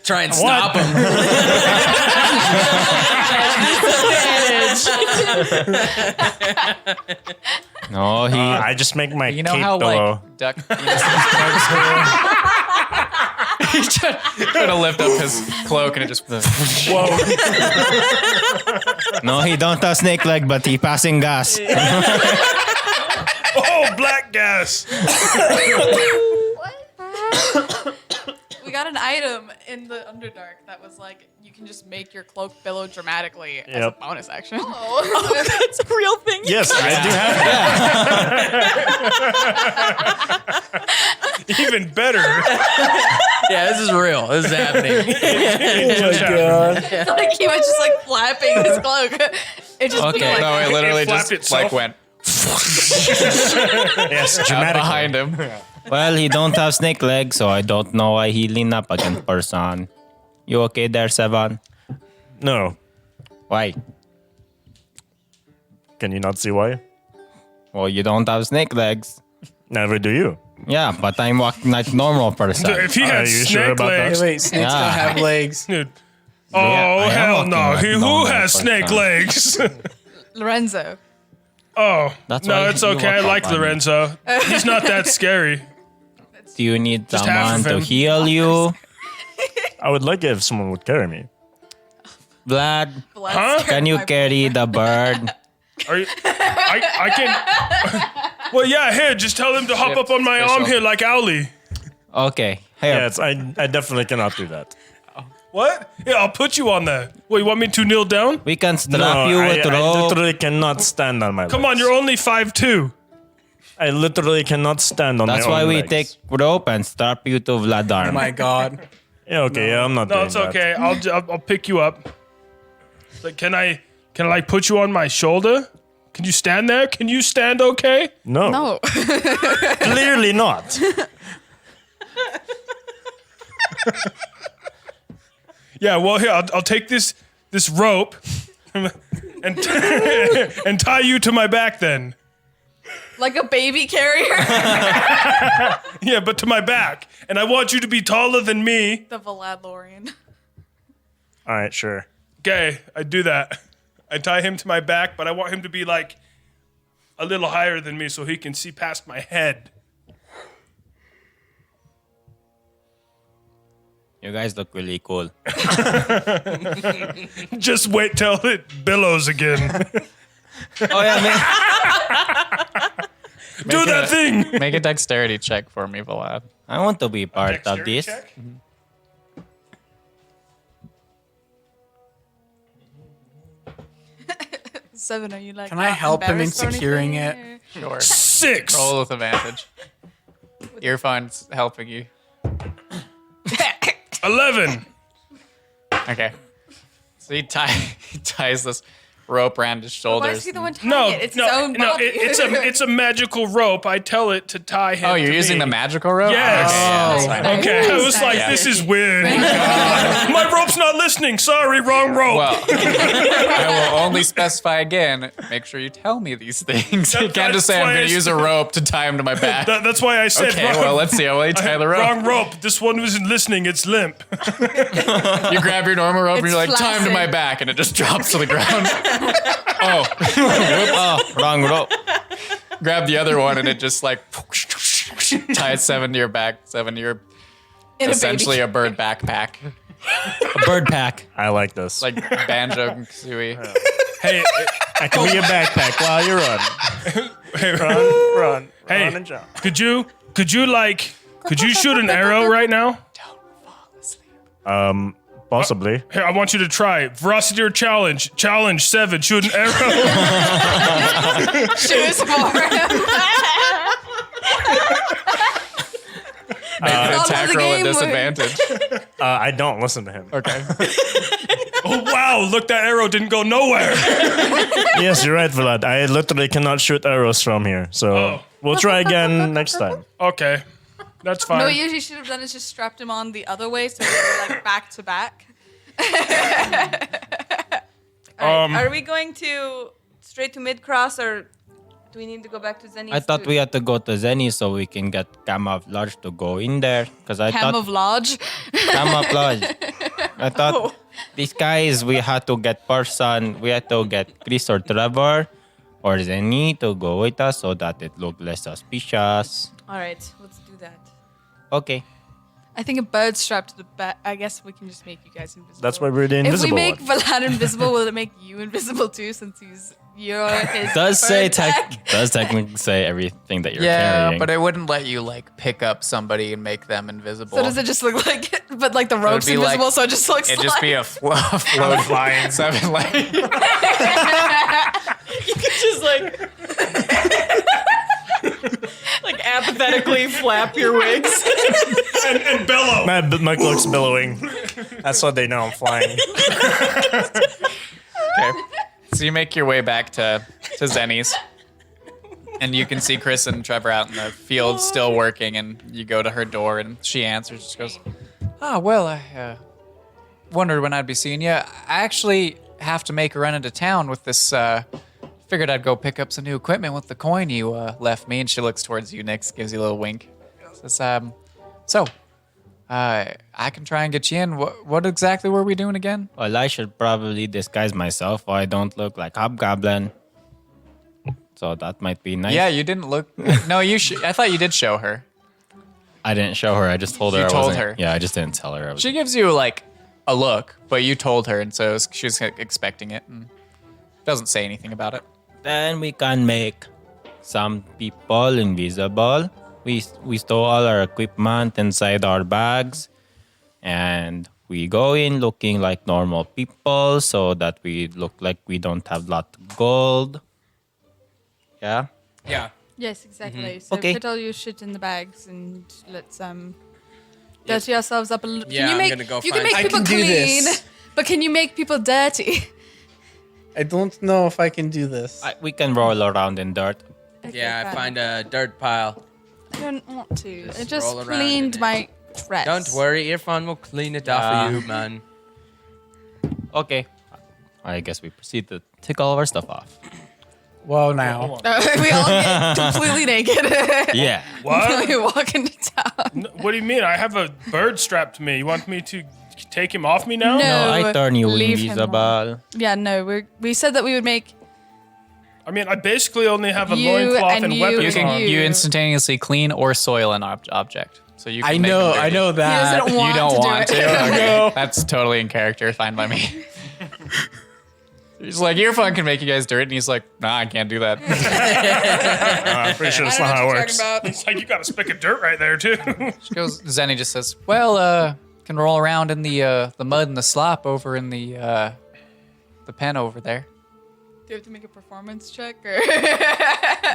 Try and stop him. No, he. I just make my You know cape how pillow. like duck penises corkscrew? He's trying to lift up his cloak and it just. No, he don't have snake leg, but he passing gas. Oh, black gas. We got an item in the Underdark that was like you can just make your cloak billow dramatically as a Yep. bonus action. Oh, that's a real thing. Yes, I do have that. Even better. Yeah, this is real. This is happening. It's like he was just like flapping his cloak. It just Okay. like, No, it literally flapped just itself. like went Yes, out dramatically. behind him. Well, he don't have snake legs, so I don't know why he lean up against person. You okay there, Sevan? No. Why? Can you not see why? Well, you don't have snake legs. Never do you. Yeah, but I'm walking like normal person. If he Are had you snake sure about that? legs. Wait, snakes Yeah. don't have legs. Dude. I Oh, am hell walking no. like Who normal has snake person. legs? Lorenzo. Oh, That's no, why it's you okay. I walk like up on me. Lorenzo. He's not that scary. Do you need Just half someone of to him. heal you? I would like it if someone would carry me. Vlad, Huh? can you carry the bird? Are you, I can. Well, yeah, here, just tell him to hop up on my arm here like Owly. Okay. Hey, Yeah, I definitely cannot do that. What? Yeah, I'll put you on there. What, you want me to kneel down? we can strap No, you with I rope. literally cannot stand on my legs. Come on, you're only 5'2". I literally cannot stand on That's my why own we legs. take rope and strap you to Vladar. Oh my god. Yeah, okay, yeah, I'm not No, doing it's that. okay. I'll pick you up. Like, can I like put you on my shoulder? Can you stand there? Can you stand okay? No, No. clearly not. Yeah, well, here, I'll take this rope and and tie you to my back then. Like a baby carrier. Yeah, but to my back. And I want you to be taller than me. The Valadorian. All right, sure. Okay, I do that. I tie him to my back, but I want him to be like a little higher than me so he can see past my head. You guys look really cool. Just wait till it billows again. Oh yeah, man. Do that thing. Make a dexterity check for me, Vlad. I want to be part of Dexterity this. check? 7, are you like? Can I help him in embarrassed or securing anything, it? or- Sure. 6. Roll with advantage. Earphone's helping you. 11. Okay. So he ties this rope around his Why shoulders. is he the one tying No, it? It's no, his own no. body. It's a magical rope. I tell it to tie him. Oh, you're to using me. the magical rope? Yes. Okay, yeah, that's fine. Okay, I was Nice. like, Yeah. this is weird. My rope's not listening. Sorry, wrong rope. Well, I will only specify again. Make sure you tell me these things. You can't just say That's I'm why going I to use a rope to tie him to my back. That's why I said Okay, wrong. well, let's see. I'll let you tie the rope. Wrong rope. This one wasn't listening. It's limp. You grab your normal rope and It's you're like, tie him to flaccid. my back, and it just drops to the ground. Oh, Oh, wrong rope. grab the other one, and it just like ties 7 to your back, 7 to your essentially a bird backpack, A bird pack. I like this. like Banjo and Kazooie. Hey, I can be a backpack while you run. hey, Run Hey. and jump. could you shoot an arrow right now? Possibly. Here, I want you to try Veracity or Challenge. Challenge 7. Shoot an arrow. Choose for him. Make an Not attack the roll at game where- disadvantage. I don't listen to him. Okay. Oh wow! Look, that arrow didn't go nowhere. Yes, you're right, Vlad. I literally cannot shoot arrows from here. So Oh. we'll try again next time. Okay, that's fine. No, what you usually should have done is just strapped him on the other way, so they were like back to back. Are we going to straight to Midcross, or do we need to go back to Zenny's? I thought we had to go to Zenny so we can get camouflage to go in there. Because I thought Camouflage. camouflage. I thought these guys, we had to get we had to get Chris or Trevor or Zenny to go with us so that it looked less suspicious. All right, let's do that. Okay. I think a bird strapped to the back. I guess we can just make you guys invisible. That's why we're the If we invisible make one. Vlad invisible, will it make you invisible too? Since you're his. Does say bird pack? does technically say everything that you're Yeah, carrying. but it wouldn't let you like pick up somebody and make them invisible. So does it just look like? But like the rope's be like- invisible, so it just looks It'd like. just be a float flying 7 like. Just like apathetically flap your wigs. and bellow. My cloak's billowing. That's what they know I'm flying. Okay. So you make your way back to Zenny's. And you can see Chris and Trevor out in the field still working, and you go to her door and she answers. She goes, well, I wondered when I'd be seeing you. I actually have to make a run into town with this, figured I'd go pick up some new equipment with the coin you left me. And she looks towards you, Nix, gives you a little wink. Says, I can try and get you in. What exactly were we doing again? Well, I should probably disguise myself so I don't look like Hobgoblin. So that might be nice. Yeah, you didn't look. No, I thought you did show her. I didn't show her. I just told her. You I told wasn't- her. Yeah, I just didn't tell her. I was, She gives you like a look, but you told her, and so she was expecting it, and doesn't say anything about it. Then we can make some people invisible. We stole all our equipment inside our bags, and we go in looking like normal people so that we look like we don't have a lot of gold. Yeah. Yeah. Yes, exactly. So Okay. put all your shit in the bags and let's dirty ourselves up a little. Yeah, can you I'm make, gonna go You find can make I people can do clean, this. but can you make people dirty? I don't know if I can do this. We can roll around in dirt. Yeah, I fine. find a dirt pile. I don't want to. I just roll around in cleaned it. my dress. Don't worry, Irfan will clean it off of you, man. Okay. I guess we proceed to take all of our stuff off. Well, now. We all get completely naked. Yeah. What? We walk into town. What do you mean? I have a bird strapped to me. You want me to take him off me now? No. I turn you leave him invisible. Yeah, no. We said that we would make I mean, I basically only have a You loincloth and and you weapons and on. you. You instantaneously clean or soil an object. So you can I make know, them I dirty. know that. doesn't want You don't to do want it. to? Okay. No. That's totally in character. Fine by me. He's like, Earphone can make you guys dirty. And he's like, nah, I can't do that. I'm pretty sure that's not how it works. It's like you got a spick of dirt right there too. She goes, Zenny just says, well, can roll around in the mud and the slop over in the pen over there. Do you have to make a performance check? Or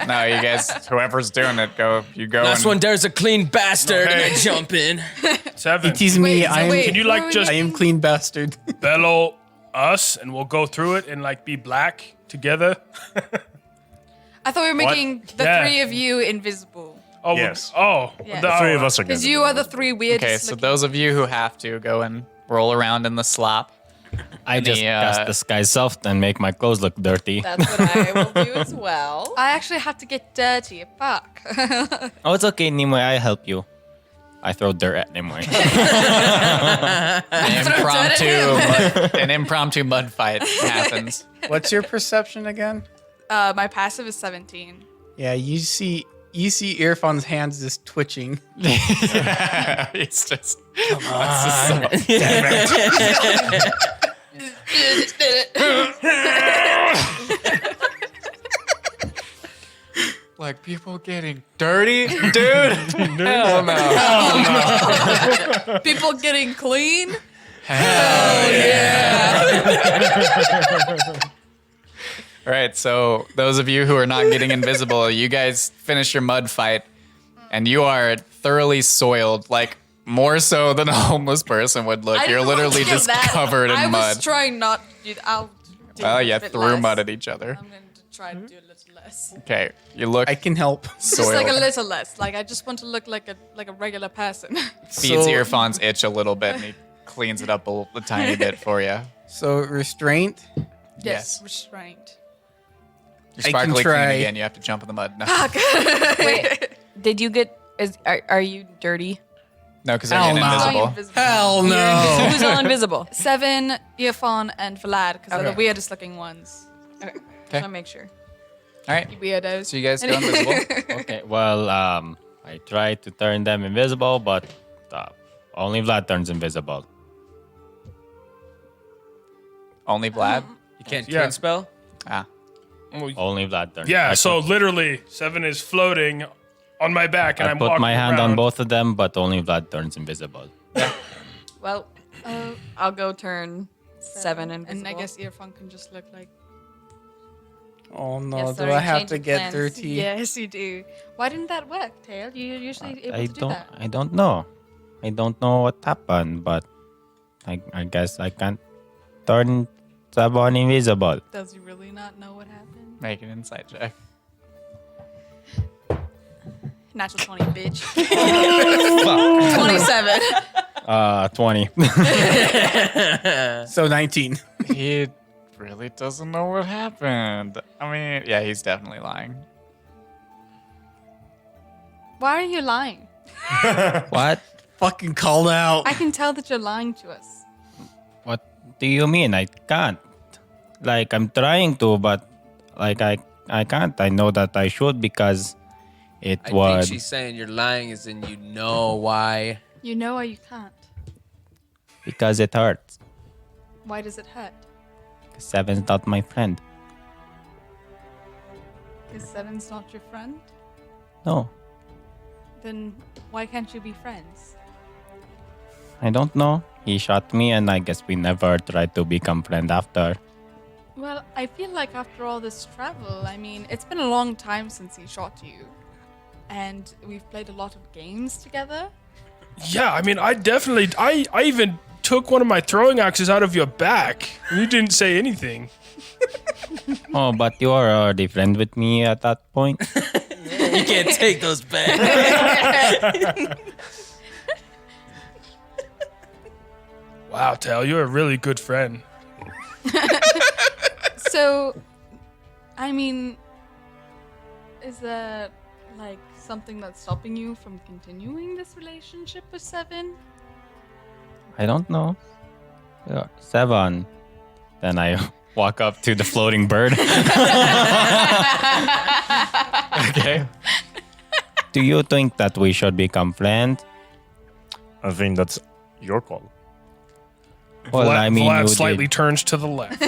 No, you guys, whoever's doing it, go. That's and when there's a clean bastard and I Hey. jump in. 7. It is me. Wait, I am. wait. Can you like just I am clean bastard. bellow us and we'll go through it and like be black together? I thought we were making the Yeah. three of you invisible. Oh, Yes. Yeah. the The three of us are good. Because you are the three weirdest. Okay, so looking- those of you who have to go and roll around in the slop. I just the, cast disguise self and make my clothes look dirty. That's what I will do as well. I actually have to get dirty. Fuck. Oh, it's okay, Nimoy. I help you. I throw dirt at Nimoy. An impromptu mud fight happens. What's your perception again? My passive is 17. Yeah, you see Irfan's hands just twitching. It's just, damn like people getting dirty, dude. Hell no. People getting clean. All right, so those of you who are not getting invisible, you guys finish your mud fight, and you are thoroughly soiled, like more so than a homeless person would look. I You're didn't want literally to get just that. covered in I mud. was trying not to do I'll do Well, a you bit threw less. mud at each other. I'm going to try to do a little less. Okay, you look I can help. Just like a soiled. little less. Like I just want to look like a regular person. Feeds So- Earfon's itch a little bit, and he cleans it up a tiny bit for you. So restraint. Yes. Restraint. You're I can sparkly clean try. again. You have to jump in the mud. No, Wait, did you get? Are you dirty? no, because they're Hell getting no. invisible. Hell no. Who's all invisible? 7, Earphone, and Vlad, because they're the Okay. weirdest looking ones. Okay. Okay. Just want to make sure. All right, You weirdos. so you guys go invisible. Okay, well, I try to turn them invisible, but only Vlad turns invisible. Only Vlad. You can't Yeah. twin spell? Ah, Only Vlad turns. Yeah, I so put, literally 7 is floating on my back and I I'm put walking my hand on around. both of them, but only Vlad turns invisible. Well, I'll go turn 7 invisible. And I guess Earphone can just look like. Oh no, Yes, do sorry, I have change to of get plans. dirty? Yes, you do. Why didn't that work, Tail? You're usually able to do that. I don't know. I don't know what happened, but I guess I can't turn someone invisible. Does he really not know what happened? make an insight check. Natural 20, bitch. 27. 20. So 19. He really doesn't know what happened. I mean, yeah, he's definitely lying. Why are you lying? What? Fucking called out. I can tell that you're lying to us. What do you mean? I can't. Like, I'm trying to, but like I can't. I know that I should because it I would. think she's saying you're lying as in you know why. You know why you can't. Because it hurts. Why does it hurt? 7's not my friend. because Seven's not your friend? No, Then why can't you be friends? I don't know. He shot me, and I guess we never tried to become friends after. Well, I feel like after all this travel, I mean, it's been a long time since he shot you. And we've played a lot of games together. Yeah, I mean, I even took one of my throwing axes out of your back. And you didn't say anything. Oh, but you are already friend with me at that point. You can't take those back. Wow, Tal, you're a really good friend. So, I mean, is there like something that's stopping you from continuing this relationship with Seven? I don't know. Yeah, 7. Then I walk up to the floating bird. Okay. Do you think that we should become friends? I think that's your call. Well, I mean, Vlad you slightly did. turns to the left.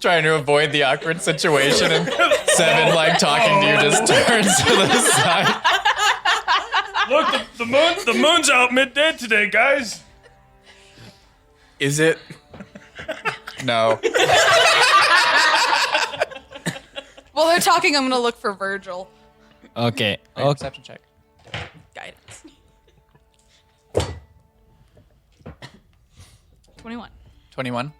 Trying to avoid the awkward situation, and Seven, like talking to you, just turns to the side. Look, the moon's out midday today, guys. Is it? No. While they're talking, I'm gonna look for Virgil. Okay. Okay. Okay. Perception check. Guidance. 21. 21.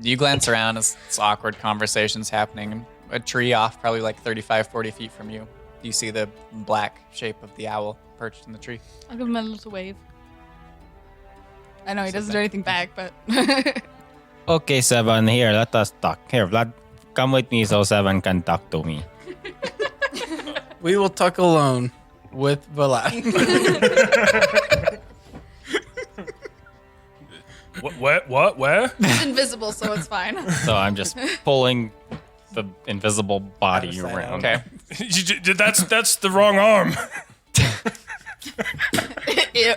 You glance around as this awkward conversation's happening. A tree off, probably like 35, 40 feet from you. You see the black shape of the owl perched in the tree. I'll give him a little wave. I know he doesn't do anything back, but Okay, 7. Here, let us talk. Here, Vlad, come with me so 7 can talk to me. We will talk alone with Vlad. What? Where? it's invisible, so it's fine. So I'm just pulling the invisible body Out of sight. around. Okay. That's the wrong arm. Ew.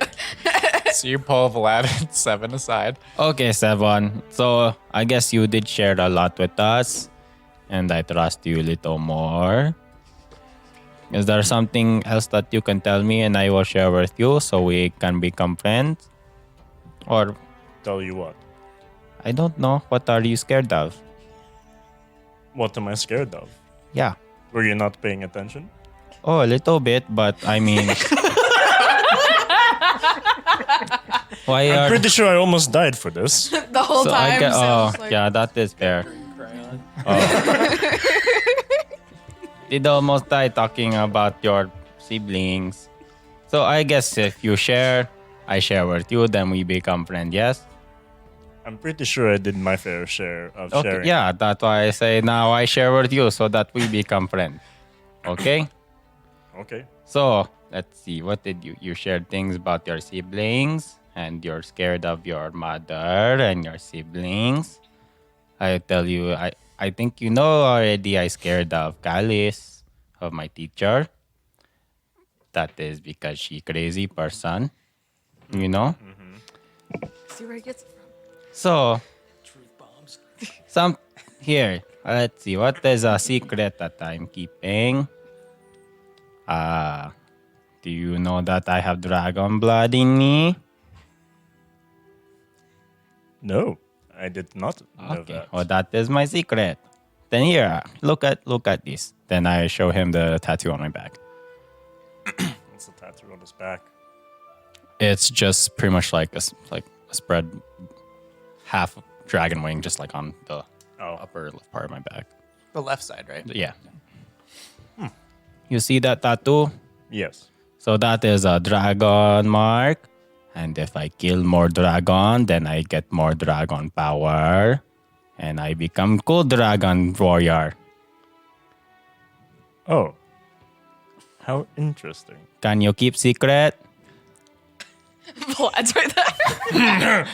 So you pull Vlad and Seven aside. Okay, 7. So I guess you did share a lot with us, and I trust you a little more. Is there something else that you can tell me and I will share with you so we can become friends? Or Tell you what. I don't know. What are you scared of? What am I scared of? Yeah. Were you not paying attention? Oh, a little bit, but I mean, why I'm are pretty sure I almost died for this. The whole so I time. get, so oh, it's like, yeah, that is fair. Oh. Did almost die talking about your siblings. So I guess if you share, I share with you, then we become friends, yes? I'm pretty sure I did my fair share of Okay, sharing. yeah, that's why I say now I share with you so that we become friends. Okay? Okay. So, let's see, what did you shared things about your siblings and you're scared of your mother and your siblings. I tell you, I think you know already I scared of Kalis, of my teacher. That is because she crazy person, you know? see where he gets it from. So, some here. Let's see. What is a secret that I'm keeping? Do you know that I have dragon blood in me? No, I did not know Okay. that. Well, that is my secret. Then here, look at this. Then I show him the tattoo on my back. What's the tattoo on his back? It's just pretty much like a spread half dragon wing, just like on the upper left part of my back. The left side, right? Yeah. You see that tattoo? Yes. So that is a dragon mark. And if I kill more dragon, then I get more dragon power. And I become cool dragon warrior. Oh. How interesting. Can you keep secret? Vlad's right there.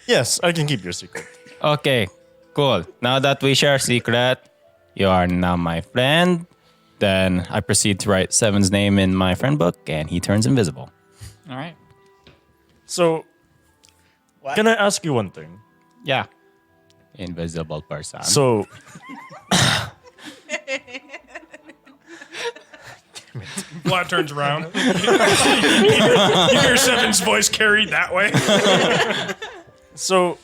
Yes, I can keep your secret. Okay, cool. Now that we share secret, You are now my friend. Then I proceed to write Seven's name in my friend book, and he turns invisible. All right. So, can I ask you one thing? Yeah. Invisible person. So, Vlad turns around. You hear Seven's voice carried that way. so,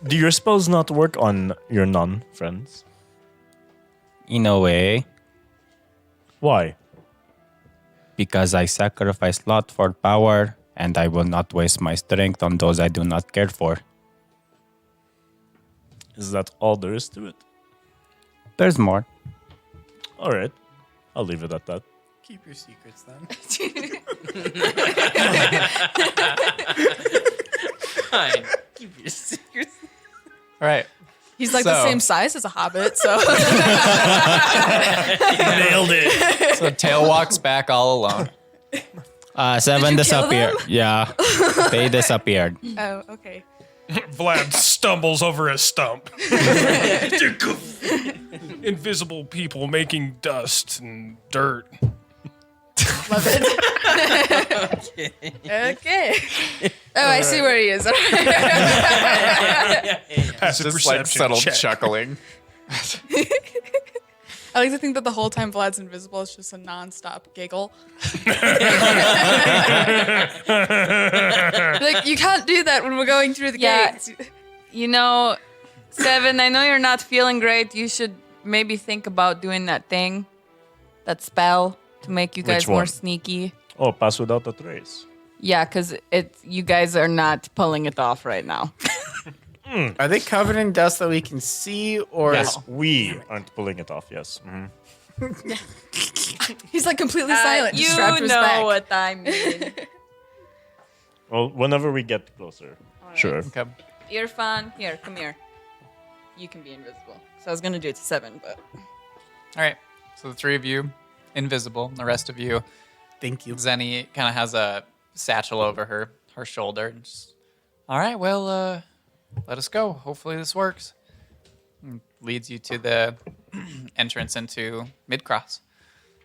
do your spells not work on your non-friends? in a way, Why? because I sacrifice lot for power, and I will not waste my strength on those I do not care for. Is that all there is to it? There's more. All right. I'll leave it at that. Keep your secrets then. Fine. Keep your secrets. All right. He's like the So- same size as a hobbit, so Nailed it. So Tail walks back all alone. Seven you kill disappeared. Yeah. They disappeared. oh, okay. Vlad stumbles over a stump. Invisible people making dust and dirt. Love it. okay. Oh, I see where he is. Passive Just like perception subtle check. chuckling. I like to think that the whole time Vlad's invisible is just a nonstop giggle. Like, you can't do that when we're going through the Yeah. gates. You know, Seven, I know you're not feeling great. You should maybe think about doing that thing, that spell to make you guys Which more one? sneaky. Oh, pass without a trace. Yeah, because you guys are not pulling it off right now. Are they covered in dust that we can see, or Yes, we aren't pulling it off. Yes. Mhm. He's like completely silent, you just strapped to his know back. what I mean. Well, whenever we get closer. Sure. Okay. Irfan, here, come here. You can be invisible. So I was gonna do it to Seven, but All right. So the three of you, invisible. The rest of you, thank you? Zenny kind of has a satchel over her shoulder. And just, all right, well, let us go. Hopefully this works. And leads you to the entrance into Midcross.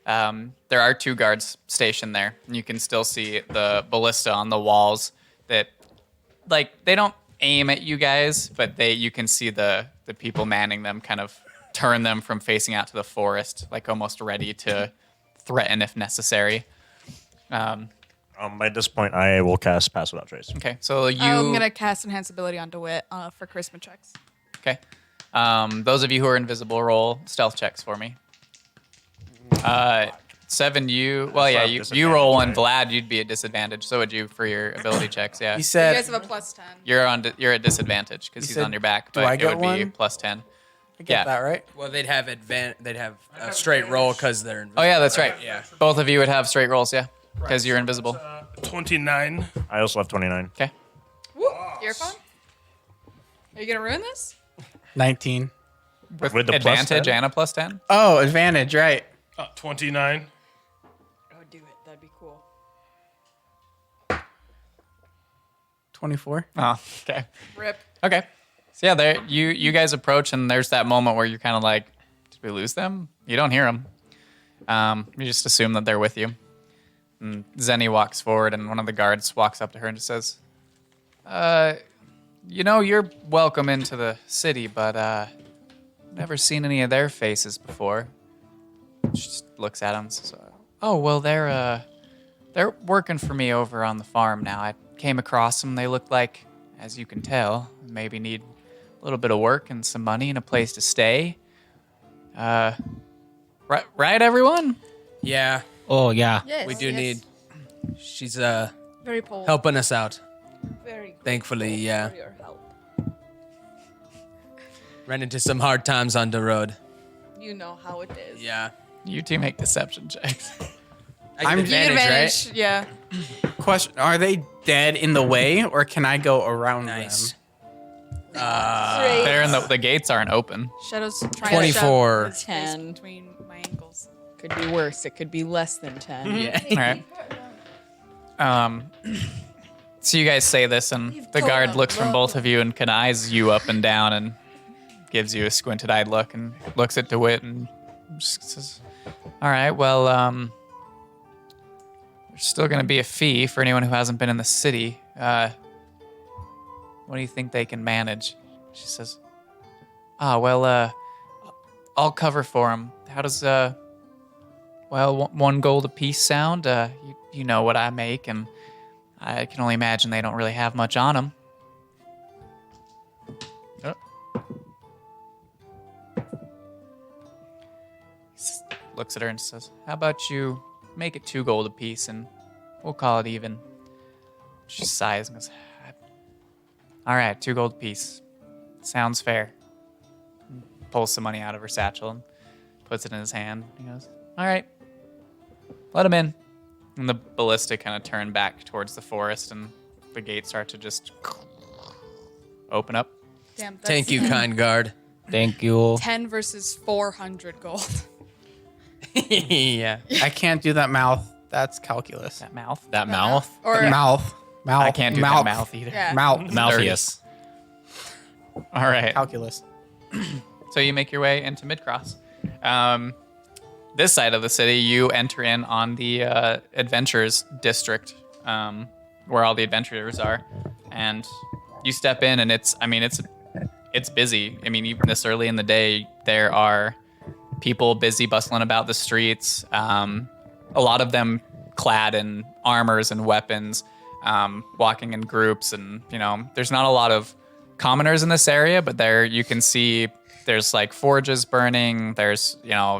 There are 2 guards stationed there, and you can still see the ballista on the walls that, like, they don't aim at you guys, but you can see the people manning them kind of turn them from facing out to the forest, like almost ready to threaten if necessary. By this point, I will cast Pass Without Trace. Okay, so you. I'm gonna cast Enhance Ability onto Wit for charisma checks. Okay. Those of you who are invisible, roll stealth checks for me. 7, you. Well, yeah, have you roll one. disadvantage, Vlad, you'd be at disadvantage. So would you for your ability checks. Yeah. You You said guys have a +10. You're at disadvantage because You he's said, on your back. do But I it get would be one? +10. I get yeah. that right. Well, they'd have a straight roll because they're invisible. Oh yeah, that's right. Yeah. Both of you would have straight rolls. Yeah, because you're invisible. 29. I also have 29. Okay. Earphone? Are you gonna ruin this? 19. With the plus advantage 10? and a +10. Oh, advantage, right? 29. oh, do it. That'd be cool. 24. Oh, okay. Rip. Okay. So yeah, there you guys approach, and there's that moment where you're kind of like, did we lose them? You don't hear them. You just assume that they're with you. And Zenny walks forward, and one of the guards walks up to her and just says, you know, you're welcome into the city, but never seen any of their faces before. She just looks at him and says, oh, well, they're working for me over on the farm now. I came across them. They look like, as you can tell, maybe need a little bit of work and some money and a place to stay. Right, everyone? Yeah, Oh, yeah. Yes. we do need. She's Very poor. helping us out. Very Thankfully, yeah. for your help. Ran into some hard times on the road. You know how it is. Yeah. You two make deception checks. I'm Advantage, yeah. Question: are they dead in the way, or can I go around Nice. them? They're in the gates aren't open. Shadows trying to 24. shove his face 10. between my ankles. Could be worse. It could be less than 10. Yeah. All right. So you guys say this, and the told guard them, looks from love both of you and can eyes you up and down, and gives you a squinted-eyed look and looks at DeWitt and just says, "All right, well, there's still going to be a fee for anyone who hasn't been in the city. What do you think they can manage?" She says, well, I'll cover for them. How does, one gold a piece sound? You know what I make, and I can only imagine they don't really have much on them. Looks at her and says, "How about you make it 2 gold apiece and we'll call it even." She sighs and goes, "All right, 2 gold apiece. Sounds fair." And pulls some money out of her satchel and puts it in his hand. He goes, "All right, let him in." And the ballista kind of turn back towards the forest and the gates start to just open up. Damn, that's Thank you, kind guard. Thank you. 10 versus 400 gold. Yeah. I can't do that mouth. That's calculus. That mouth. That mouth. Or Mouth. I can't do that mouth either. Yeah. Mouth. Mouthius. All right. Calculus. So you make your way into Midcross. This side of the city, you enter in on the adventurers district, where all the adventurers are, and you step in, and it's busy. I mean, even this early in the day, there are people busy bustling about the streets. A lot of them clad in armors and weapons, walking in groups, and there's not a lot of commoners in this area, but there you can see there's like forges burning, there's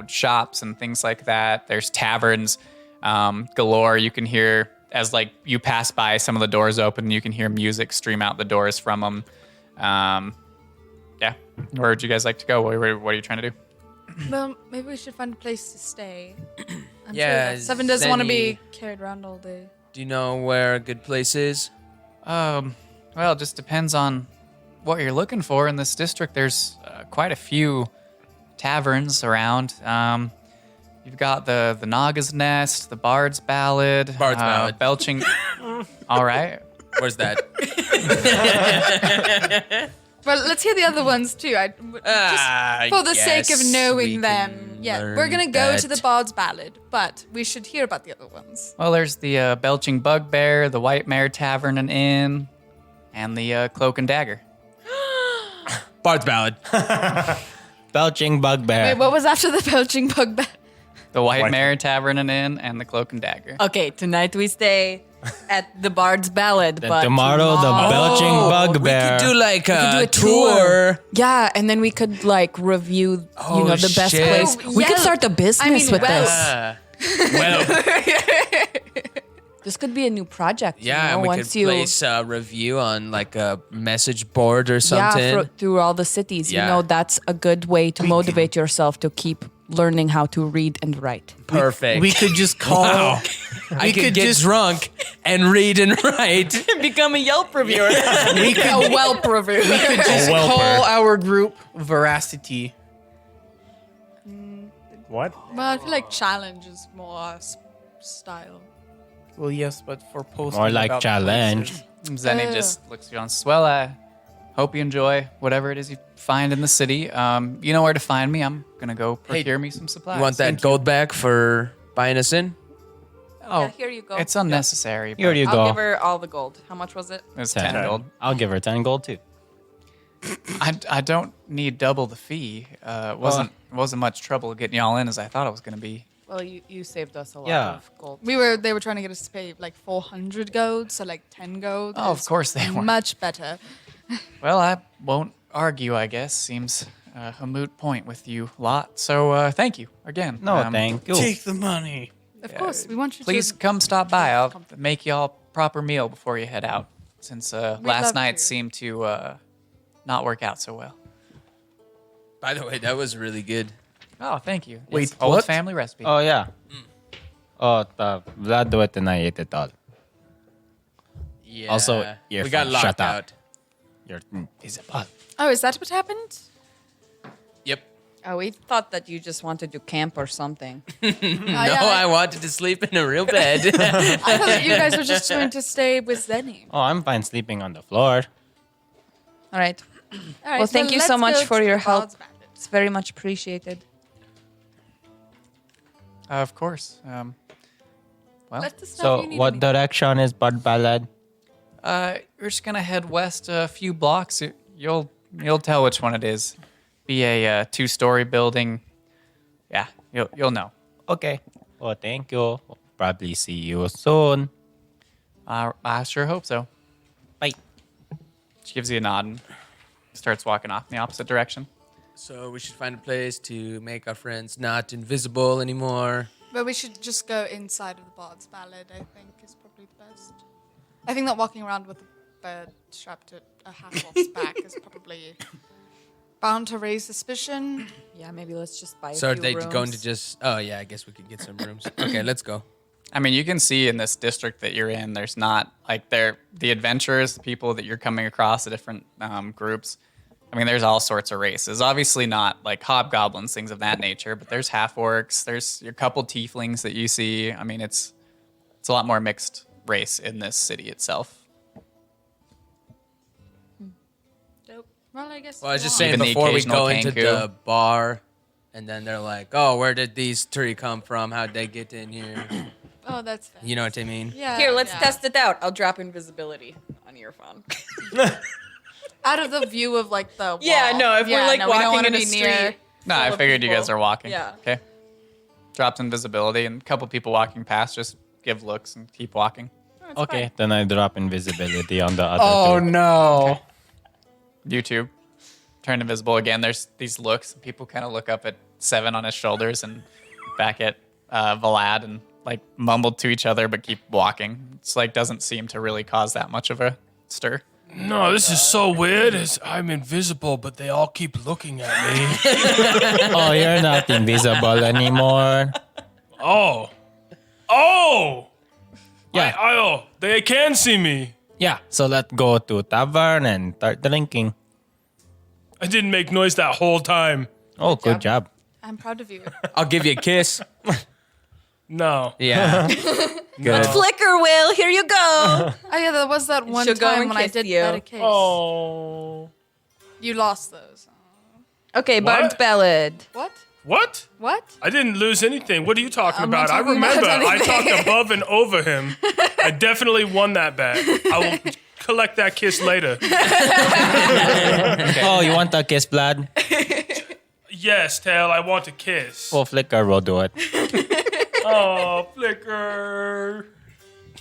shops and things like that, there's taverns galore. You can hear, as like you pass by, some of the doors open, you can hear music stream out the doors from them. Yeah, where would you guys like to go? What are you trying to do? Well, maybe we should find a place to stay. I'm Yeah, sure that Seven doesn't want to be Zenny- carried around all day. Do you know where a good place is? Well, it just depends on what you're looking for in this district. There's quite a few taverns around. You've got the Naga's Nest, the Bard's Ballad, Belching. All right. Where's that? Well, let's hear the other ones too. Just for the sake of yes, we knowing them. can Yeah, learn we're gonna go to that. the Bard's Ballad, but we should hear about the other ones. Well, there's the Belching Bugbear, the White Mare Tavern and Inn, and the Cloak and Dagger. Bard's Ballad. Belching bugbear. Wait, what was after the Belching Bugbear? The White Mare Tavern and Inn, and the Cloak and Dagger. Okay, tonight we stay at the Bard's Ballad, Then but tomorrow the belching bugbear. We could do like could do a a tour. tour. Yeah, and then we could like review, Oh, the best shit. place. We could Yeah. start a business with this. Well, This could be a new project. yeah, and we once could you place a review on like a message board or something. through all the cities. Yeah. That's a good way to motivate yourself to keep learning how to read and write. Perfect. We could just call. Wow. I could get drunk and read and write. Become a Yelp reviewer. We could A whelp review. just call our group Veracity. What? Well, I feel like challenge is more our style. Well, yes, but for posting. More like about challenge. places. Zenny just looks at you and says, "Well, I hope you enjoy whatever it is you find in the city. You know where to find me. I'm gonna go procure me some supplies." You want that gold back for buying us in? Oh, Yeah, here you go. it's unnecessary. Here you I'll go. give her all the gold. How much was it? It's 10 10 gold. I'll give her 10 gold too. I don't need double the fee. Wasn't much trouble getting y'all in as I thought it was gonna be. Well, you saved us a lot Yeah. of gold. They were trying to get us to pay like 400 gold, so like 10 gold. Oh, of is course they were. Much better. Well, I won't argue. I guess seems a moot point with you lot. So thank you again. No, thank you. Take the money. Of course, we want you Please to. come stop by. I'll make y'all proper meal before you head out. Since love last night to. seemed to not work out so well. By the way, that was really good. Oh, thank you. Wait, It's old what? family recipe. Oh, yeah. Oh, Vlad do it and I ate it all. Yeah. Also, we earphone, got locked shut up. out. You're visible. Oh, is that what happened? Yep. Oh, we thought that you just wanted to camp or something. No, I wanted to sleep in a real bed. I thought that you guys were just going to stay with Zenny. Oh, I'm fine sleeping on the floor. All right. All right, Well, thank you so let's much go for to your the help. Bard's Ballad. It's very much appreciated. Of course. Well, That's the stuff So, you need what to direction is Bud Ballad? we're just gonna head west a few blocks. You'll tell which one it is. Be a 2-story building. Yeah, you'll know. Okay. Well, thank you. Probably see you soon. I sure hope so. Bye. She gives you a nod and starts walking off in the opposite direction. So we should find a place to make our friends not invisible anymore. But we should just go inside of the Bard's Ballad, I think, is probably the best. I think that walking around with a bird strapped to a half-orc's back is probably bound to raise suspicion. Yeah, maybe let's just buy a So are few they rooms. going to just? Oh yeah, I guess we could get some rooms. Okay, let's go. I mean, you can see in this district that you're in, there's not like the adventurers, the people that you're coming across, the different groups. I mean, there's all sorts of races. Obviously, not like hobgoblins, things of that nature, but there's half orcs. There's a couple tieflings that you see. I mean, it's a lot more mixed race in this city itself. Dope. Well, I guess. Well, I was just if you saying Even the before we occasional go into Kenku. the bar, and then they're like, "Oh, where did these three come from? How'd they get in here?" want. Oh, that's fair. You know what I mean? Yeah. Here, let's yeah. test it out. I'll drop invisibility on your phone. Out of the view of like the wall. Yeah, no, if we're, like, we don't walking wanna in a be street. near. No, Full I of figured you guys people. are walking. Yeah. Okay. Drops invisibility, and a couple people walking past just give looks and keep walking. Okay, then I drop invisibility on the other Oh two. no. YouTube, turn invisible again. There's these looks. People kind of look up at Seven on his shoulders and back at Vlad and like mumble to each other, but keep walking. It's like doesn't seem to really cause that much of a stir. No, this is so weird. I'm invisible, but they all keep looking at me. Oh, you're not invisible anymore. Oh, Yeah. oh, they can see me. Yeah, so let's go to tavern and start drinking. I didn't make noise that whole time. Oh, good job. I'm proud of you. I'll give you a kiss. No. Yeah. Good. Flicker, Will. Here you go. Oh yeah, there was that one She'll go time and when I kiss did you. that a case. Oh. You lost those. Okay, Bard's What? Ballad. What? What? What? I didn't lose anything. What are you talking I'm about? not talking I remember. about I anything. talked above and over him. I definitely won that bet. I will collect that kiss later. Oh, you want a kiss, Vlad? Yes, Tail, I want a kiss. Oh, Flicker will do it. Oh, Flicker.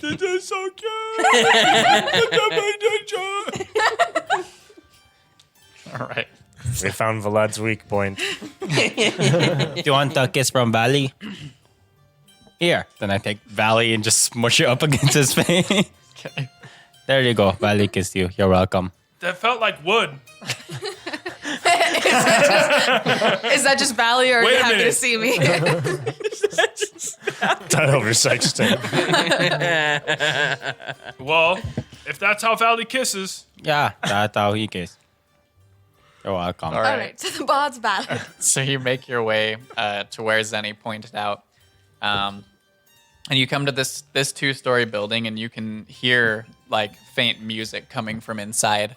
This is so cute. All right. We found Vlad's weak point. Do you want a kiss from Valley? Here. Then I take Valley and just smush it up against his face. Okay. There you go. Valley kissed you. You're welcome. That felt like wood. Is that just Valley, or are Wait you a happy to minute. see me? Title over sex tape. Well, if that's how Valley kisses, Yeah, that's how he kissed. You're welcome. All right. All right, so the Bard's Ballad. So you make your way to where Zenny pointed out, and you come to this 2-story building, and you can hear like faint music coming from inside.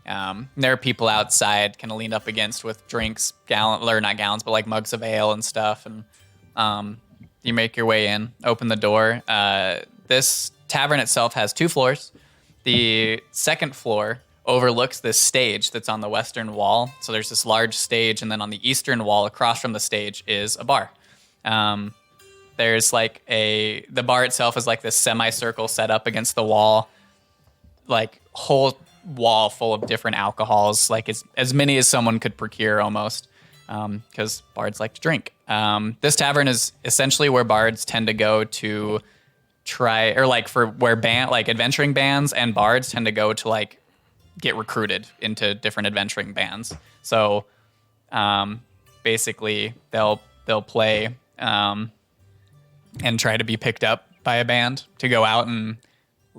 There are people outside, kind of leaned up against with drinks, not gallons, but like mugs of ale and stuff. And you make your way in, open the door. This tavern itself has 2 floors. The second floor overlooks this stage that's on the western wall. So there's this large stage, and then on the eastern wall, across from the stage, is a bar. There's like the bar itself is like this semicircle set up against the wall, like whole wall full of different alcohols, like as many as someone could procure almost, because bards like to drink. This tavern is essentially where bards tend to go to try, or like for where adventuring bands and bards tend to go to like get recruited into different adventuring bands. So basically they'll play and try to be picked up by a band to go out and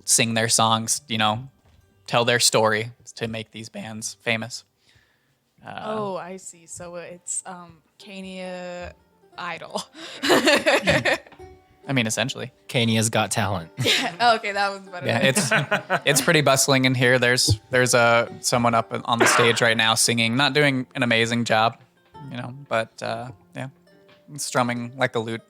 sing their songs, tell their story to make these bands famous. Oh, I see. So it's Cania Idol. I mean, essentially. Kenya's Got Talent. Oh, okay, that was better. Yeah, it's pretty bustling in here. There's someone up on the stage right now singing, not doing an amazing job, but yeah, strumming like a lute.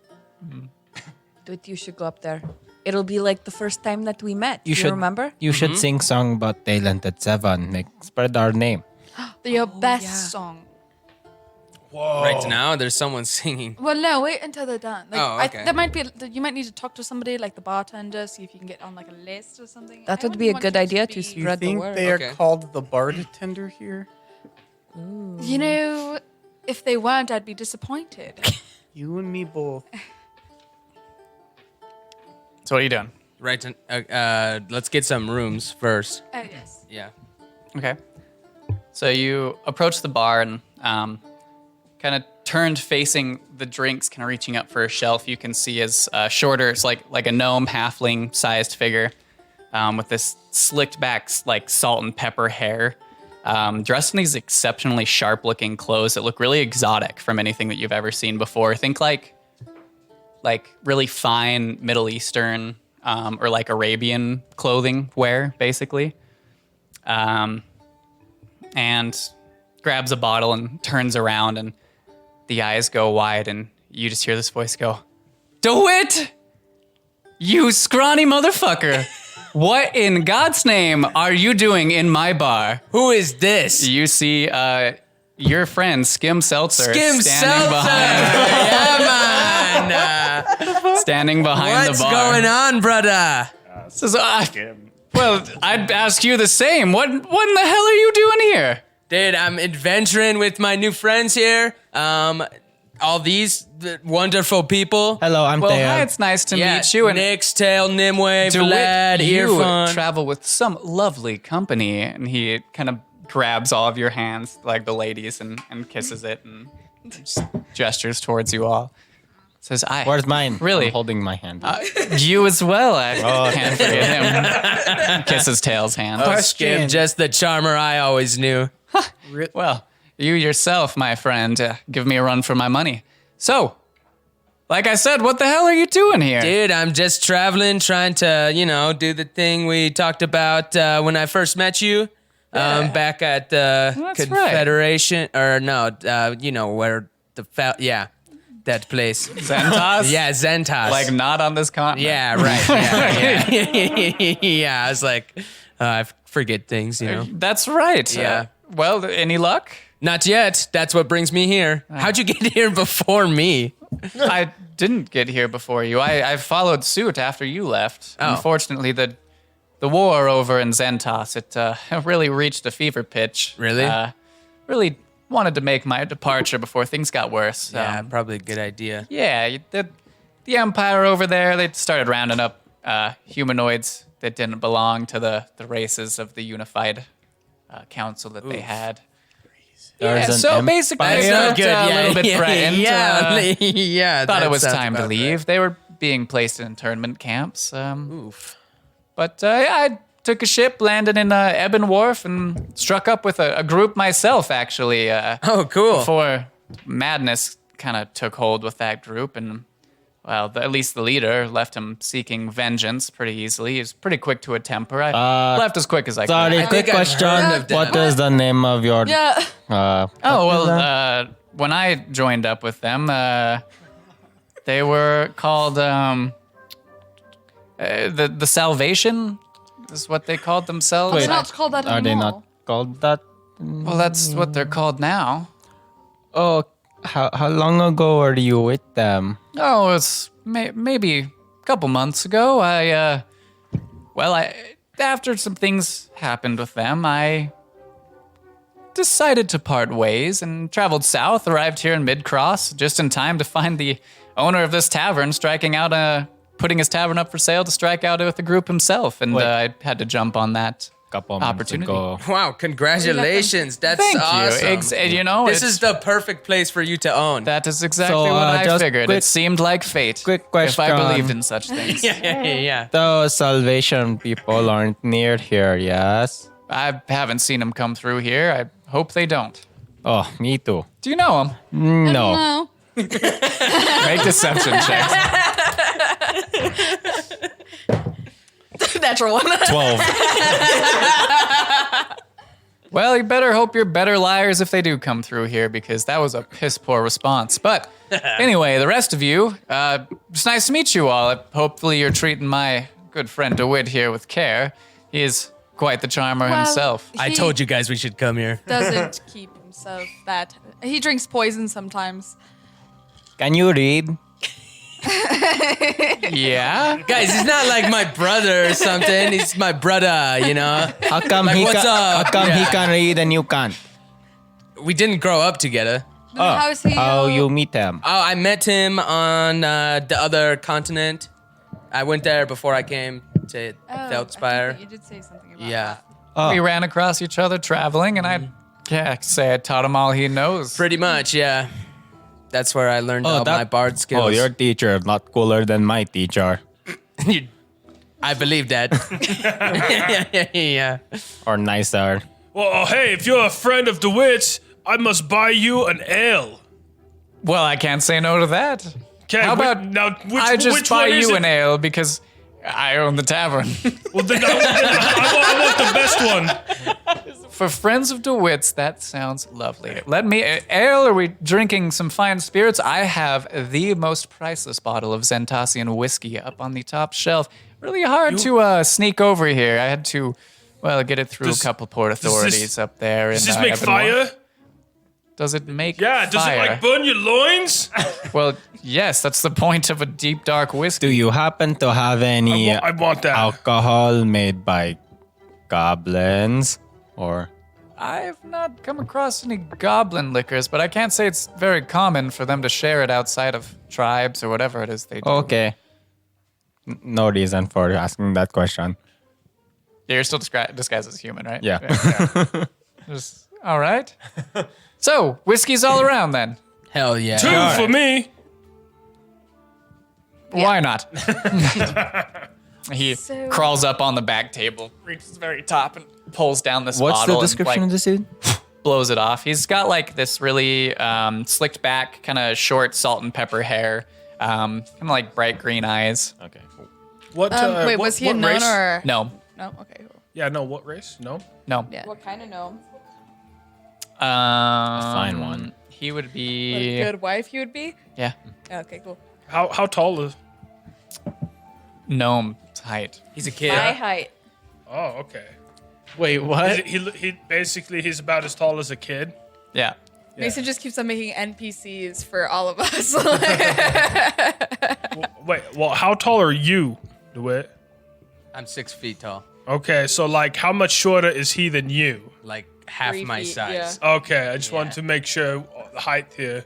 But you should go up there. It'll be like the first time that we met. You You should remember? You should sing song about Talented Seven. Like spread our name. Your best yeah. song. Whoa. Right now, there's someone singing. Well, no, wait until they're done. Like, Oh, okay. there might be. You might need to talk to somebody, like the bartender, see if you can get on like a list or something. That I would be a wouldn't good want you idea be- to Do you spread the think word. they are Okay. called the bartender here? You know, if they weren't, I'd be disappointed. You and me both. So what are you doing? Right. Let's get some rooms first. Oh yes. Yeah. Okay. So you approach the bar and kind of turned facing the drinks, kind of reaching up for a shelf. You can see his shorter, it's like a gnome halfling sized figure with this slicked back like salt and pepper hair, dressed in these exceptionally sharp looking clothes that look really exotic from anything that you've ever seen before. Think like really fine Middle Eastern or like Arabian clothing wear, basically. And grabs a bottle and turns around, and the eyes go wide, and you just hear this voice go, "DeWitt! You scrawny motherfucker! What in God's name are you doing in my bar?" Who is this? You see your friend Skim Seltzer Skim standing Seltzer. Yeah, man. standing behind What's the bar. going on, brother? Says, well, I'd ask you the same. What in the hell are you doing here? Dude, I'm adventuring with my new friends here. All these wonderful people. Hello, I'm Well, Theo. hi, it's nice to Yeah, meet you. And Nick's Tail, Nimue, DeWitt, Vlad, you Earphone. travel with some lovely company. And he kind of grabs all of your hands, like the ladies, and kisses it and just gestures towards you all. Says, Where's mine? Really? I'm holding my hand. You as well. I can't forget him. Kisses Tail's hand. Oh, Skip, just the charmer I always knew. Well, you yourself, my friend, give me a run for my money. So, like I said, what the hell are you doing here? Dude, I'm just traveling, trying to, do the thing we talked about when I first met you. Back at the That's Confederation, or no, where that place. Zentas? Yeah, Zentas. Like not on this continent. Yeah, right. Yeah. Yeah, I was like, I forget things, That's right. Yeah. Well, any luck? Not yet. That's what brings me here. How'd you get here before me? I didn't get here before you. I followed suit after you left. Oh. Unfortunately, the war over in Zentas, it really reached a fever pitch. Really? Really wanted to make my departure before things got worse. Yeah, probably a good idea. Yeah, the Empire over there, they started rounding up humanoids that didn't belong to the races of the unified council that they had. There's Yeah, an so basically, I empire? felt a little bit threatened. Yeah. Thought that it was sounds time to about leave. right. They were being placed in internment camps. Oof. But I took a ship, landed in Ebon Wharf, and struck up with a group myself, actually. Oh, cool. Before madness kind of took hold with that group. And, well, at least the leader left him seeking vengeance pretty easily. He was pretty quick to a temper. I left as quick as I Sorry, could. I quick think I've question. heard of What them. is the name of your? Yeah. Oh, well, when I joined up with them, they were called the Salvation is what they called themselves. They're not called that Are they anymore. not called that? Well, that's what they're called now. Oh, how long ago were you with them? Oh, it's maybe a couple months ago. After some things happened with them, I decided to part ways and traveled south, arrived here in Midcross just in time to find the owner of this tavern putting his tavern up for sale to strike out with the group himself. And Wait. I had to jump on that Couple months opportunity. ago. Wow, congratulations. That's Thank awesome. you. This is the perfect place for you to own. That is exactly So, what I just figured. quick- It seemed like fate. quick If I question. believed in such things. Yeah. Those Salvation people aren't near here, yes? I haven't seen them come through here. I hope they don't. Oh, me too. Do you know them? No. No. Make deception checks. Natural one. 12. Well, you better hope you're better liars if they do come through here, because that was a piss poor response. But anyway, the rest of you, it's nice to meet you all. Hopefully you're treating my good friend DeWitt here with care. He is quite the charmer himself. I told you guys we should come here. Doesn't keep himself that. He drinks poison sometimes. Can you read? Yeah? Guys, he's not like my brother or something. He's my brother, you know? How come Like, he what's up? How come he Yeah. can read and you can't? We didn't grow up together. How is he? How you meet him? Oh, I met him on the other continent. I went there before I came to Feldspire. You did say something about Yeah. that. We ran across each other traveling, and I'd say I taught him all he knows. Pretty much, yeah. That's where I learned all my bard skills. Oh, your teacher is not cooler than my teacher. I believe that. yeah. Or nicer. Well, hey, if you're a friend of DeWitt's, I must buy you an ale. Well, I can't say no to that. Okay, How about I just buy you an ale because I own the tavern. Well, then I want the best one. For friends of DeWitt's, that sounds lovely. Let me, ale, are we drinking some fine spirits? I have the most priceless bottle of Zentassian whiskey up on the top shelf. Really hard to sneak over here. I had to, get it through a couple port authorities up there. Does this make fire? Does it make Yeah, does fire? it like burn your loins? Well, yes, that's the point of a deep, dark whiskey. Do you happen to have any I want that. alcohol made by goblins? Or I've not come across any goblin liquors, but I can't say it's very common for them to share it outside of tribes or whatever it is they do. okay. No reason for asking that question. Yeah, you're still disguised as human, right? Yeah. Just, all right. So, whiskey's all around then. Hell yeah. 2 for me. Why not? He So- crawls up on the back table, reaches the very top, and pulls down this What's bottle the description of and this dude? blows it off. He's got like this really slicked back, kind of short salt and pepper hair, kind of like bright green eyes. Okay. What? Wait, what, was he what a nun race? or? No, No. Okay. Cool. Yeah, no. What race? No. no. Yeah. What kind of gnome? Fine one. He would What a be. good wife you would be. Yeah. Okay. Cool. How tall is? Gnome height. He's a kid. My height. Oh, okay. Wait, what? He basically he's about as tall as a kid. Yeah. Mason just keeps on making NPCs for all of us. Wait, well, how tall are you, DeWitt? I'm 6 feet tall. Okay, so like, how much shorter is he than you? Like half 3 my feet, size. Okay, I just wanted to make sure the height here.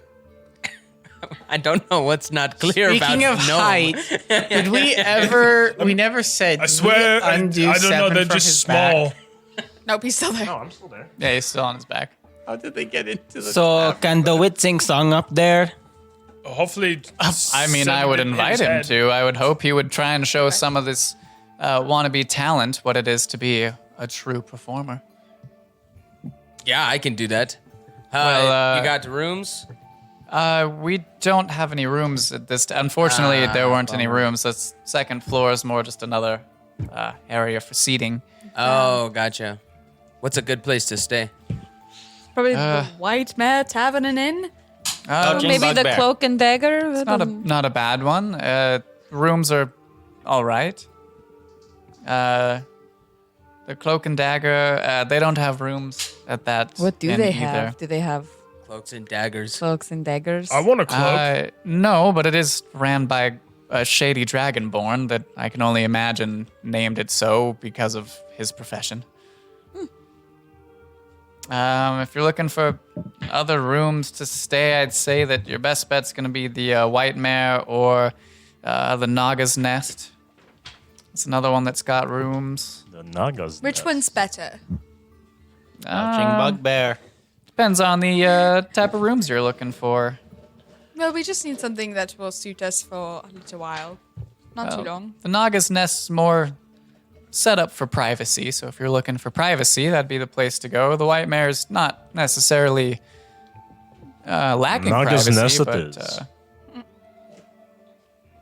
I don't know what's not clear Speaking about of gnome. height, did we ever? We never said. I swear, I don't know, they're just small. Nope, he's still there. I'm still there. Yeah, he's still on his back. How did they get into the? So can the wit sing song up there? Hopefully, I mean, I would invite him to. I would hope he would try and show some of this wannabe talent, what it is to be a true performer. Yeah, I can do that. Well, you got rooms? We don't have any rooms at this. Unfortunately, there weren't any rooms. This second floor is more just another area for seating. Oh, gotcha. What's a good place to stay? Probably the White Mare Tavern and Inn. Maybe the Bugbear. Cloak and Dagger. It's not a bad one. Rooms are all right. The Cloak and Dagger, they don't have rooms at that. What do inn they either. have? Do they have Cloaks and daggers. cloaks and daggers? I want a cloak. No, but it is ran by a shady dragonborn that I can only imagine named it so because of his profession. If you're looking for other rooms to stay, I'd say that your best bet's going to be the White Mare or the Naga's Nest. It's another one that's got rooms. The Nagas. Which one's better? Crouching bugbear. Depends on the type of rooms you're looking for. Well, we just need something that will suit us for a little while. Not too long. The Naga's Nest's more set up for privacy, so if you're looking for privacy, that'd be the place to go. The White Mare's not necessarily lacking Naga's privacy, Nest it but is.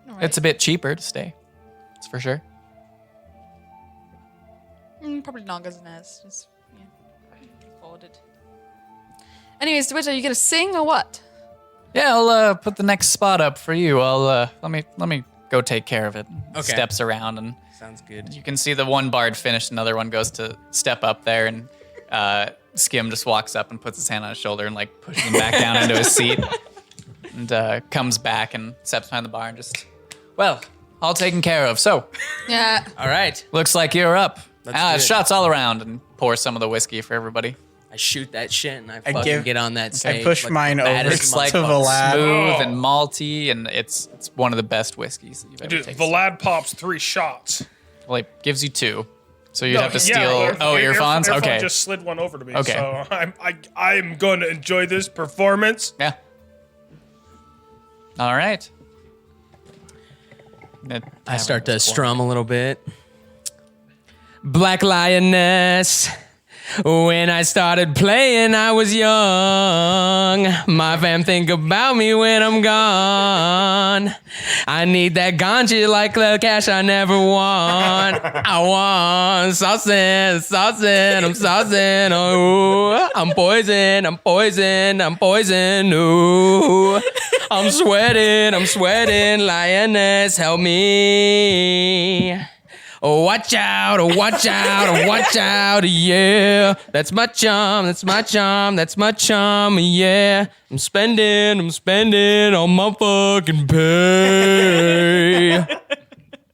All right? It's a bit cheaper to stay. That's for sure. Probably not as nice. Just forward it. Anyways, DeWitt, are you gonna sing or what? Yeah, I'll put the next spot up for you. I'll let me go take care of it. Okay. Steps around and Sounds good. you can see the one bard finished, another one goes to step up there, and Skim just walks up and puts his hand on his shoulder and like pushes him back down into his seat, and comes back and steps behind the bar and just, well, all taken care of. So, Yeah. All right. looks like you're up. Good. Shots all around, and pour some of the whiskey for everybody. I shoot that shit and I I fucking give- get on that stage. I push mine mad over as It's a like to Vlad. smooth and malty, and it's one of the best whiskeys that you've ever Dude, tasted. Vlad pops 3 shots. Well, it gives you 2, so you'd No, have to yeah, steal. Earphones. Earphone Okay. just slid one over to me. Okay. So I'm going to enjoy this performance. Yeah. All right. I start to strum a little bit. Black Lioness. When I started playing, I was young. My fam think about me when I'm gone. I need that ganja like the cash I never want. I want saucing, saucing, I'm saucing. Oh, I'm poison, I'm poison, I'm poison. Ooh, I'm sweating, lioness, help me. Oh, watch out, oh, watch out, oh, watch out, yeah. That's my charm, that's my charm, that's my charm, yeah. I'm spending all my fucking pay.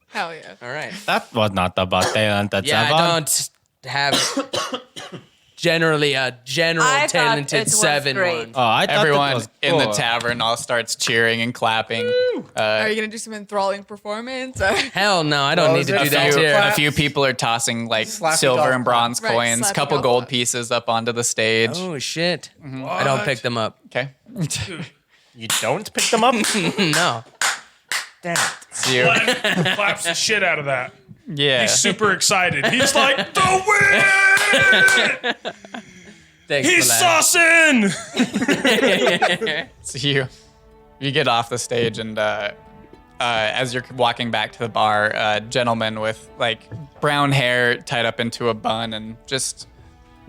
Hell yeah. All right. That was not about talented Yeah, seven. I don't have generally a general I thought talented it was 7 great. one. Oh, I thought it Everyone was in the cool. tavern all starts cheering and clapping. Are you gonna do some enthralling performance? Or? Hell no, I don't What need was to it? do A that few- here. A few people are tossing like Slappy silver golf and bronze clap. Right, coins, slappy couple golf gold clap. pieces up onto the stage. Oh shit. I don't pick them up. Okay. You don't pick them up? No. Damn it. See you. Vlad claps the shit out of that. Yeah. He's super excited. He's like, the win! Thanks, He's Vlad. saucing! So you get off the stage, and as you're walking back to the bar, a gentleman with like brown hair tied up into a bun and just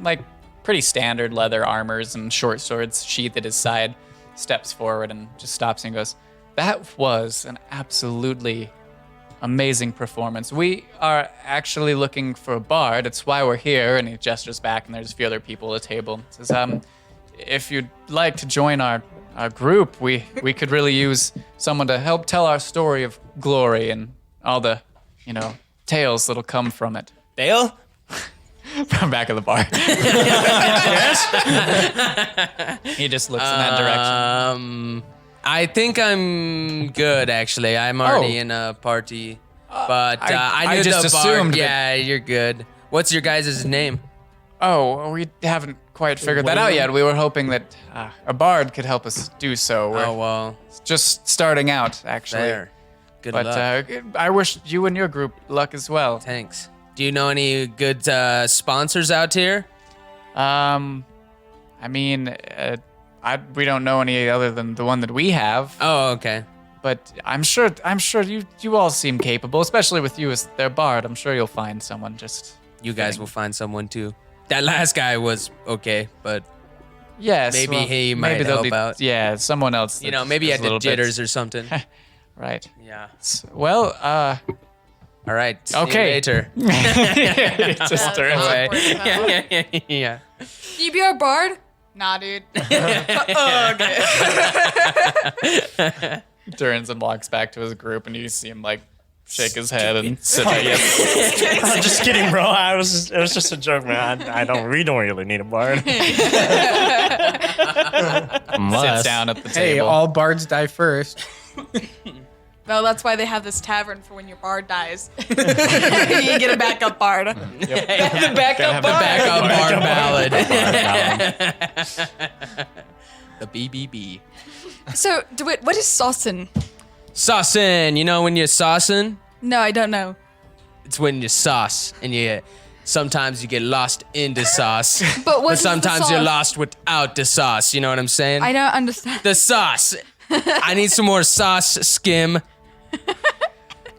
like pretty standard leather armors and short swords sheathed at his side steps forward and just stops and goes, "That was an absolutely amazing performance. We are actually looking for a bard. It's why we're here." And he gestures back, and there's a few other people at the table. He says, if you'd like to join our group, we could really use someone to help tell our story of glory and all the, tales that'll come from it. Dale? From back of the bar. He just looks in that direction. I think I'm good, actually. I'm already in a party. But I knew I just the bar. assumed that- Yeah, you're good. What's your guys' name? Oh, we haven't quite figured that out yet. We were hoping that a bard could help us do so. We're Oh, well, just starting out, actually. there. Good But luck. I wish you and your group luck as well. Thanks. Do you know any good sponsors out here? I mean, we don't know any other than the one that we have. Oh, okay. But I'm sure you all seem capable, especially with you as their bard. I'm sure you'll find someone. Just You guys will find someone too. That last guy was okay, but yes, maybe well, he might there'll help be, out. Yeah, someone else. you know, that's maybe he just had a the little bit- jitters or something. Right. Yeah. Well, All right. See Okay. You later. just turns away. Awkward. Yeah. Can you be our bard? Nah, dude. Turns and walks back to his group, and you see him like shake his head and sit there. Yes. I'm just kidding, bro. It was just a joke, man. We don't really need a bard. Sits down at the Hey, table. all bards die first. Well, that's why they have this tavern for when your bard dies. You get a backup bard. Yep. The backup The bard. backup bard ballad. The BBB. So, DeWitt, what is saucin'? Saucing. You know when you're saucing? No, I don't know. It's when you sauce and sometimes you get lost in the sauce. But what is the sometimes you're sauce? lost without the sauce. You know what I'm saying? I don't understand. The sauce. I need some more sauce, Skim.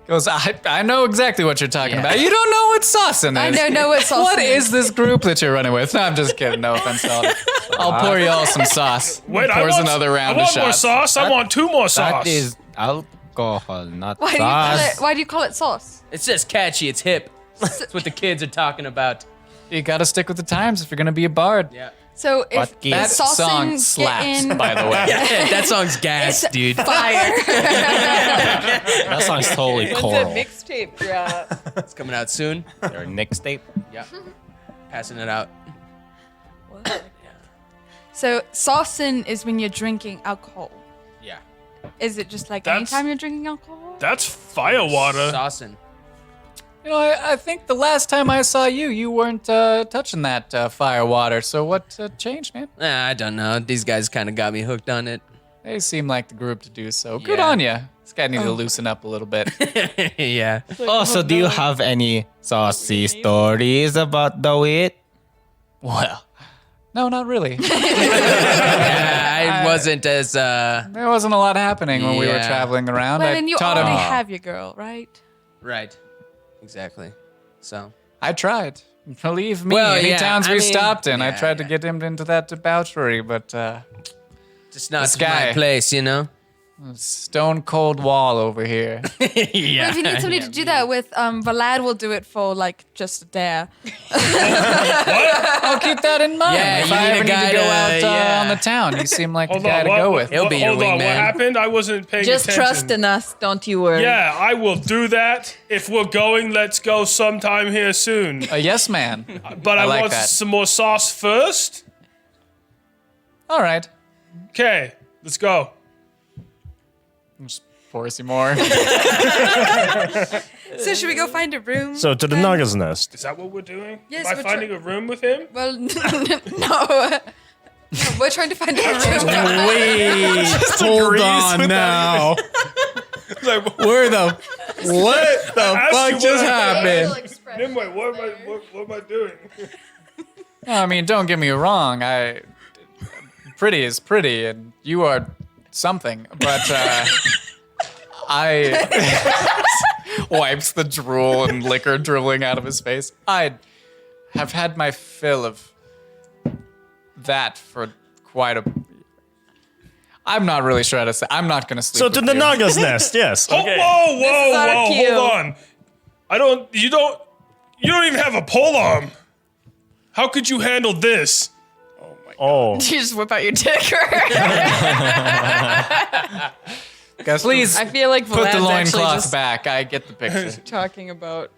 Goes, I know exactly what you're talking about. You don't know what Saucin is. I don't know what sauce What is. is this group that you're running with? No, I'm just kidding. No offense to all. I'll pour you all some sauce. Wait, Pours another round I of want more shots. sauce. I want 2 more sauce. That is alcohol, not Why sauce. do you call it sauce? It's just catchy. It's hip. It's what the kids are talking about. You gotta stick with the times if you're gonna be a bard. Yeah. So if What kid? That saucing song get slaps, in by the way. That song's gas, It's dude. fire. That song's totally When's choral. that mixtape drop? It's coming out soon. Your next tape. Yeah. Passing it out. So saucing is when you're drinking alcohol. Yeah. Is it just like That's- anytime you're drinking alcohol? That's fire water. Saucing. You know, I think the last time I saw you, you weren't touching that fire water. So what changed, man? I don't know. These guys kind of got me hooked on it. They seem like the group to do so. Good Yeah. on you. This guy needs to loosen up a little bit. Yeah. Also, do you have any saucy stories about the wheat? Well, no, not really. I wasn't as There wasn't a lot happening when we were Yeah. traveling around. Well, I and you taught already him. have your girl, right? right. Exactly. So. I tried. Believe me, Well, any yeah, towns I we mean, stopped in, I yeah, tried to get him into that debauchery, but Just not This to my guy. place, you know? stone cold wall over here. Yeah. Well, if you need somebody to do that with, Vlad will do it for like just a dare. I'll keep that in mind. Yeah, if you I need a ever guy need to go to- out yeah. on the town, you seem like the Hold guy on, to go with. He'll be your hold on, what wingman. happened? I wasn't paying Just attention. trust in us. Don't you worry. Yeah, I will do that. If we're going, let's go sometime here soon. A yes man. But I, like want that. some more sauce first. All right. Okay, let's go. Just pour some more. So should we go find a room? So to the Naga's nest. Is that what we're doing? Yes, Am I we're finding a room with him? Well, no. We're trying to find a room. Wait, hold on now. Like, Where the what the asked fuck you just what I- happened? Nimue, what am I doing? No, I mean, don't get me wrong. Pretty is pretty, and you are something. But I wipes the drool and liquor dribbling out of his face. I have had my fill of that for quite a. I'm not really sure how to say. I'm not gonna sleep. So with to the you. Naga's nest, yes. Oh, Okay. our whoa, cue. hold on. You don't even have a pole arm. How could you handle this? Oh, You just whip out your dick. Guys, please I feel like put the Vlad's actually loincloth just back. I get the picture. talking about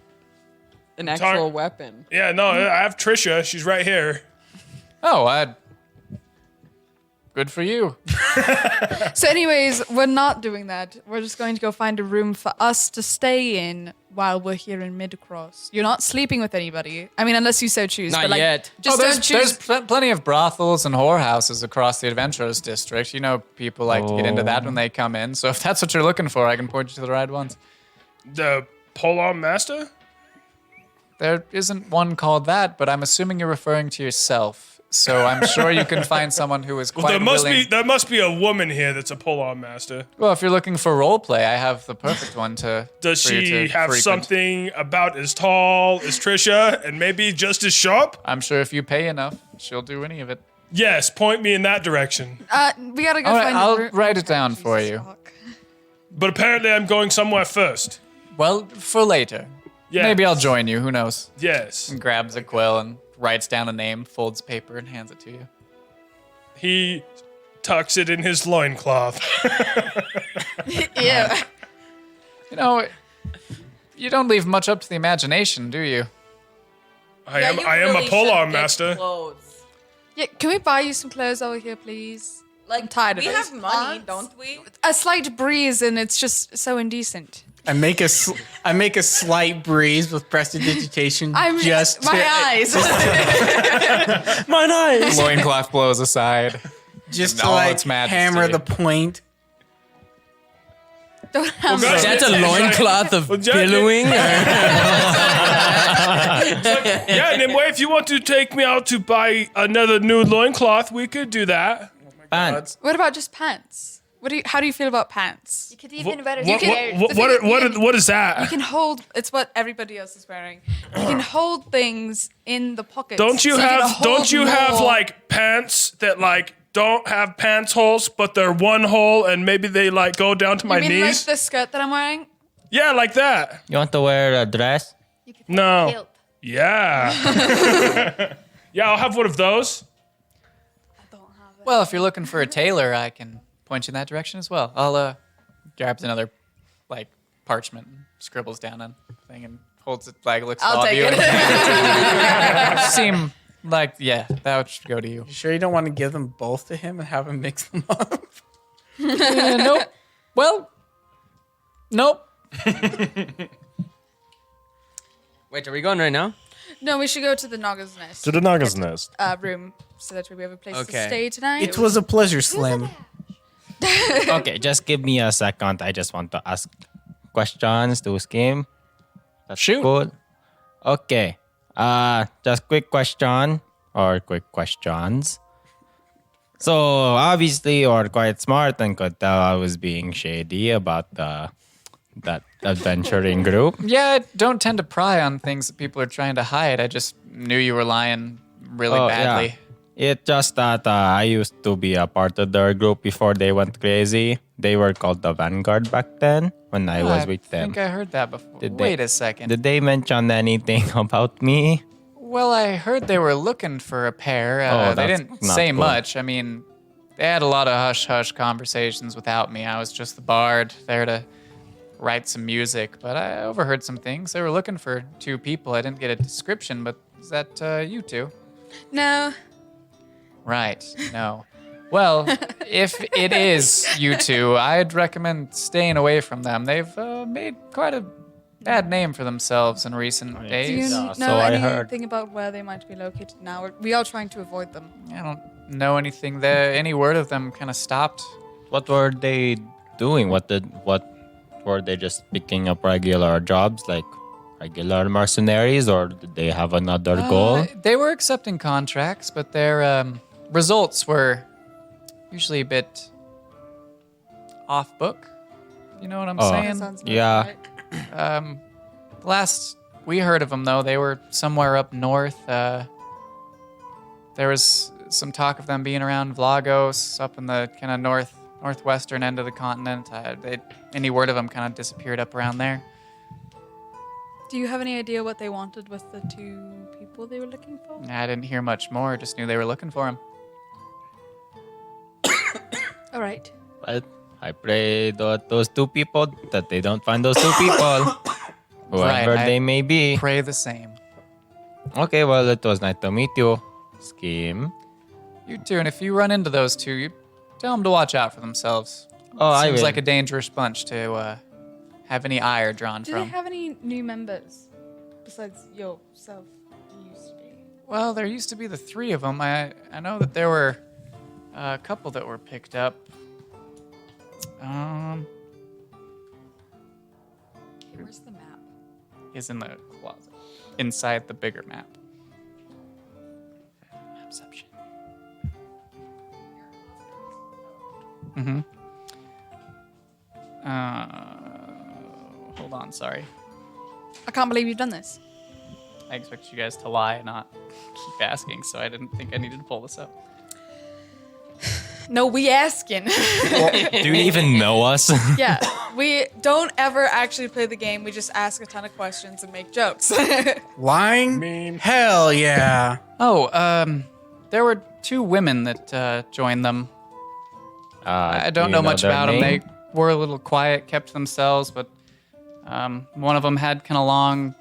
an actual weapon. Yeah, no, I have Trisha. She's right here. Oh, good for you. So, anyways, we're not doing that. We're just going to go find a room for us to stay in while we're here in Midcross. You're not sleeping with anybody. I mean, unless you so choose. Not but like, yet. Just there's don't choose. plenty of brothels and whorehouses across the Adventurers District. You know, people like to get into that when they come in. So if that's what you're looking for, I can point you to the right ones. The pole arm master? There isn't one called that, but I'm assuming you're referring to yourself. So I'm sure you can find someone who is quite willing. There must be a woman here that's a pole arm master. Well, if you're looking for role play, I have the perfect one to. Does for you she to have frequent. something about as tall as Trisha and maybe just as sharp? I'm sure if you pay enough, she'll do any of it. Yes, point me in that direction. We gotta go All right, find I'll a room. write it down for you. Fuck. But apparently I'm going somewhere first. Well, for later. Yes. Maybe I'll join you. Who knows? Yes. And grabs a quill and writes down a name, folds paper, and hands it to you. He tucks it in his loincloth. Yeah. You know, you don't leave much up to the imagination, do you? I am a pole arm master. Clothes. Yeah. Can we buy you some clothes over here, please? Like, tired of we it. have money, don't we? A slight breeze, and it's just so indecent. I make a slight breeze with prestidigitation. I'm just my to, eyes. mine eyes. Loincloth blows aside. just to all like its majesty. hammer the point. Don't have guys, That's a loincloth of Well, Jack- billowing? Or? Yeah, Nimue, if you want to take me out to buy another new loincloth, we could do that. Pants. What about just pants? How do you feel about pants? You could even wear What is that? You can hold. It's what everybody else is wearing. You can hold things in the pockets. Don't you so can have hold more. like pants that like don't have pants holes, but they're one hole and maybe they like go down to my You mean knees? like the skirt that I'm wearing? Yeah, like that. You want to wear a dress? You could No. kilt. Yeah. Yeah, I'll have one of those. Well, if you're looking for a tailor, I can point you in that direction as well. I'll grabs another like parchment, and scribbles down on thing, and holds it like looks at I'll all of take you. it. And seem like that should go to you. You sure you don't want to give them both to him and have him mix them up? Nope. Well, nope. Wait, are we going right now? No, we should go to the Naga's Nest. To the Naga's Nest. Room so that we have a place to Okay. stay tonight. It was a pleasure, Slim. Okay, just give me a second. I just want to ask questions to Skim. That's Shoot. cool. Okay. Just quick question or quick questions. So obviously you're quite smart and could tell I was being shady about that adventuring group. Yeah, I don't tend to pry on things that people are trying to hide. I just knew you were lying really badly. Yeah. It's just that I used to be a part of their group before they went crazy. They were called the Vanguard back then when I was with I them. think I heard that before. Did they- Wait a second. Did they mention anything about me? Well, I heard they were looking for a pair. Oh, They that's didn't not say good. much. I mean, they had a lot of hush-hush conversations without me. I was just the bard there to write some music, but I overheard some things. They were looking for 2 people. I didn't get a description, but is that you 2? No. Right. No. Well, if it is you 2, I'd recommend staying away from them. They've made quite a bad name for themselves in recent Do you days. Yeah, know so I anything heard. about where they might be located now? We are trying to avoid them. I don't know anything there. Any word of them kind of stopped. What were they doing? What were they just picking up regular jobs like regular mercenaries, or did they have another goal? They were accepting contracts, but their results were usually a bit off book. You know what I'm Oh. saying? Sounds about Yeah. right. Last we heard of them, though, they were somewhere up north. There was some talk of them being around Vlagos, up in the kind of northwestern end of the continent. Any word of them kind of disappeared up around there. Do you have any idea what they wanted with the 2 people they were looking for? I didn't hear much more. Just knew they were looking for him. All right. But I pray that those 2 people that they don't find those 2 people, whoever Right, they may be. Pray the same. Okay, well, it was nice to meet you, Skim. You too, and if you run into those 2, you tell them to watch out for themselves. Oh, I Seems will. like a dangerous bunch to have any ire drawn Do from. they have any new members besides yourself? Used to be. Well, there used to be the 3 of them. I know that there were a couple that were picked up. Where's the map? Is in the closet, inside the bigger map. Mapception. Hold on, sorry. I can't believe you've done this. I expect you guys to lie and not keep asking, so I didn't think I needed to pull this up. No, we asking. Do you even know us? Yeah, we don't ever actually play the game. We just ask a ton of questions and make jokes. Lying? Mean. Hell yeah. Oh, there were 2 women that joined them. I Do don't you know much their about them. name? They were a little quiet, kept to themselves, but one of them had kind of long,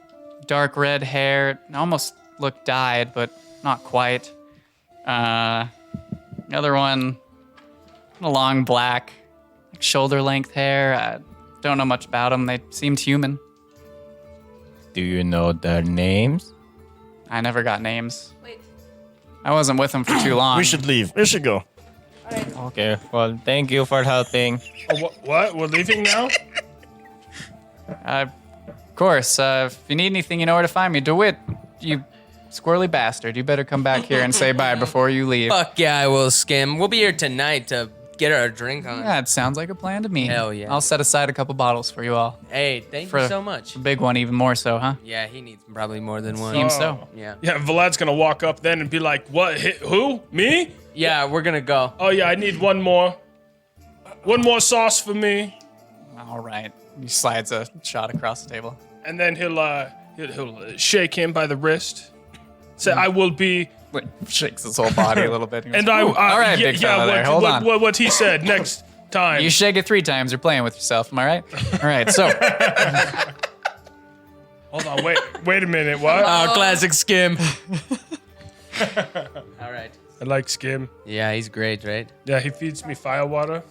dark red hair. It almost looked dyed, but not quite. The other one, kind of long black, like shoulder-length hair. I don't know much about them. They seemed human. Do you know their names? I never got names. Wait. I wasn't with them for too long. We should leave. We should go. Okay, well, thank you for helping. Oh, what? We're leaving now? Of course. If you need anything, you know where to find me. DeWitt, you squirrely bastard. You better come back here and say bye before you leave. Fuck yeah, I will, Skim. We'll be here tonight to get our drink on. Yeah, it sounds like a plan to me. Hell yeah. I'll set aside a couple bottles for you all. Hey, thank For you so much. A big one, even more so, huh? Yeah, he needs probably more than one. Seems so. Yeah. Yeah, Vlad's gonna walk up then and be like, "What? Who? Me? Yeah, we're gonna go. Oh yeah, I need one more. One more sauce for me." All right. He slides a shot across the table. And then he'll shake him by the wrist. Say, "I will be." Like, shakes his whole body a little bit. He goes, And I. "Ooh, all right, big fella there. Hold on. What he said next time. You shake it 3 times. You're playing with yourself. Am I right? All right. So Hold on. Wait a minute. What? Oh, classic Skim. All right. I like Skim. Yeah, he's great, right? Yeah, he feeds me fire water.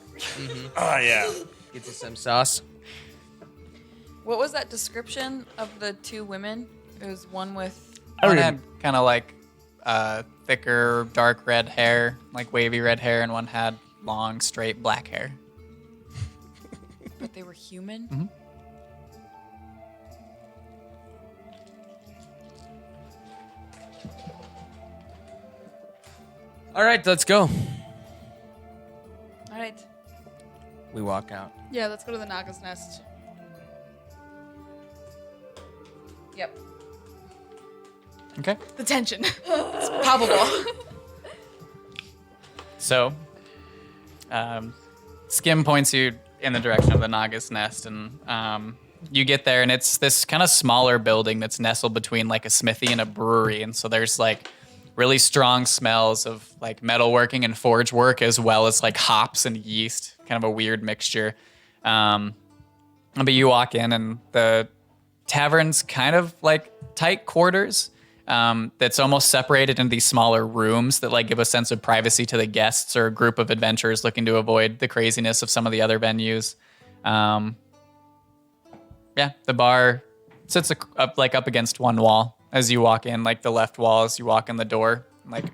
Oh, yeah. Gets you some sauce. What was that description of the 2 women? It was one with. one had kind of like thicker, dark red hair, like wavy red hair, and one had long, straight black hair. But they were human? Mm-hmm. All right, let's go. All right. We walk out. Yeah, let's go to the Naga's nest. Yep. Okay. The tension. It's palpable. So, Skim points you in the direction of the Naga's nest, and you get there, and it's this kind of smaller building that's nestled between like a smithy and a brewery, and so there's like really strong smells of like metalworking and forge work, as well as like hops and yeast, kind of a weird mixture. But you walk in, and the tavern's kind of like tight quarters. That's almost separated into these smaller rooms that like give a sense of privacy to the guests or a group of adventurers looking to avoid the craziness of some of the other venues. Yeah, the bar sits up against one wall as you walk in, like the left wall as you walk in the door, like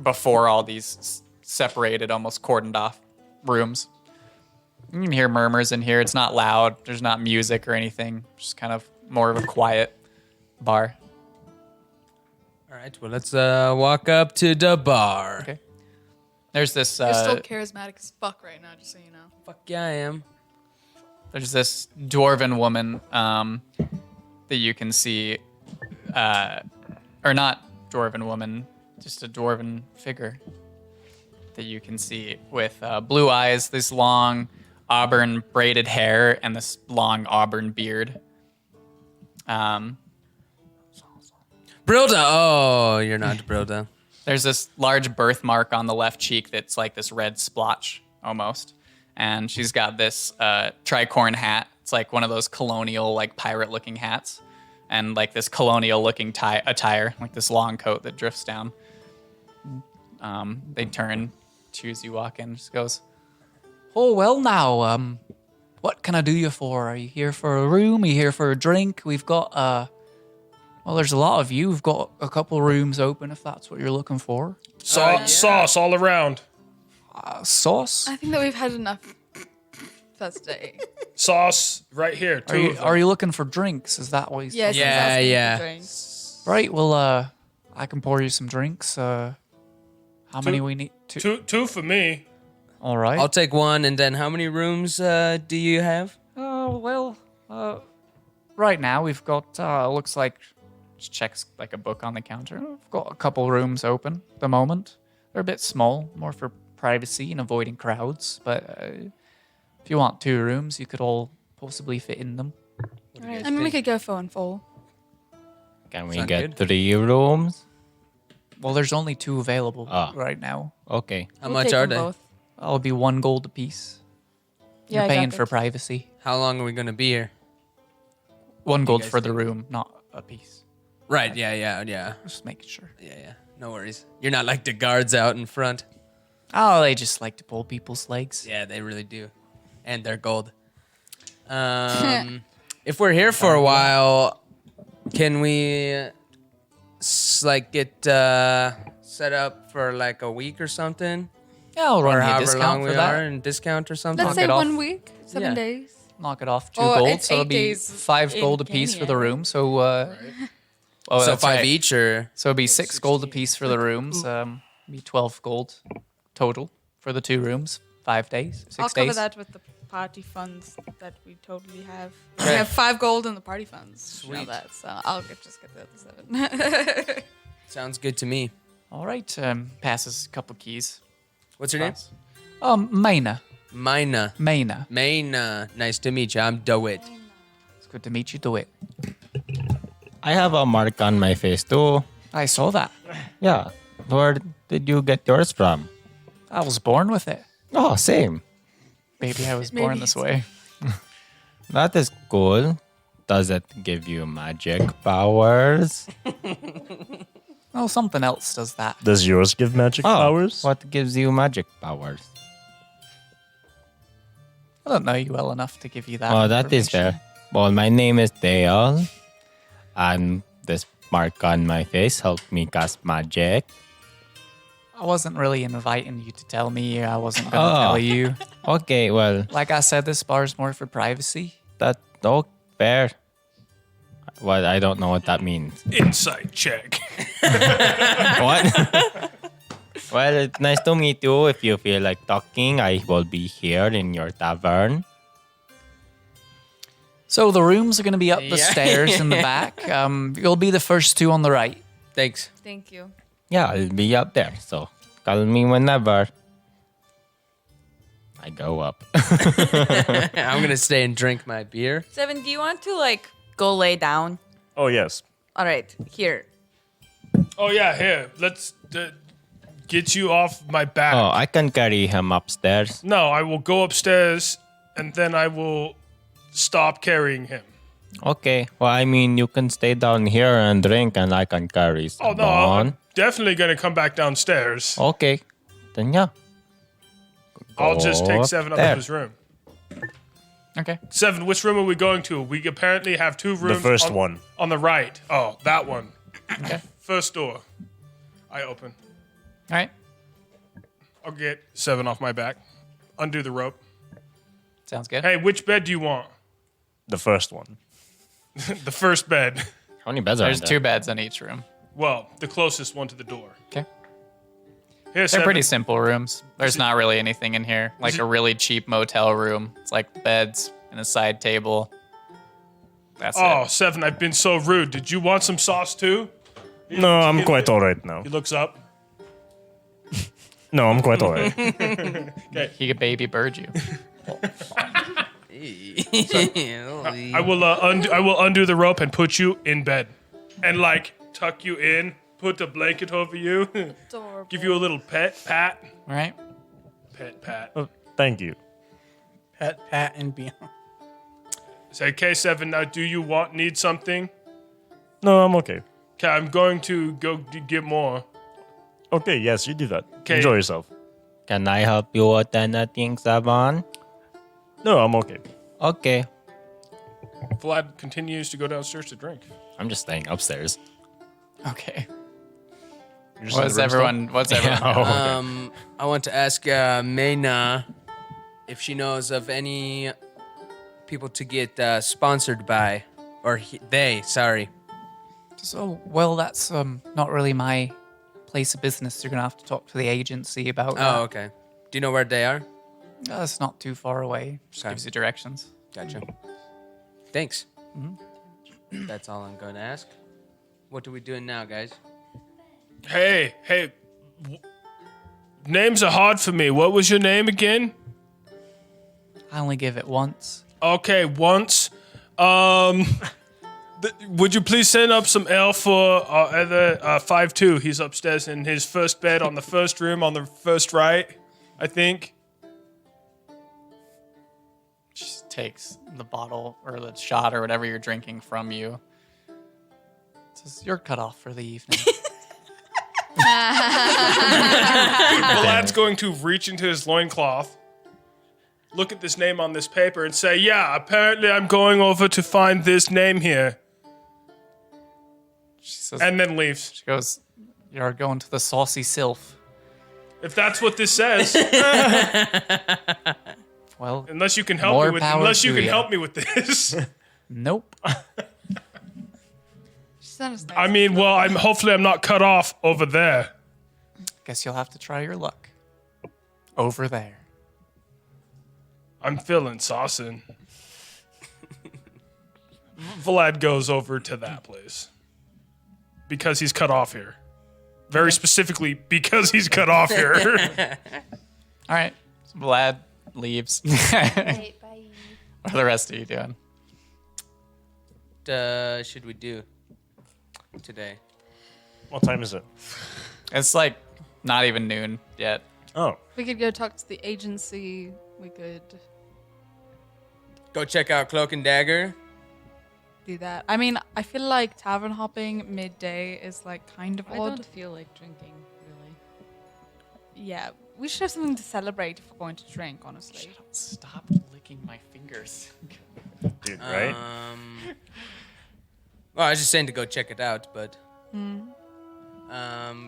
before all these separated, almost cordoned off rooms. You can hear murmurs in here. It's not loud. There's not music or anything. Just kind of more of a quiet bar. All right, well, let's walk up to the bar. Okay. There's this. You're still charismatic as fuck right now, just so you know. Fuck yeah, I am. There's this dwarven woman that you can see, or not dwarven woman, just a dwarven figure that you can see with blue eyes, this long auburn braided hair, and this long auburn beard. Brilda. Oh, you're not Brilda. There's this large birthmark on the left cheek that's like this red splotch almost. And she's got this tricorn hat. It's like one of those colonial, like pirate looking hats. And like this colonial looking attire, like this long coat that drifts down. They turn to as you walk in. Just goes, "Oh, well now, what can I do you for? Are you here for a room? Are you here for a drink? We've got, well, there's a lot of you. We've got a couple rooms open if that's what you're looking for. Sauce all around. Sauce? I think that we've had enough for today. Sauce right here. Are you looking for drinks? Is that what he's Yes, Yeah, he's asking yeah. for drinks. Right, well, I can pour you some drinks. How many we need? Two for me. All right. I'll take one, and then how many rooms do you have? Right now we've got, looks like, just checks like a book on the counter. We've got a couple rooms open at the moment. They're a bit small, more for privacy and avoiding crowds. But if you want 2 rooms, you could all possibly fit in them. Right. I mean, we could go for and full. Can we Sound get good? 3 rooms? Well, there's only 2 available Ah. right now. Okay. How We'll much take are them they? both. That'll be 1 gold apiece. Yeah, You're I paying got for it. privacy. How long are we gonna be here? 1 gold guys for the think? room, not a piece. Right. Yeah. Just making sure. Yeah. No worries. You're not like the guards out in front. Oh, they just like to pull people's legs. Yeah, they really do, and they're gold. If we're here for a while, can we like get set up for like a week or something, Yeah, I'll or run you a however discount long for we that. are, and discount or something? Let's Knock say it off. 1 week, 7 Yeah. days. Knock it off 2 Oh, gold, it's so it'll 8 be days 5 in gold apiece for the Kenya. room. So, oh, So that's 5 right. each, or So it'll be 6 gold apiece for the rooms. Be 12 gold total for the 2 rooms. 5 days, 6 I'll days. cover that with the party funds that we totally have. We have 5 gold in the party funds. You know Sweet. that, so I'll just get the other 7. Sounds good to me. All right. Passes a couple keys. What's your name? Maina. Mina. Maina. Maina. Nice to meet you. I'm DeWitt. It's good to meet you, Do it. I have a mark on my face too. I saw that. Yeah. Where did you get yours from? I was born with it. Oh, same. Maybe I was born this way. That is cool. Does it give you magic powers? Oh, something else does that. Does yours give magic powers? What gives you magic powers? I don't know you well enough to give you that. Oh, that is information. fair. Well, my name is Dale, and this mark on my face helped me cast magic. I wasn't really inviting you to tell me. I wasn't going to Oh. tell you. Okay, well, Like I said, this bar's more for privacy. fair. Well, I don't know what that means. Insight check. What? Well, it's nice to meet you. If you feel like talking, I will be here in your tavern. So the rooms are going to be up the Yeah. stairs in the back. You'll be the first 2 on the right. Thanks. Thank you. Yeah, I'll be up there. So call me whenever. I go up. I'm gonna stay and drink my beer. 7, do you want to like go lay down? Oh, yes. All right, here. Oh yeah, here. Let's get you off my back. Oh, I can carry him upstairs. No, I will go upstairs and then I will stop carrying him. Okay. Well, I mean, you can stay down here and drink, and I can carry Oh someone. no, I'm definitely gonna come back downstairs. Okay. Then yeah. I'll just take Go 7 up there. in his room. Okay. 7, which room are we going to? We apparently have 2 The rooms. first on, one. on the right. Oh, that one. Okay. First door. I open. All right. I'll get 7 off my back. Undo the rope. Sounds good. Hey, which bed do you want? The first one. The first bed. How many beds are There's there? 2 beds in each room. Well, the closest one to the door. Okay. Here, They're 7. pretty simple rooms. There's not really anything in here. Like a really cheap motel room. It's like beds and a side table. That's Oh, it. 7, I've been so rude. Did you want some sauce too? No, I'm quite all right now. He looks up. No, I'm quite all right. He could baby bird you. I will undo the rope and put you in bed, and like tuck you in, put a blanket over you, give you a little pat. All right. Pat. Oh, thank you. Pet, pat, and beyond. Say K7. Now, do you need something? No, I'm okay. Okay, I'm going to go get more. Okay, yes, you do that. 'Kay. Enjoy yourself. Can I help you with anything, Saban? No, I'm okay. Okay. Vlad continues to go downstairs to drink. I'm just staying upstairs. Okay. You're just in What's the room still? everyone? What's everyone? Oh, okay. I want to ask Mayna if she knows of any people to get sponsored by, or sorry. So, well, that's not really my place of business. You're gonna have to talk to the agency about that. Oh, okay. Do you know where they are? It's not too far away. Just Okay. gives you directions. Gotcha. Thanks. That's all I'm going to ask. What are we doing now, guys? Hey. Names are hard for me. What was your name again? I only give it once. Okay, once. Would you please send up some ale for other 5-2? He's upstairs in his first bed on the first room on the first right, I think. Just takes the bottle or the shot or whatever you're drinking from you. Says you're cut off for the evening. Vlad's going to reach into his loincloth, look at this name on this paper, and say, yeah, apparently I'm going over to find this name here. She says, And then leaves. she goes, "You're going to the saucy sylph." If that's what this says, Well, unless you can help More me with power unless you to can ya. help me with this. nope. I mean, well, hopefully I'm not cut off over there. Guess you'll have to try your luck. Over there. I'm feeling saucing. Vlad goes over to that place because he's cut off here. Very specifically because he's cut off here. All right. So Vlad leaves. Bye. Bye. What are the rest of you doing? Should we do today? What time is it? It's like not even noon yet. Oh, We could go talk to the agency. We could Go check out Cloak and Dagger. do that. I mean, I feel like tavern hopping midday is like kind of I odd. don't feel like drinking, really. Yeah, we should have something to celebrate if we're going to drink, honestly. Stop licking my fingers. dude, right? Well, I was just saying to go check it out, but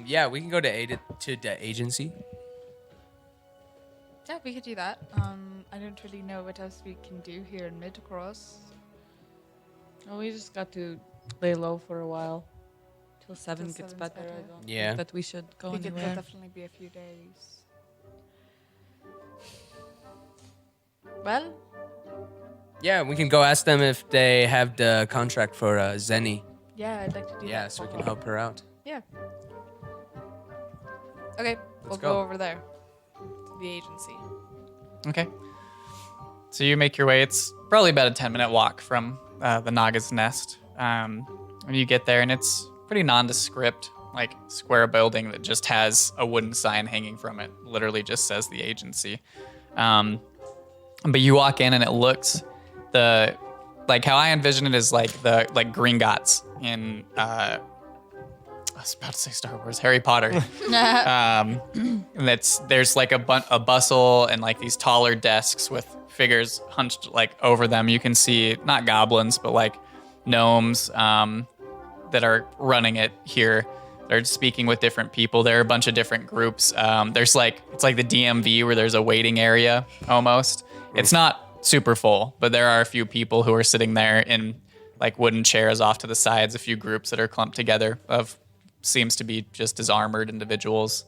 yeah, we can go to the agency. Yeah, we could do that. I don't really know what else we can do here in Midcross. Oh, we just got to lay low for a while. Till 7 Till gets 7's better. better. I don't Yeah. think that we should go I think it'll anywhere. definitely be a few days. Well, Yeah, we can go ask them if they have the contract for Zenny. yeah, I'd like to do that. Yeah, so we can help her out. Yeah. Okay, we'll go. go over there to the agency. Okay. So you make your way. It's probably about a 10-minute walk from the Naga's Nest. When you get there, and it's pretty nondescript, like square building that just has a wooden sign hanging from it. Literally just says the agency. But you walk in and it looks like how I envision it is like the Gringotts in I was about to say Star Wars, Harry Potter. And there's like a bustle and like these taller desks with figures hunched like over them. You can see not goblins but like gnomes that are running it here. They're speaking with different people. There are a bunch of different groups. It's like the DMV where there's a waiting area almost. It's not super full, but there are a few people who are sitting there in like wooden chairs off to the sides, a few groups that are clumped together of seems to be just as armored individuals.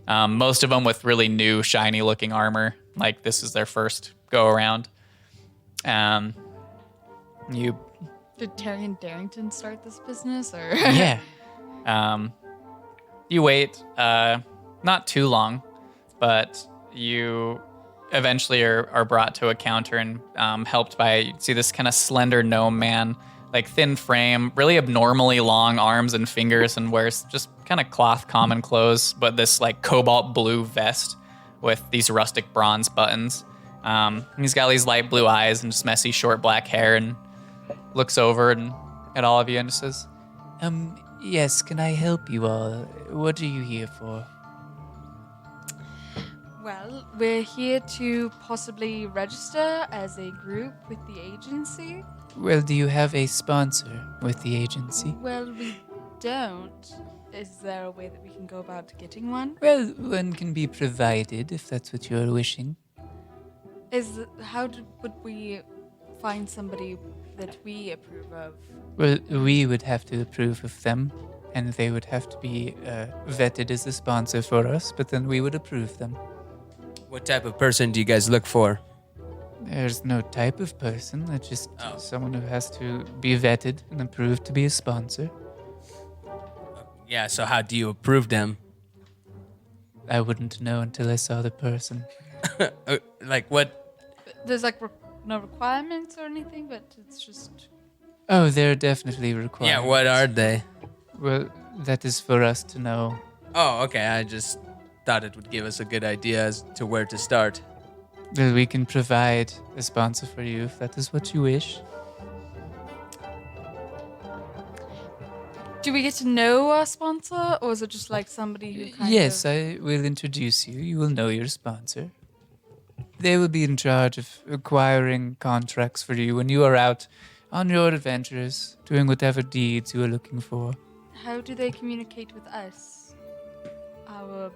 Most of them with really new, shiny looking armor. Like this is their first go around. You Did Tyrion Darrington start this business, or? yeah. You wait, not too long, but you eventually are brought to a counter and helped by, you see this kind of slender gnome man, like thin frame, really abnormally long arms and fingers, and wears just kind of cloth common clothes, but this like cobalt blue vest with these rustic bronze buttons. He's got these light blue eyes and just messy short black hair, and looks over and at all of you and just says, yes, can I help you all? What are you here for? Well, we're here to possibly register as a group with the agency. Well, do you have a sponsor with the agency? Well, we don't. Is there a way that we can go about getting one? Well, one can be provided if that's what you're wishing. Would we find somebody that we approve of? Well, we would have to approve of them, and they would have to be vetted as a sponsor for us, but then we would approve them. What type of person do you guys look for? There's no type of person, it's just someone who has to be vetted and approved to be a sponsor. Yeah, so how do you approve them? I wouldn't know until I saw the person. Like what? There's like no requirements or anything, but it's just. Oh, there are definitely requirements. Yeah, what are they? Well, that is for us to know. Oh, okay. I just thought it would give us a good idea as to where to start. Well, we can provide a sponsor for you if that is what you wish. Do we get to know our sponsor, or is it just like somebody who kind Yes, of... I will introduce you. You will know your sponsor. They will be in charge of acquiring contracts for you when you are out on your adventures, doing whatever deeds you are looking for. How do they communicate with us? Our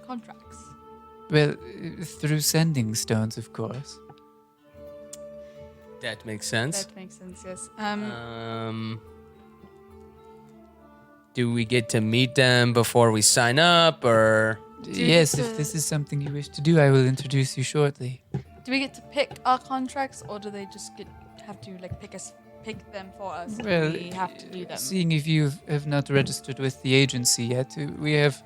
contracts. Well, through sending stones, of course. That makes sense. That makes sense, yes. Do we get to meet them before we sign up, or? Yes, if this is something you wish to do, I will introduce you shortly. Do we get to pick our contracts, or do they just have to like pick them for us? Well, We have to do them. seeing if you have not registered with the agency yet, we have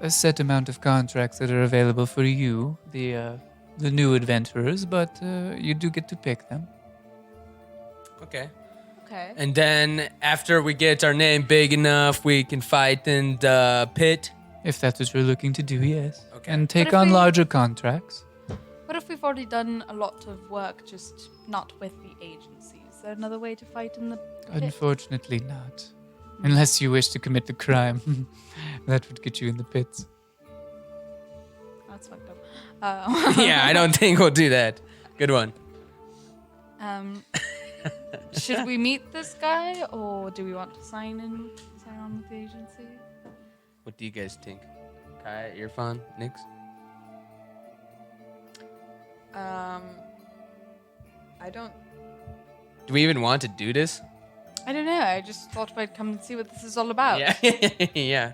a set amount of contracts that are available for you, the new adventurers, but you do get to pick them. Okay. Okay. And then after we get our name big enough, we can fight in the pit. If that's what you're looking to do, yes. Okay. And take if on we- larger contracts. What if we've already done a lot of work, just not with the agency? Is there another way to fight in the pit? Unfortunately not. Unless you wish to commit the crime. That would get you in the pits. That's fucked up. Yeah, I don't think we'll do that. Good one. Should we meet this guy, or do we want to sign on with the agency? What do you guys think? Kai, Irfan, Nix? I don't. Do we even want to do this? I don't know. I just thought I'd come and see what this is all about. Yeah. Yeah.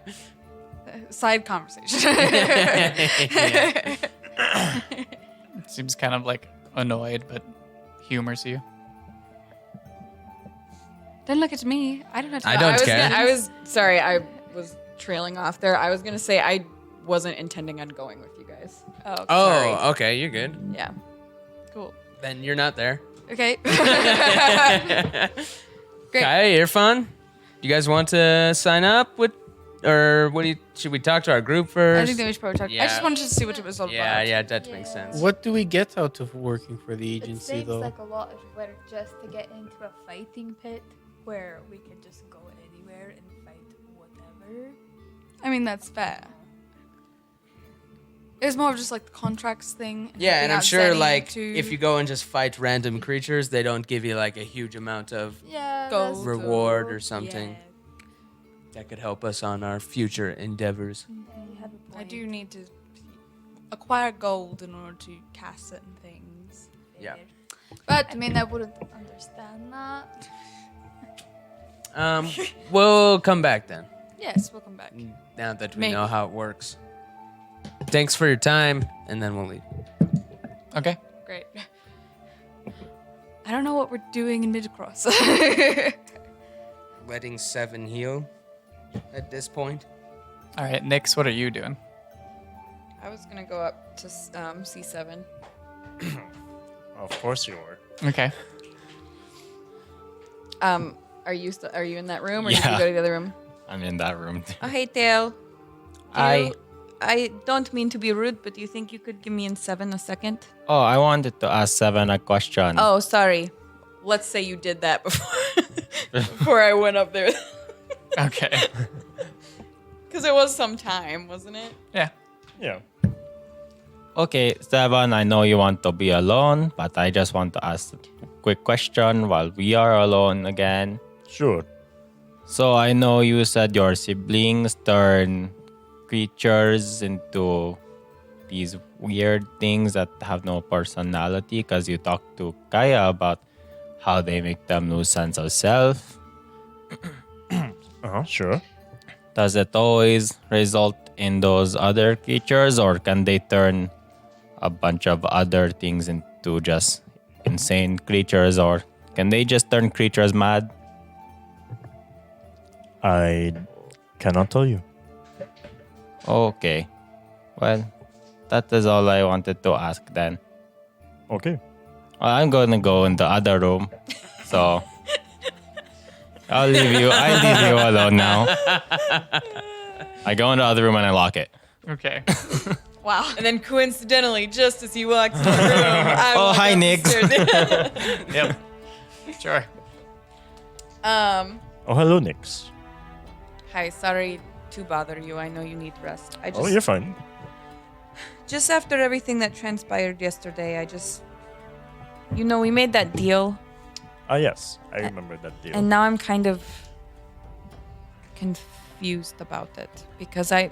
Side conversation. Seems kind of like annoyed, but humors you. Don't look at me. I don't have to. I don't care. I was sorry. I was trailing off there. I was gonna say I wasn't intending on going with you guys. Oh, Oh, okay, you're good. Yeah. cool. Then you're not there. Okay. Great. Kai, Irfan, you guys want to sign up with, or what do you? Should we talk to our group first? I think that we should probably talk. I Yeah. just wanted to see what it was all Yeah, about. yeah, that makes sense. What do we get out of working for the It agency, seems though? like a lot of work just to get into a fighting pit where we can just go anywhere and fight whatever. I mean, that's fair. It was more of just like the contracts thing. Yeah, helping and I'm out sure Zenny like to- if you go and just fight random creatures, they don't give you like a huge amount of Yeah, Gold. that's reward true. or something. Yeah, that could help us on our future endeavors. you have a I point. do need to acquire gold in order to cast certain things. Yeah. But I mean, I wouldn't understand that. We'll come back then. yes, we'll come back. Now that we Maybe. know how it works. Thanks for your time, and then we'll leave. Okay. Great. I don't know what we're doing in Midcross. Letting 7 heal at this point. All right, Nix, what are you doing? I was gonna go up to C7. Of course you are. Okay. Are you in that room, or did Yeah. you go to the other room? I'm in that room. Oh, hey, Dale. I I don't mean to be rude, but do you think you could give me in 7 a second? I wanted to ask Seven a question. Oh, sorry. Let's say you did that before I went up there, Okay. because it was some time, wasn't it? Yeah. Yeah. Okay, Seven, I know you want to be alone, but I just want to ask a quick question while we are alone again. Sure. So I know you said your siblings turn creatures into these weird things that have no personality because you talked to Kaya about how they make them lose sense of self. Sure. Does it always result in those other creatures, or can they turn a bunch of other things into just insane creatures, or can they just turn creatures mad? I cannot tell you. Okay. Well, that is all I wanted to ask then. Okay. Well, I'm going to go in the other room. So I'll leave you alone now. I go in the other room and I lock it. Okay. Wow. And then coincidentally, just as he walks in the room, I Oh, walk hi, up the Nick. stairs. Yep. Sure. Oh, hello, Nix. Hi, sorry to bother you. I know you need rest. Oh, you're fine. Just after everything that transpired yesterday, we made that deal, Yes. I remember that deal. and now I'm kind of confused about it because I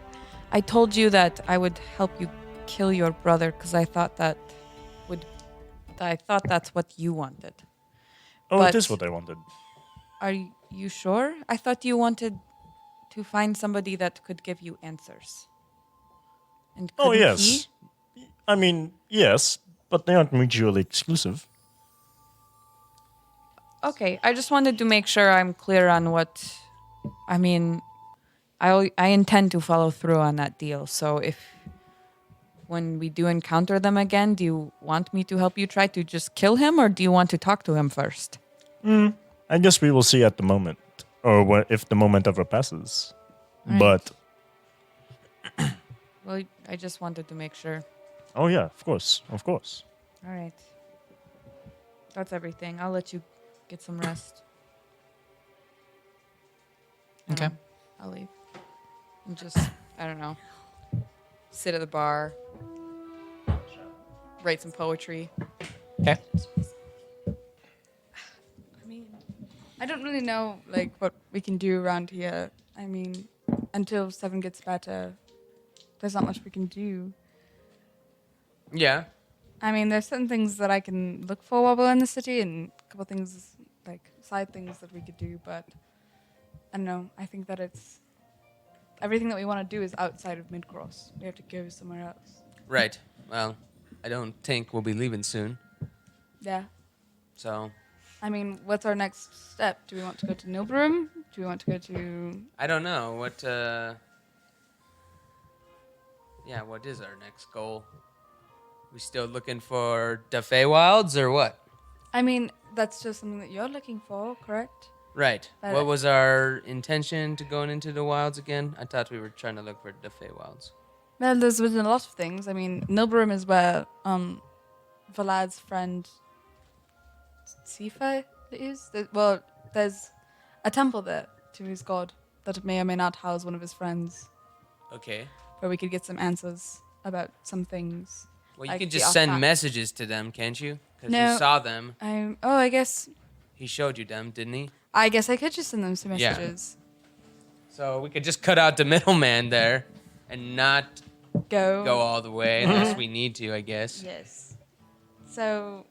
told you that I would help you kill your brother because I thought that's what you wanted. Oh, it but- is what I wanted. Are you sure? I thought you wanted to find somebody that could give you answers. And Oh, couldn't yes. I mean, yes, but they aren't mutually exclusive. Okay, I just wanted to make sure I'm clear on what. I mean, I intend to follow through on that deal. So if when we do encounter them again, do you want me to help you try to just kill him, or do you want to talk to him first? I guess we will see at the moment, or if the moment ever passes. Right. But Well, I just wanted to make sure. oh yeah, of course. All right. That's everything. I'll let you get some rest. And Okay. I'll leave. And just, I don't know, sit at the bar, write some poetry. Okay. I mean, I don't really know like what we can do around here. I mean, until Seven gets better, there's not much we can do. Yeah. I mean, there's certain things that I can look for while we're in the city, and a couple things like side things that we could do. But I don't know. I think that it's everything that we want to do is outside of Midcross. We have to go somewhere else. Right. Well, I don't think we'll be leaving soon. Yeah. So I mean, what's our next step? Do we want to go to Nilbrum? Do we want to go to? I don't know what. Yeah, what is our next goal? We still looking for the Feywilds or what? I mean, that's just something that you're looking for, correct? Right. But- What was our intention to going into the wilds again? I thought we were trying to look for the Feywilds. Well, there's been a lot of things. I mean, Nilbrum is where Valad's friend Sifa is. There's a temple there to his god that may or may not house one of his friends, Okay. where we could get some answers about some things. Well, you Like can the just send artifacts. messages to them, can't you? Because No. you saw them. I guess He showed you them, didn't he? I could just send them some Yeah. messages. So we could just cut out the middleman there and not Go. go all the way unless we need to, I guess. Yes. So,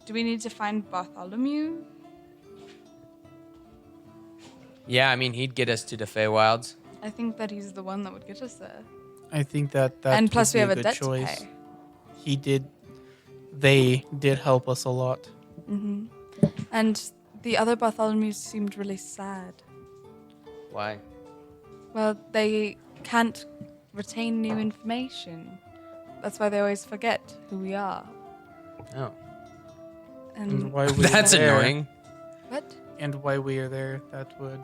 do we need to find Bartholomew? Yeah, I mean, he'd get us to the Feywilds. I think that he's the one that would get us there. I think that And plus, would we be have a good debt choice. to pay. They did help us a lot. And the other Bartholomews seemed really sad. Why? Well, they can't retain new information. That's why they always forget who we are. Oh. And Why we That's are there, annoying. what? And why we are there, that would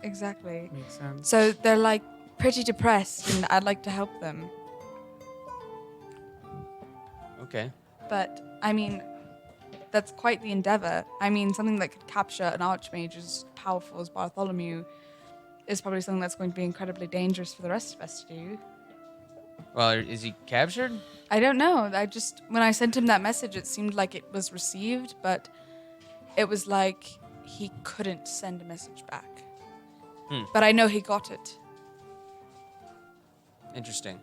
Exactly. make sense. So they're like pretty depressed, and I'd like to help them. Okay. But I mean, that's quite the endeavor. I mean, something that could capture an archmage as powerful as Bartholomew is probably something that's going to be incredibly dangerous for the rest of us to do. Well, is he captured? I don't know. When I sent him that message, it seemed like it was received, but it was like he couldn't send a message back. But I know he got it. Interesting.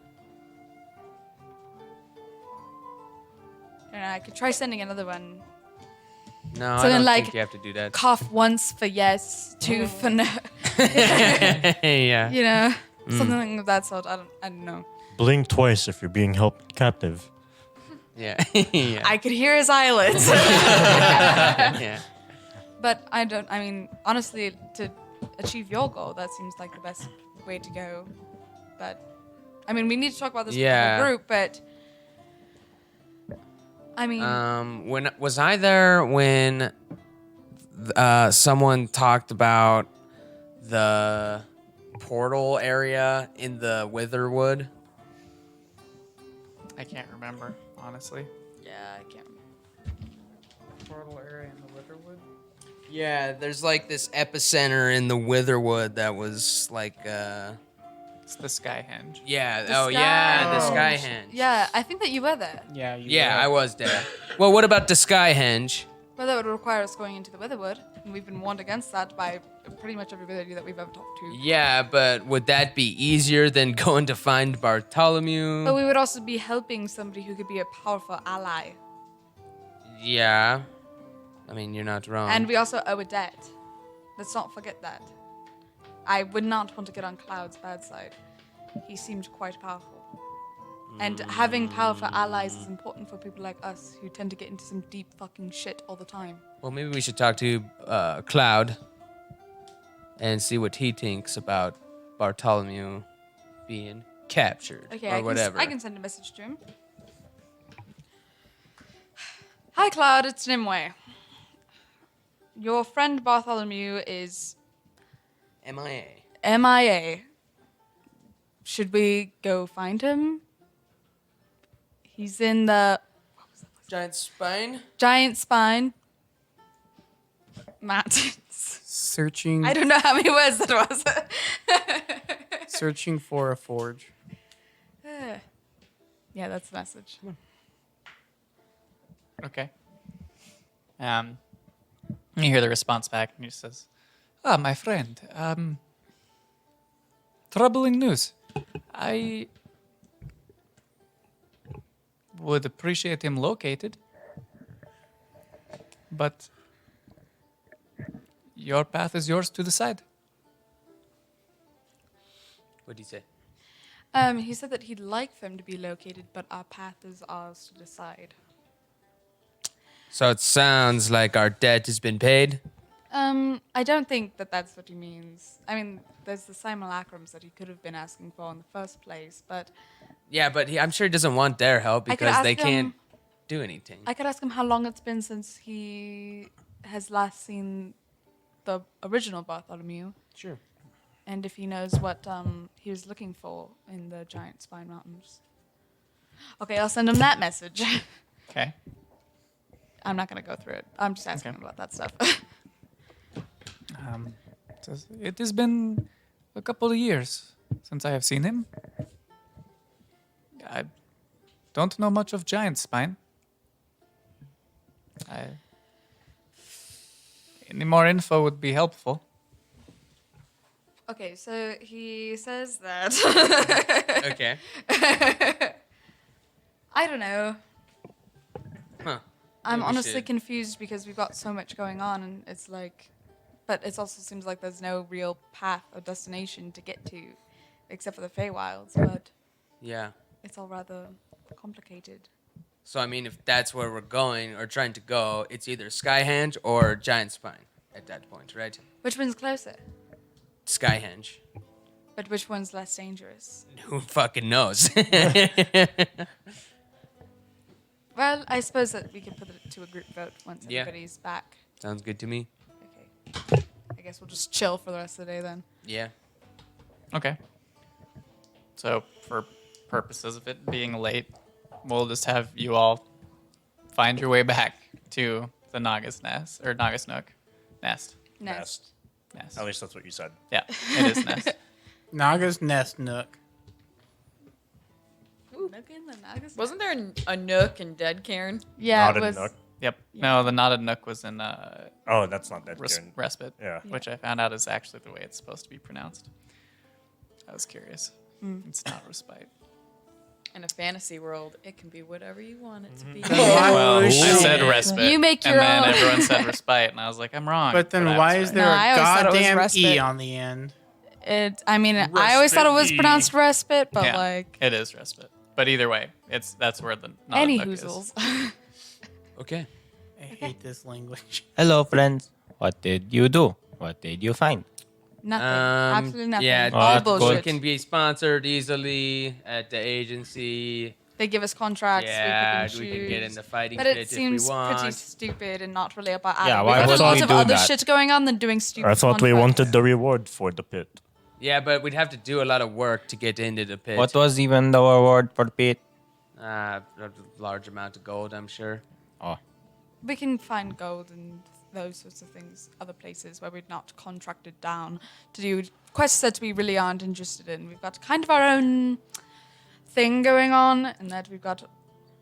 And I could try sending another one. No, I So then, don't like, think you have to do that. Cough once for yes, two for no. Yeah. You know, something of that sort. I don't know. Blink twice if you're being held captive. Yeah. Yeah. I could hear his eyelids. Yeah. But I mean, honestly, to achieve your goal, that seems like the best way to go. But, I mean, we need to talk about this Yeah. with the group, but, I mean, When was I there when someone talked about the portal area in the Witherwood? I can't remember, honestly. yeah, I can't remember. Portal area in the Witherwood. Yeah, there's like this epicenter in the Witherwood that was like It's the Skyhenge. yeah, The oh yeah, the Skyhenge. Skyhenge. Yeah, I think that you were there. Yeah, you Yeah, were. I was there. Well, what about the Skyhenge? Well, that would require us going into the Witherwood, and we've been warned against that by pretty much everybody that we've ever talked to. Yeah, but would that be easier than going to find Bartholomew? But we would also be helping somebody who could be a powerful ally. Yeah. I mean, you're not wrong. And we also owe a debt. Let's not forget that. I would not want to get on Cloud's bad side. He seemed quite powerful. And having powerful allies is important for people like us who tend to get into some deep fucking shit all the time. Well, maybe we should talk to Cloud and see what he thinks about Bartholomew being captured Okay, or whatever. I can send a message to him. Hi, Cloud. It's Nimue. Your friend Bartholomew is MIA. MIA. Should we go find him? He's in the Giant spine. giant spine mountains. Searching I don't know how many words that was. searching for a forge. Yeah, that's the message. Okay. You hear the response back, and he says, "Ah, my friend. Troubling news. I would appreciate him located, but your path is yours to decide." What'd he say? He said that he'd like for him to be located, but our path is ours to decide. So it sounds like our debt has been paid. I don't think that that's what he means. I mean, there's the simulacrums that he could have been asking for in the first place, but Yeah, but I'm sure he doesn't want their help I could because ask they him- can't do anything. I could ask him how long it's been since he has last seen the original Bartholomew, Sure. and if he knows what he was looking for in the giant spine mountains. Okay, I'll send him that message. Okay. I'm not gonna go through it. I'm just asking Okay. him about that stuff. It has been a couple of years since I have seen him. I don't know much of Giant Spine. Any more info would be helpful. Okay, so he says that. Okay. I don't know. Huh. I'm Maybe we honestly should- confused because we've got so much going on, and it's like, but it also seems like there's no real path or destination to get to, except for the Feywilds. But Yeah. it's all rather complicated. So I mean, if that's where we're going or trying to go, it's either Skyhenge or Giant Spine at that point, right? Which one's closer? Skyhenge. But which one's less dangerous? Who fucking knows? Well, I suppose that we could put it to a group vote once Yeah. everybody's back. Sounds good to me. Okay. I guess we'll just chill for the rest of the day then. Yeah. Okay. So, for purposes of it being late, we'll just have you all find your way back to the Naga's nest, or Naga's Nook nest. Nest. Nest. At least that's what you said. Yeah, it is nest. Naga's Nest Nook. Nook in the Nagas? Wasn't there a nook in Dead Cairn? Yeah, Not it a was. nook. Yep. No, the knotted nook was in Oh, that's not that good. respite, Yeah. which I found out is actually the way it's supposed to be pronounced. I was curious. It's not respite. In a fantasy world, it can be whatever you want it to be. Well, I shit. said respite. You make your and then own. everyone said respite, and I was like, I'm wrong. But then I why was is right. there No, I a always thought it was goddamn E respite. on the end? I mean, I always thought it was Respite. pronounced respite, but Yeah, like it is respite. But either way, that's where the knotted any nook is. hoozles. Okay. I hate this language. Hello, friends. What did you do? What did you find? Nothing. Absolutely nothing. Yeah, All that's we bullshit. can be sponsored easily at the agency. They give us contracts. Yeah, we pick and we can get in choose. the fighting But pit it if we seems pretty want. stupid and not really about Yeah, Adam. why We've got would a lot we of do other that? shit going on than doing stupid I thought we contracts. wanted the reward for the pit. Yeah, but we'd have to do a lot of work to get into the pit. What was even the reward for Pete? A large amount of gold, I'm sure. Oh, We can find gold and those sorts of things other places where we're not contracted down to do quests that we really aren't interested in. We've got kind of our own thing going on, and that we've got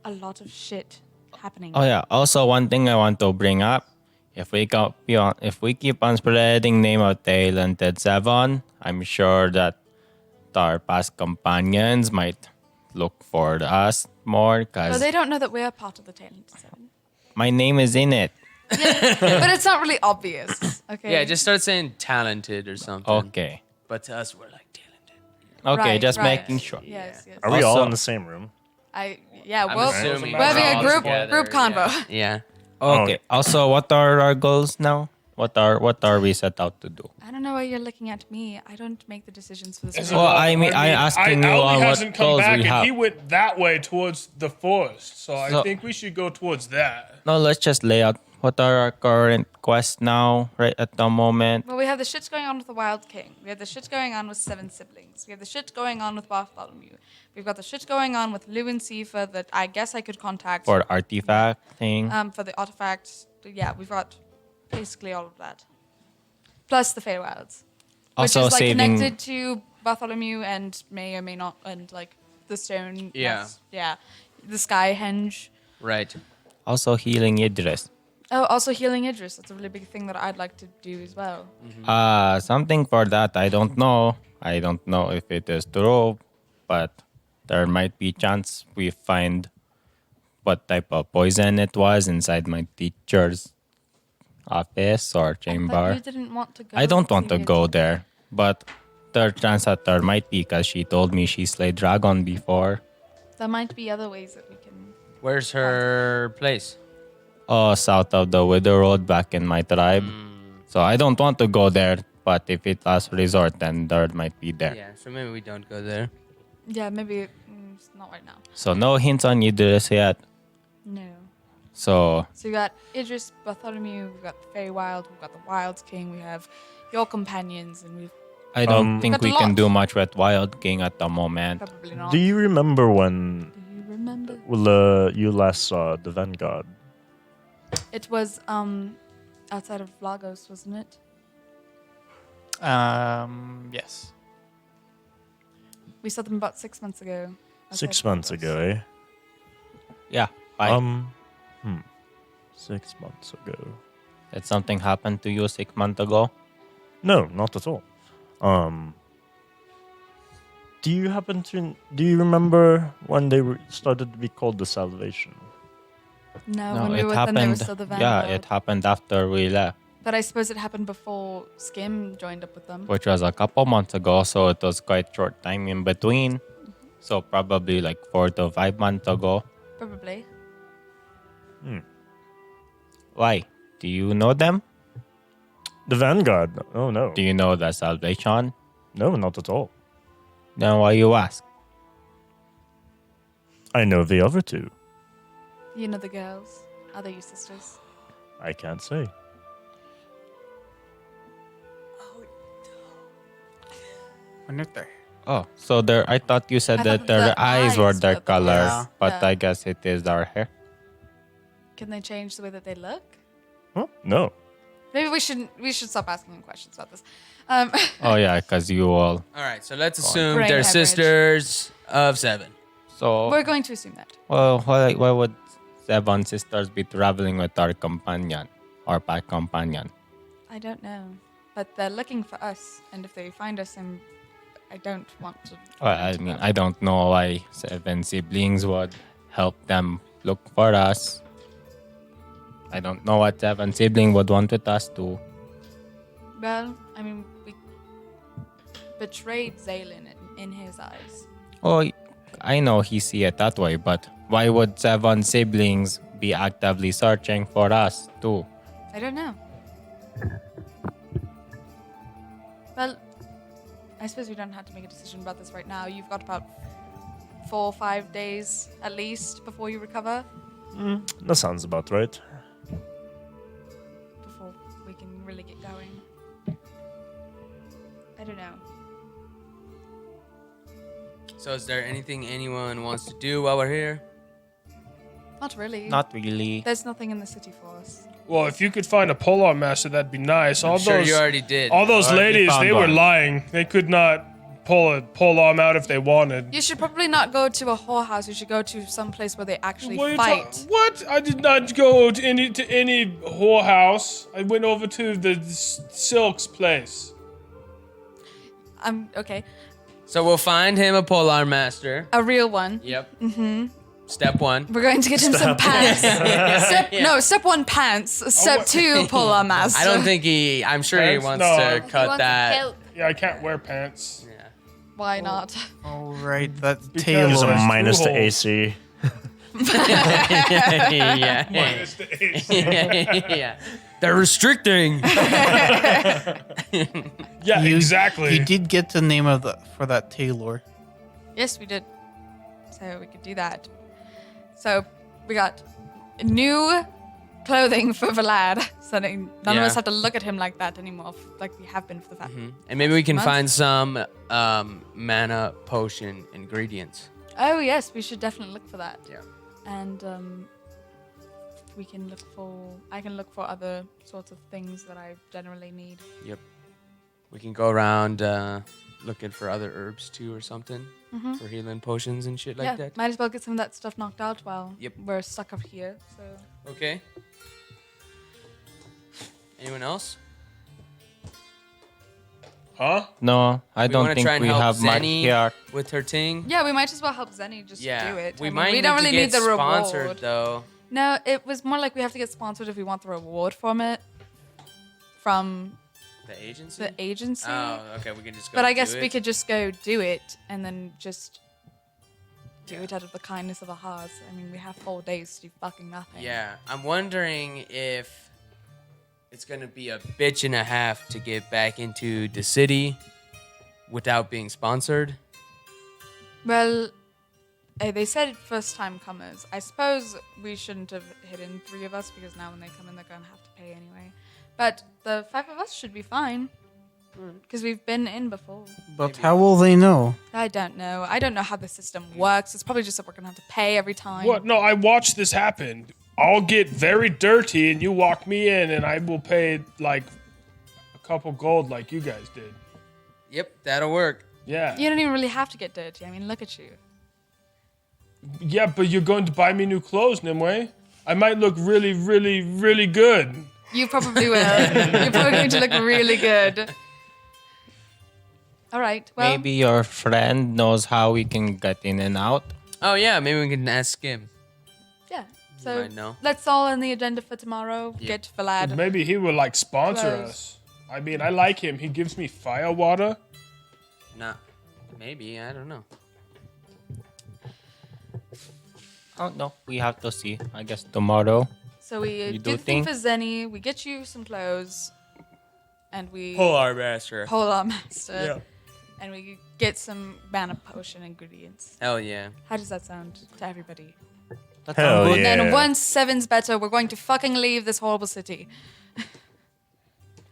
a lot of shit happening. oh yeah. Also, one thing I want to bring up: if we keep on spreading name of Talented Seven, I'm sure that our past companions might look for us more. So Cause they don't know that we're part of the Talented Seven. my name is in it. But it's not really obvious. Okay. Yeah, just start saying talented or something. Okay. But to us, we're like talented. Okay, Right, just right. making sure. Yes, yes. Are we all Also- in the same room? Yeah, I'm well, assuming we're having we're a all group together, convo. Yeah. Okay. Also, what are our goals now? What are we set out to do? I don't know why you're looking at me. I don't make the decisions for this. Is group. it Well, not- I mean, I asking you Ali on hasn't what come goals back, we and have. he went that way towards the forest. So I So- think we should go towards that. No, let's just lay out what are our current quests now, right at the moment. Well, we have the shit going on with the Wild King. We have the shit going on with 7 siblings. We have the shit going on with Bartholomew. We've got the shit going on with Lou and Sifa that I guess I could contact For artifact thing. for the artifacts. Yeah, we've got basically all of that. Plus the Feywilds. Which Also is like saving- connected to Bartholomew and may or may not, and like the stone. Yeah. Yeah. The sky henge. Right. Also healing Idris. Oh, also healing Idris. That's a really big thing that I'd like to do as well. Something for that. I don't know. I don't know if it is true, but there might be chance we find what type of poison it was inside my teacher's office or But chamber. you didn't want to go. I don't want to it. go there, but there's chance that there might be because she told me she slayed dragon before. There might be other ways that we can. Where's her place? Oh, south of the Wither Road back in my tribe. So I don't want to go there, but if it last resort, then there might be there. Yeah, so maybe we don't go there. Yeah, maybe it's not right now. So no hints on Idris yet. No. So So we got Idris, Bartholomew, we've got the Feywild, we've got the Wild King, we have your companions, and we've I don't think Got a we can lot. do much with Wild King at the moment. probably not. Do you remember when Do you remember? you last saw the Vanguard? It was outside of Lagos, wasn't it? Yes. We saw them about 6 months ago. outside 6 of months Lagos. ago, eh? Yeah. Bye. 6 months ago. Did something happen to you 6 months ago? No, not at all. Do you remember when they started to be called the Salvation? No, No, when we it were with them, they were happened. still the Yeah, Vanguard. it happened after we left, But I suppose it happened before Skim joined up with them. which was a couple months ago. So it was quite short time in between. So probably like 4 to 5 months ago. Probably. Why? Do you know them? The Vanguard? Oh, no. Do you know the Salvation? No, not at all. Then why you ask? I know the other two. You know the girls. Are they your sisters? I can't say. Wonder if they're Oh, so their I thought you said I that thought their the eyes were eyes their were the color, colors. but Yeah. I guess it is their hair. Can they change the way that they look? Huh? No. Maybe we should stop asking them questions about this. Oh yeah, because you all. All right, so let's assume Brain they're hemorrhage. sisters of 7. So We're going to assume that. well, why would 7 sisters be traveling with our companion or pack companion? I don't know, but they're looking for us, and if they find us, I don't want to. Well, I mean, I don't know why 7 siblings would help them look for us. I don't know what 7 sibling would want with us to. Well, I mean, we betrayed Zaylin in his eyes. Oh, I know he see it that way, but why would 7 siblings be actively searching for us too? I don't know. Well, I suppose we don't have to make a decision about this right now. You've got about 4 or 5 days at least before you recover, That sounds about right. before we can really get going. I don't know. So is there anything anyone wants to do while we're here? Not really. Not really. There's nothing in the city for us. Well, if you could find a polearm master, that'd be nice. I'm sure you already did. all those Already ladies, found they were one. lying. They could not pull a polearm out if they wanted. You should probably not go to a whorehouse. You should go to some place where they actually What are you fight. what? I did not go to any whorehouse. I went over to the Silk's place. Okay. So we'll find him a polearm master. A real one. Yep. Mm-hmm. Step 1. We're going to get him some pants. Step 1 pants. Step 2 polar master. I don't think I'm sure he Pants? wants No. to He cut wants that. help. Yeah, I can't wear pants. Yeah. Why not? Oh right, that Because Taylor. Use a Lord's minus to rules. AC. yeah. Minus the AC. Yeah. They're restricting. Yeah, exactly. You did get the name of for that tailor. Yes, we did. So we could do that. So we got new clothing for Vlad, so that none of Yeah. us have to look at him like that anymore, like we have been for the past. And maybe we can Months? find some mana potion ingredients. Oh yes, we should definitely look for that. Yeah. And we can look for. I can look for other sorts of things that I generally need. Yep. We can go around looking for other herbs too or something for healing potions and shit like yeah, that. might as well get some of that stuff knocked out while Yep. we're stuck up here. So Okay. Anyone else? Huh? No, I We don't wanna think try and we help have much Zenny here. with her ting. yeah, we might as well help Zenny just Yeah. do it. We I mean, might we need don't to really get need the sponsored reward. though. No, it was more like we have to get sponsored if we want the reward from it. From The agency? the agency. Oh, okay. We can just go. But I do guess it. we could just go do it and then just do it out of the kindness of our hearts. I mean, we have 4 days to do fucking nothing. Yeah, I'm wondering if it's gonna be a bitch and a half to get back into the city without being sponsored. Well, they said first time comers. I suppose we shouldn't have hidden 3 of us because now when they come in, they're gonna have to pay anyway. But the 5 of us should be fine because we've been in before. But how will they know? I don't know. I don't know how the system works. It's probably just that we're gonna have to pay every time. What? No, I watched this happen. I'll get very dirty and you walk me in and I will pay like a couple gold like you guys did. Yep, that'll work. Yeah. You don't even really have to get dirty. I mean, look at you. Yeah, but you're going to buy me new clothes, Nimue. I might look really, really, really good. You probably will. You're probably going to look really good. All right. Well, Maybe your friend knows how we can get in and out. Oh yeah, maybe we can ask him. yeah. So might know. that's all on the agenda for tomorrow. Get Vlad. Maybe he will like sponsor Clothes. us. I mean, I like him. He gives me fire water. Nah, maybe I don't know. Oh no, we have to see. I guess tomorrow. So we You do do the thing think? for Zenny. We get you some clothes, and we Polar master. Polar Master. And we get some mana potion ingredients. Hell yeah. How does that sound to everybody? Hell And then yeah. once 7's better, we're going to fucking leave this horrible city.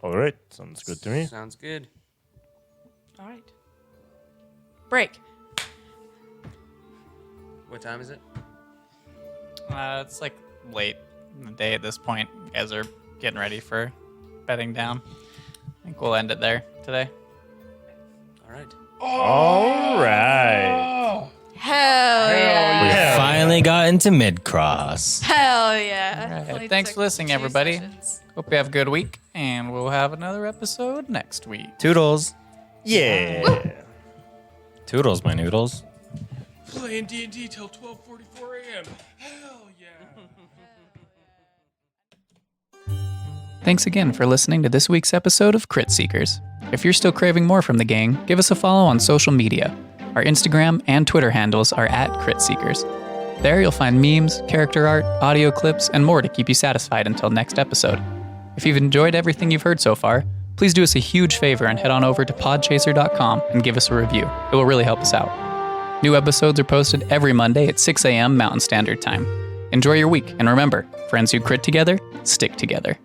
All right, sounds good to me. Sounds good. All right. Break. What time is it? It's like late in the day at this point. You guys are getting ready for bedding down. I think we'll end it there today. All right. All right. Hell yeah. Yeah. Finally got into Midcross. Hell yeah. All right. Only Thanks took for listening, 2 everybody. sessions. Hope you have a good week, and we'll have another episode next week. Toodles. Yeah. Toodles, my noodles. Playing D&D till 12:44 a.m. Hell yeah. Thanks again for listening to this week's episode of Crit Seekers. If you're still craving more from the gang, give us a follow on social media. Our Instagram and Twitter handles are @CritSeekers. There you'll find memes, character art, audio clips, and more to keep you satisfied until next episode. If you've enjoyed everything you've heard so far, please do us a huge favor and head on over to podchaser.com and give us a review. It will really help us out. New episodes are posted every Monday at 6 a.m. Mountain Standard Time. Enjoy your week, and remember, friends who crit together, stick together.